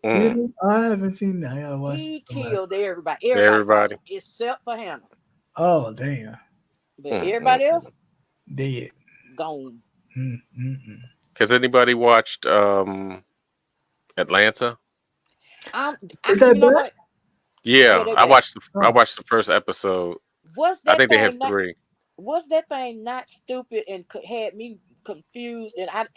I haven't seen that. He killed everybody. Everybody except for Hannah. Oh, damn. But everybody else dead. Gone. Has anybody watched Atlanta? Is that bad? Yeah, I watched the first episode. I think they have 3. Was that thing not stupid and had me confused? And I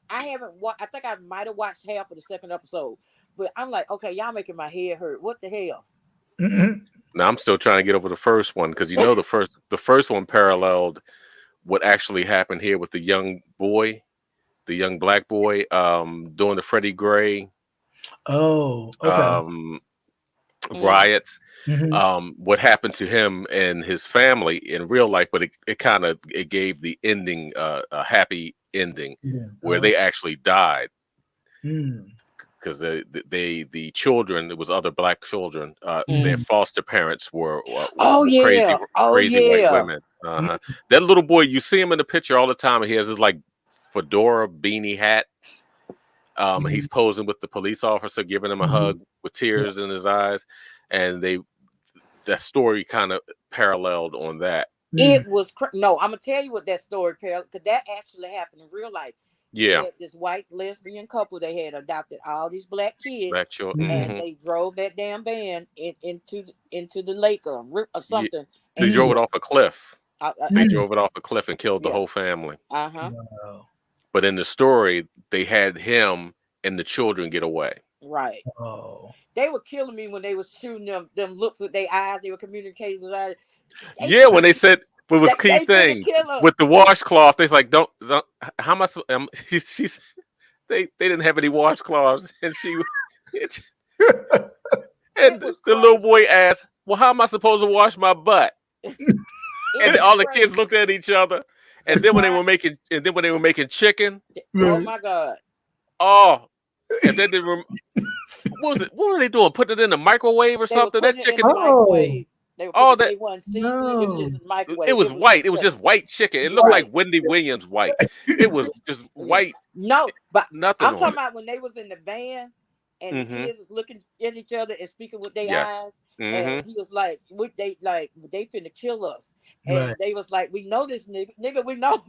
haven't watched. I think I might have watched half of the second episode, but I'm like, okay, y'all making my head hurt. What the hell? Now I'm still trying to get over the first one because the first one paralleled what actually happened here with the young black boy, doing the Freddie Gray. Oh, okay. Riots. What happened to him and his family in real life, but it gave the ending a happy ending where they actually died because the children, it was other black children, their foster parents were crazy white women. That little boy, you see him in the picture all the time, and he has this like fedora beanie hat. He's posing with the police officer, giving him a hug with tears in his eyes, and that story kind of paralleled on that. It was no, I'm gonna tell you what that story paralleled, because that actually happened in real life. Yeah, this white lesbian couple, they had adopted all these black kids, and they drove that damn van into the lake or something. They drove it off a cliff. They drove it off a cliff and killed the whole family. But in the story, they had him and the children get away. Right. They were killing me when they was shooting them looks with their eyes. They were communicating with eyes. When they said what was key things with the washcloth, they's like, don't how much they didn't have any washcloths, and and the little boy asked, well, how am I supposed to wash my butt? And all the kids looked at each other. And then when they were making chicken, oh my God! Oh, and then what were they doing? Putting it in the microwave or something? That chicken. They wasn't seasoning. It was just microwave. It was white. It was just white chicken. It looked like Wendy Williams white. It was just white. No, but nothing. I'm talking about when they was in the van and the kids was looking at each other and speaking with their eyes. And he was like, they finna kill us. And they was like, we know this nigga, we know.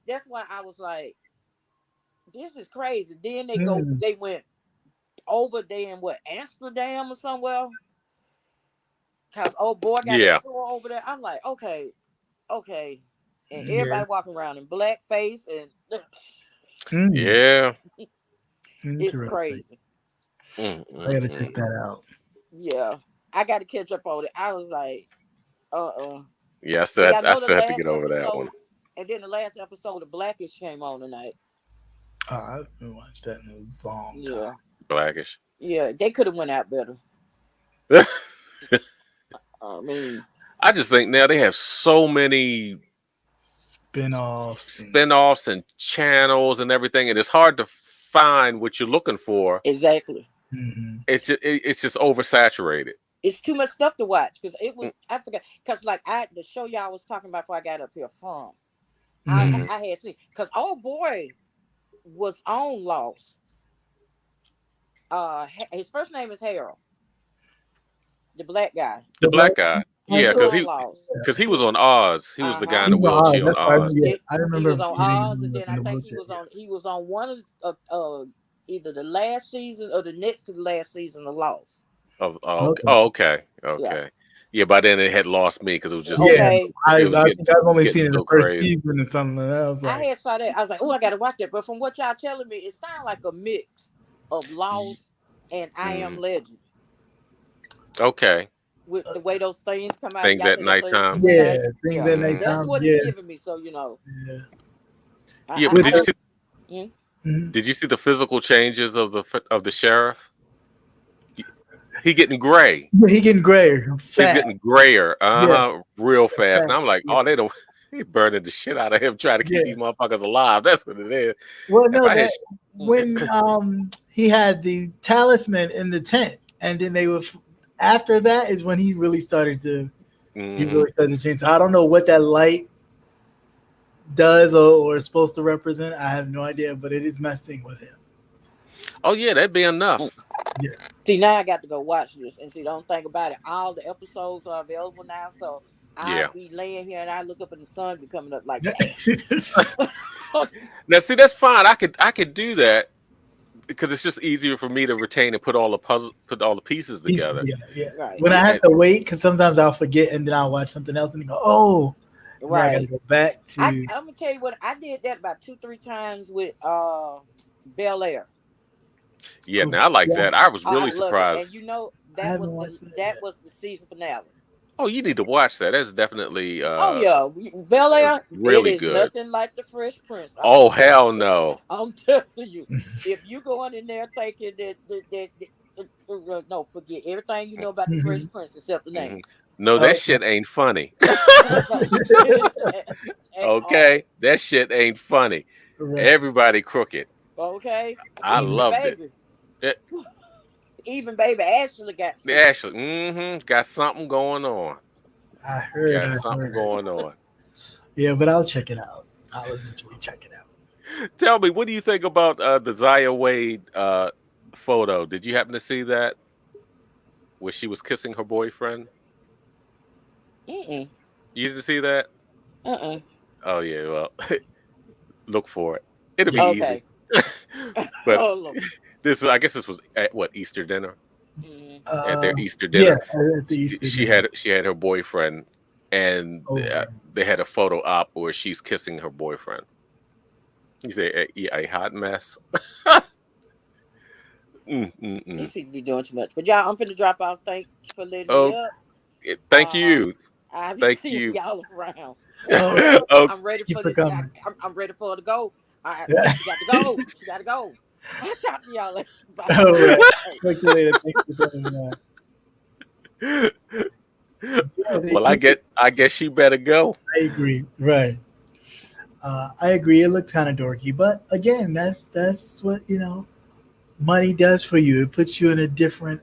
That's why I was like, this is crazy. Then they went over there in Amsterdam or somewhere. Cause old boy got a tour over there. I'm like, okay. And everybody walking around in blackface and it's crazy. I gotta check that out. Yeah, I got to catch up on it. I was like, Yeah, I still have to get over that one. And then the last episode of Blackish came on tonight. Oh, I haven't watched that in a long time. Yeah, Blackish. Yeah, they could have went out better. I mean, I just think now they have so many spin-offs and channels and everything, and it's hard to find what you're looking for. Exactly. It's just oversaturated. It's too much stuff to watch because it was. I forgot because the show y'all was talking about before I got up here from. I had seen because old boy was on Lost. His first name is Harold. The black guy. The black guy. Yeah, because he was on Oz. He was the guy in the wheelchair on Oz. I remember he was on Oz, and then I think he was on one of either the last season or the next to the last season of Lost. Okay. Yeah, by then it had lost me because it was just Okay. I it was think I've only getting seen it so the first crazy. season and something like that. I was I like, had saw that. I was like, oh, I gotta watch that. But from what y'all telling me, it sounds like a mix of Lost and I Am Legend. Okay. With the way those things come out, Things y'all at said those things nighttime. come at night. things at nighttime. That's what it's giving me. So you know. Yeah, but Mhm. did you see the physical changes of the sheriff? He getting gray. Yeah, he getting grayer. He's getting grayer. Real fast. And Fat. I'm like, oh, he burning the shit out of him trying to keep these motherfuckers alive. That's what it is. Well, no, when he had the talisman in the tent, and then they were after that is when he really started to change. So I don't know what that light does or is supposed to represent. I have no idea, but it is messing with him. Oh yeah, that'd be enough. Yeah. See, now I got to go watch this, and see, don't think about it. All the episodes are available now, so I'll be laying here and I look up and the sun be coming up like that. Now, see, that's fine. I could do that because it's just easier for me to retain and put all the pieces together. Yeah. Right. When I have to wait, because sometimes I'll forget and then I'll watch something else and go, oh, right. I gotta go back to. I'm gonna tell you what I did that about 2-3 times with Bel Air. Yeah, now I like that. I was really surprised. And you know that was the season finale. Oh, you need to watch that. That's definitely. Bel Air really it is good. Nothing like the Fresh Prince. Oh hell no! I'm telling you, if you going in there thinking that no, forget everything you know about the Fresh Prince except the name. No, that shit ain't funny. Okay, that shit ain't funny. Right. Everybody crooked. Okay, I loved it. Even baby Ashley got something. Ashley, got something going on. I heard. Something going on. Yeah, but I'll check it out. I'll eventually check it out. Tell me, what do you think about the Zaya Wade photo? Did you happen to see that? Where she was kissing her boyfriend? You didn't see that? Oh yeah, well, look for it. It'll be easy. But I guess this was at what, Easter dinner? At their Easter dinner. Yeah, at the Easter dinner. She had her boyfriend, and they had a photo op where she's kissing her boyfriend. You say a hot mess. These people be doing too much. But y'all, I'm finna drop off. Thanks for letting me up. Thank you. Thank you. Y'all around. I'm ready for this. I'm ready for her to go. She got to go. She got to go. I'll talk to y'all later. Bye. Talk to you later. Thanks for coming on. Well, I guess she better go. I agree. Right. I agree. It looked kind of dorky, but again, that's what money does for you. It puts you in a different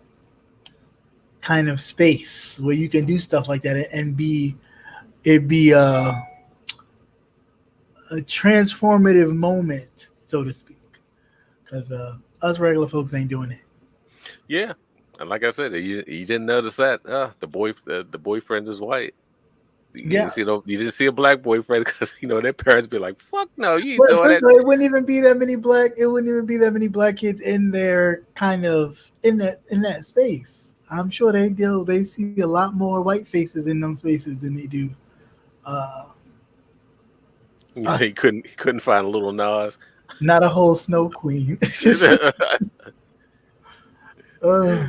kind of space where you can do stuff like that and be a transformative moment, so to speak, because us regular folks ain't doing it. Yeah, and like I said, you didn't notice that the boyfriend is white. You didn't see a black boyfriend because their parents be like, "Fuck no, you ain't doing that." It wouldn't even be that many black kids in there, kind of in that space. I'm sure they see a lot more white faces in them spaces than they do. You say he couldn't find a little Nas. Not a whole Snow Queen. Yeah.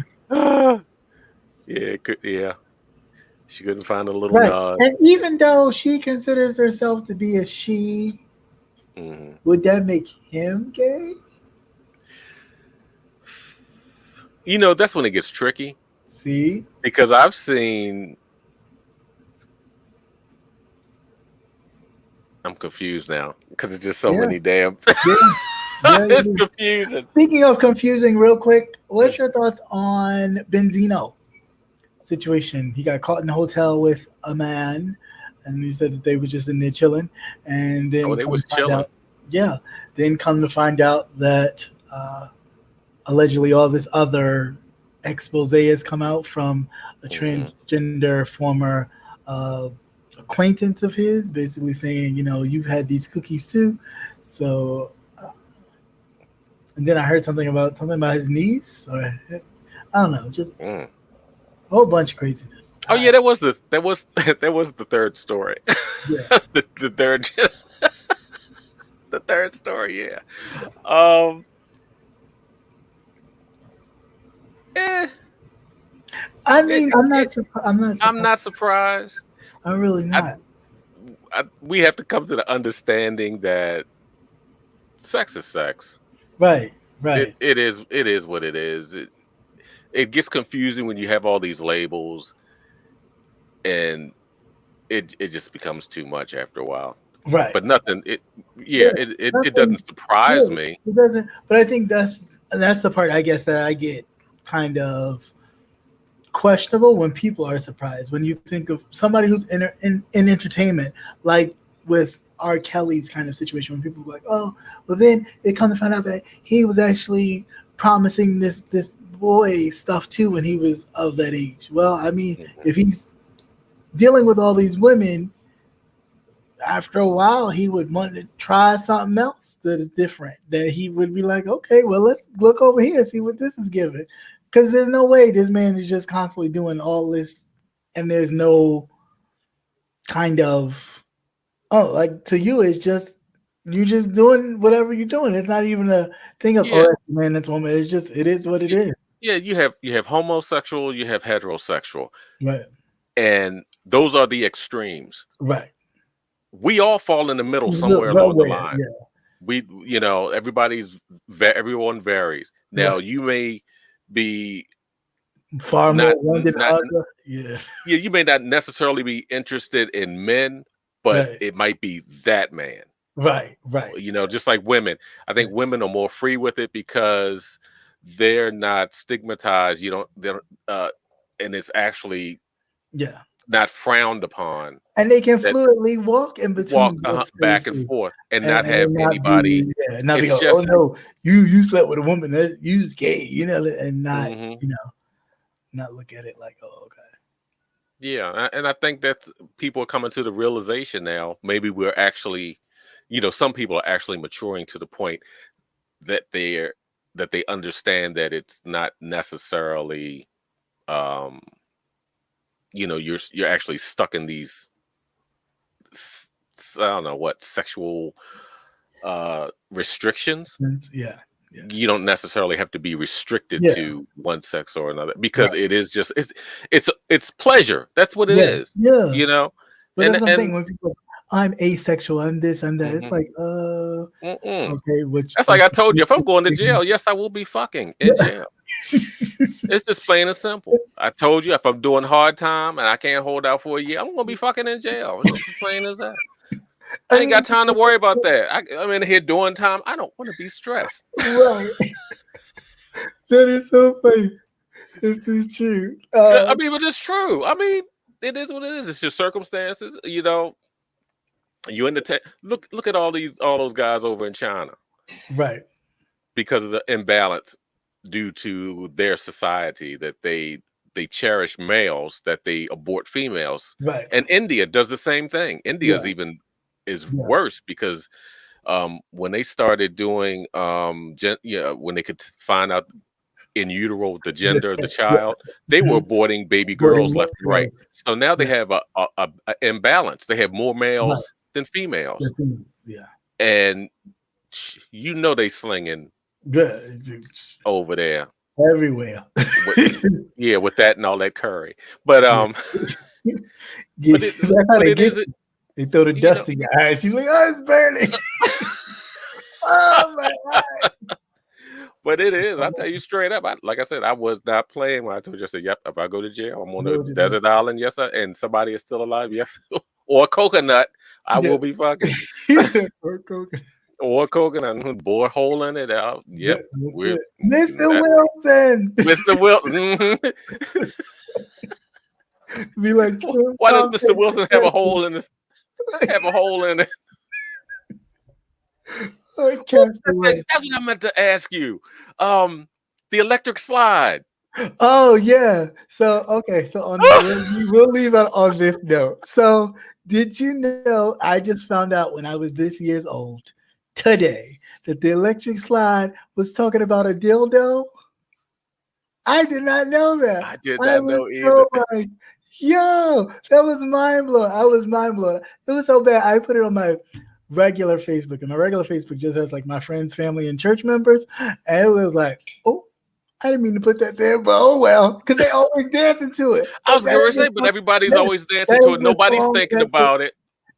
She couldn't find a little Nas. And even though she considers herself to be a she, would that make him gay? That's when it gets tricky. See? Because I've seen... I'm confused now because it's just so many damn... It's confusing. Speaking of confusing, real quick, what's your thoughts on Benzino situation? He got caught in a hotel with a man, and he said that they were just in there chilling, and then they was chilling. Then come to find out that allegedly all this other expose has come out from a transgender former acquaintance of his, basically saying, you've had these cookies too, so and then I heard something about his niece, or I don't know, just Mm. a whole bunch of craziness. Oh yeah, that was the third story. Yeah. the third the third story. Yeah. Um. Eh, I mean, I'm not. I'm not surprised. I'm really not. We have to come to the understanding that sex is sex. Right. Right. It is what it is. It gets confusing when you have all these labels, and it just becomes too much after a while. Right. But nothing. It doesn't surprise me. It doesn't. But I think that's the part, I guess, that I get kind of questionable when people are surprised. When you think of somebody who's in entertainment, like with R. Kelly's kind of situation, when people are like, oh, well, then it comes to find out that he was actually promising this boy stuff too when he was of that age. Well, I mean, if he's dealing with all these women, after a while he would want to try something else that is different. That he would be like, okay, well, let's look over here and see what this is giving. Because there's no way this man is just constantly doing all this, and there's no kind of, oh, like to you, it's just you just doing whatever you're doing. It's not even a thing of, oh, that's man, that's woman. It's just, it is what it is. Yeah, you have homosexual, you have heterosexual, Right, and those are the extremes. right. We all fall in the middle somewhere along the line. Yeah. Everyone varies. Now you may be far more one than other. Yeah, you may not necessarily be interested in men, but it might be that man. Right. Just like women. I think women are more free with it because they're not stigmatized. And it's actually not frowned upon. And they can fluidly walk in between back and forth and not have anybody. Not be oh no, you slept with a woman that you's gay, and not not look at it like, oh, okay. Yeah, and I think that people are coming to the realization now. Maybe we're actually, some people are actually maturing to the point that they understand that it's not necessarily, you're actually stuck in these, I don't know what, sexual restrictions. Yeah. You don't necessarily have to be restricted to one sex or another, because it is just it's pleasure. That's what it is. Yeah. But that's the thing, when people, I'm asexual, I'm this, I'm that. It's like, okay, that's like I told you, if I'm going to jail, yes, I will be fucking in jail. It's just plain and simple. I told you, if I'm doing hard time and I can't hold out for a year, I'm gonna be fucking in jail. It's just as plain as that. I ain't got time to worry about that. I'm in here doing time. I don't want to be stressed. Right. That is so funny. This is true. But it's true. It is what it is. It's your circumstances. You in the look at all those guys over in China, right? Because of the imbalance due to their society, that they cherish males, that they abort females. Right. And India does the same thing. India is worse, because when they started doing when they could find out in utero the gender of the child, they were aborting baby girls left and right. So now they have a imbalance. They have more males than females. And they slinging over there everywhere. With that and all that curry. But they throw the dust in your eyes. You're like, oh, it's burning. Oh my God. But it is. I'll tell you straight up. Like I said, I was not playing when I told you. I said, yep, if I go to jail, I'm on a desert island, yes, sir, and somebody is still alive, yes, or a coconut, I will be fucking. Or coconut, bore a hole in it. Yep. Mr. Wilson. Mr. Wilson. Be like, why does Mr. Wilson have a hole in this? Have a hole in it. That's what I meant to ask you. The electric slide. Oh yeah. So okay. So we'll leave out on this note. So did you know? I just found out when I was this year's old today that the electric slide was talking about a dildo? I did not know that. I did I not was know either. so like, yo, that was mind blowing. I was mind blown. It was so bad. I put it on my regular Facebook, and my regular Facebook just has like my friends, family, and church members. And it was like, oh, I didn't mean to put that there, but oh well, because they always dancing to it. I was That going to is say, the but song- everybody's that- always dancing that to is it. the Nobody's song thinking that about it.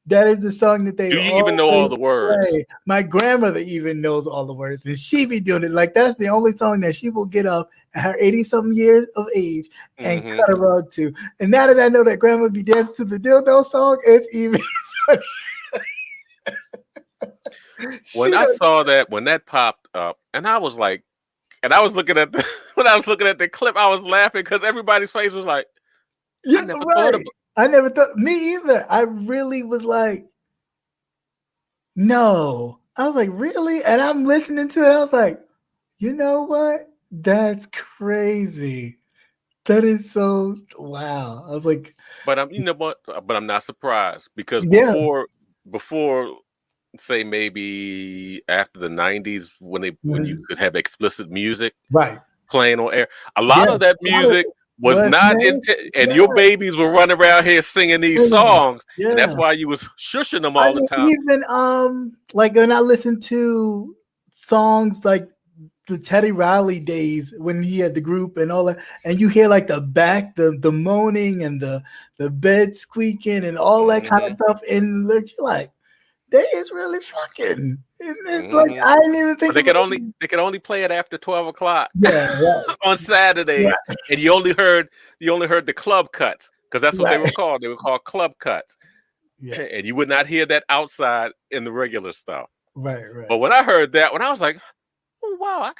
That is the song that they Do you even know all the words? play. My grandmother even knows all the words, and she be doing it. Like that's the only song that she will get up at her 80-something years of age and Mhm. cut a rug to. And now that I know that grandma be dancing to the dildo song, it's even funny. When I saw that, when that popped up, and I was like, and I was looking at the when I was looking at the clip, I was laughing because everybody's face was like, yeah, I never right. thought about. I never thought me either. I really was like, no. I was like, really? And I'm listening to it. I was like, you know what? That's crazy. That is so wow. I was like, But I'm, you know what? But I'm not surprised because yeah. before, say maybe after the '90s, when you could have explicit music Right. playing on air, a lot of that music was not and your babies were running around here singing these songs, and that's why you was shushing them all the time. Even like when I listen to songs like the Teddy Riley days when he had the group and all that, and you hear like the moaning and the bed squeaking and all that kind of stuff, and you're like, they is really fucking. It's like I didn't even think they could only play it after 12 o'clock. Yeah, right. On Saturdays, and you only heard the club cuts because that's what they were called. They were called club cuts, and you would not hear that outside in the regular stuff. Right. But when I heard that, when I was like, oh wow,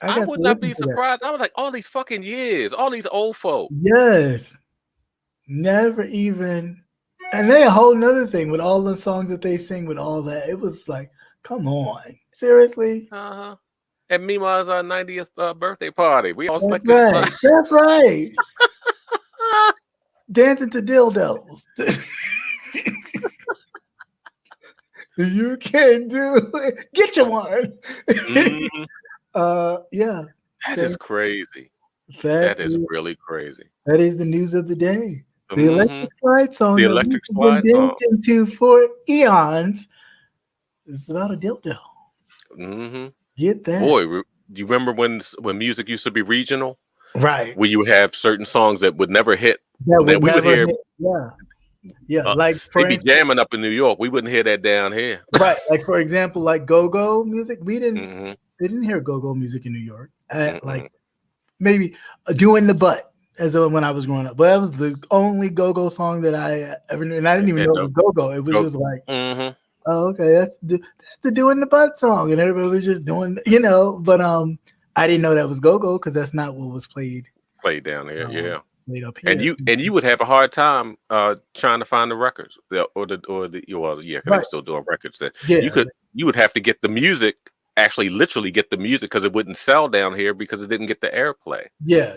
I would not be surprised. I was like, all these fucking years, all these old folk. Yes, never even. And then a whole nother thing with all the songs that they sing with all that, it was like, come on, seriously? Uh-huh. And Mima's 90th birthday party. We all That's right. That's right. Dancing to dildos. You can't do it. Get you one. Yeah. That is crazy. That is really crazy. That is the news of the day. The electric slide song. The electric slide song. Dancing to for eons. It's about a dildo. Mm-hmm. Get that. Boy, do you remember when music used to be regional? Right. Where you would have certain songs that would never hit. That we would hear. Yeah. Like they be jamming up in New York. We wouldn't hear that down here. Right. Like for example, like go-go music. We didn't hear go-go music in New York. Like maybe Doing the Butt as when I was growing up. But that was the only go-go song that I ever knew. And I didn't even know it was go-go. It was just like oh, okay, that's the Doing the Butt song. And everybody was just doing, but I didn't know that was go-go because that's not what was played down there, Played up here. And you would have a hard time trying to find the records because they're still doing records. You would have to get the music, actually literally get the music because it wouldn't sell down here because it didn't get the airplay. Yeah.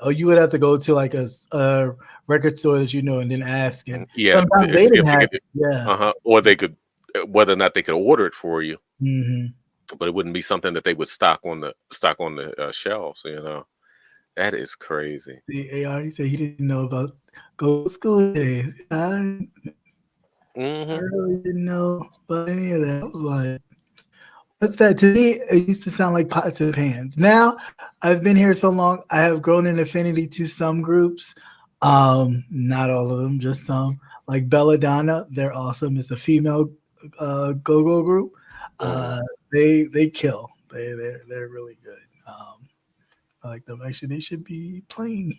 Or you would have to go to like a record store that and then ask. And sometimes they didn't have it. Or they could, whether or not they could order it for you, mm-hmm. but it wouldn't be something that they would stock on the shelves. That is crazy. The AR, he said he didn't know about go to school days. I really didn't know about any of that. I was like, what's that? To me, it used to sound like pots and pans. Now, I've been here so long, I have grown an affinity to some groups. Not all of them, just some. Like Belladonna, they're awesome. It's a female go-go group. They kill. They're really good. I like them. Actually, they should be playing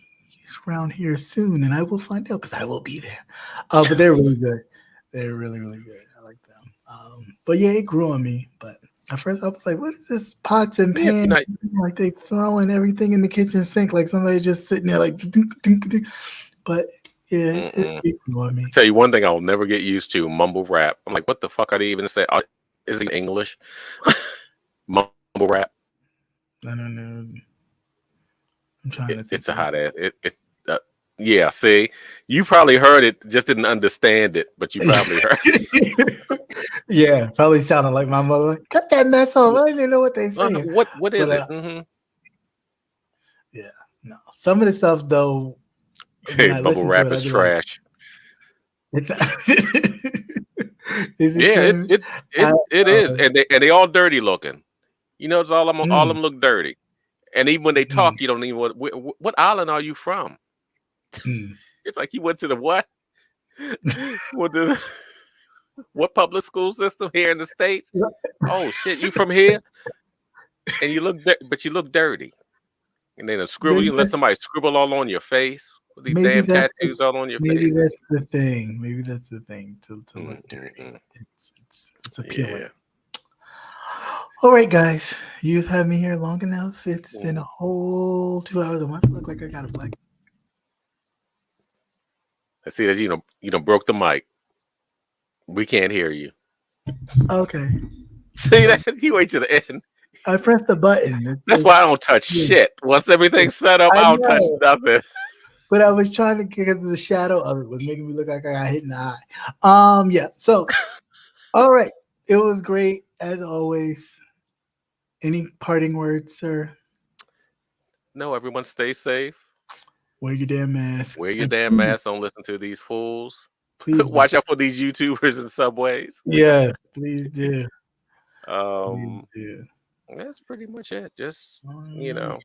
around here soon, and I will find out because I will be there. But they're really good. They're really, really good. I like them. But yeah, it grew on me. But at first, I was like, "What is this pots and pans? Like they throwing everything in the kitchen sink, like somebody just sitting there, like." But yeah, it grew on me. Tell you one thing, I'll never get used to mumble rap. I'm like, what the fuck are they even saying? Is it English? Mumble rap. I don't know. I'm trying to think. It's a hot ass. Yeah, see, you probably heard it, just didn't understand it, but you probably heard it. Yeah, probably sounded like my mother. Like, cut that mess off. I didn't know what they Well, saying. what is But, it? Mm-hmm. Yeah, no. Some of the stuff though, when I Bubble listen to wrap it, I'd is be like, trash. it's not, is it Yeah, trash? it is, and they all dirty looking. You know, it's all of Mm, them look dirty, and even when they mm, talk, you don't even what island are you from? mm. It's like he went to the what? What the what public school system here in the States? Oh shit, you from here? And you look, but you look dirty. And then scribble Maybe you, let somebody scribble all on your face with these maybe damn that's tattoos all on your maybe faces. that's the thing. Maybe that's the thing to look dirty. Mm-mm-mm. It's appealing. Yeah. All right, guys, you've had me here long enough. It's been a whole 2 hours. I look like I got a black. I see that you know broke the mic. We can't hear you. Okay, See that? You wait to the end. I pressed the button. That's why I don't touch shit. Once everything's set up, I don't touch nothing. But I was trying to, because the shadow of it was making me look like I got hit in the eye. Yeah. So, all right, it was great as always. Any parting words, sir? No, everyone stay safe. Wear your damn mask. Wear your damn mask. Don't listen to these fools. Please Watch out for these YouTubers in subways. Yeah, please do. Um, Please do. That's pretty much it. Just you know,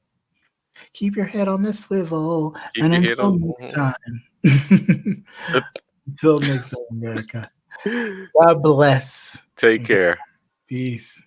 keep your head on the swivel. keep And your head until on. next time. Until next time, America. God bless. Take care. Peace.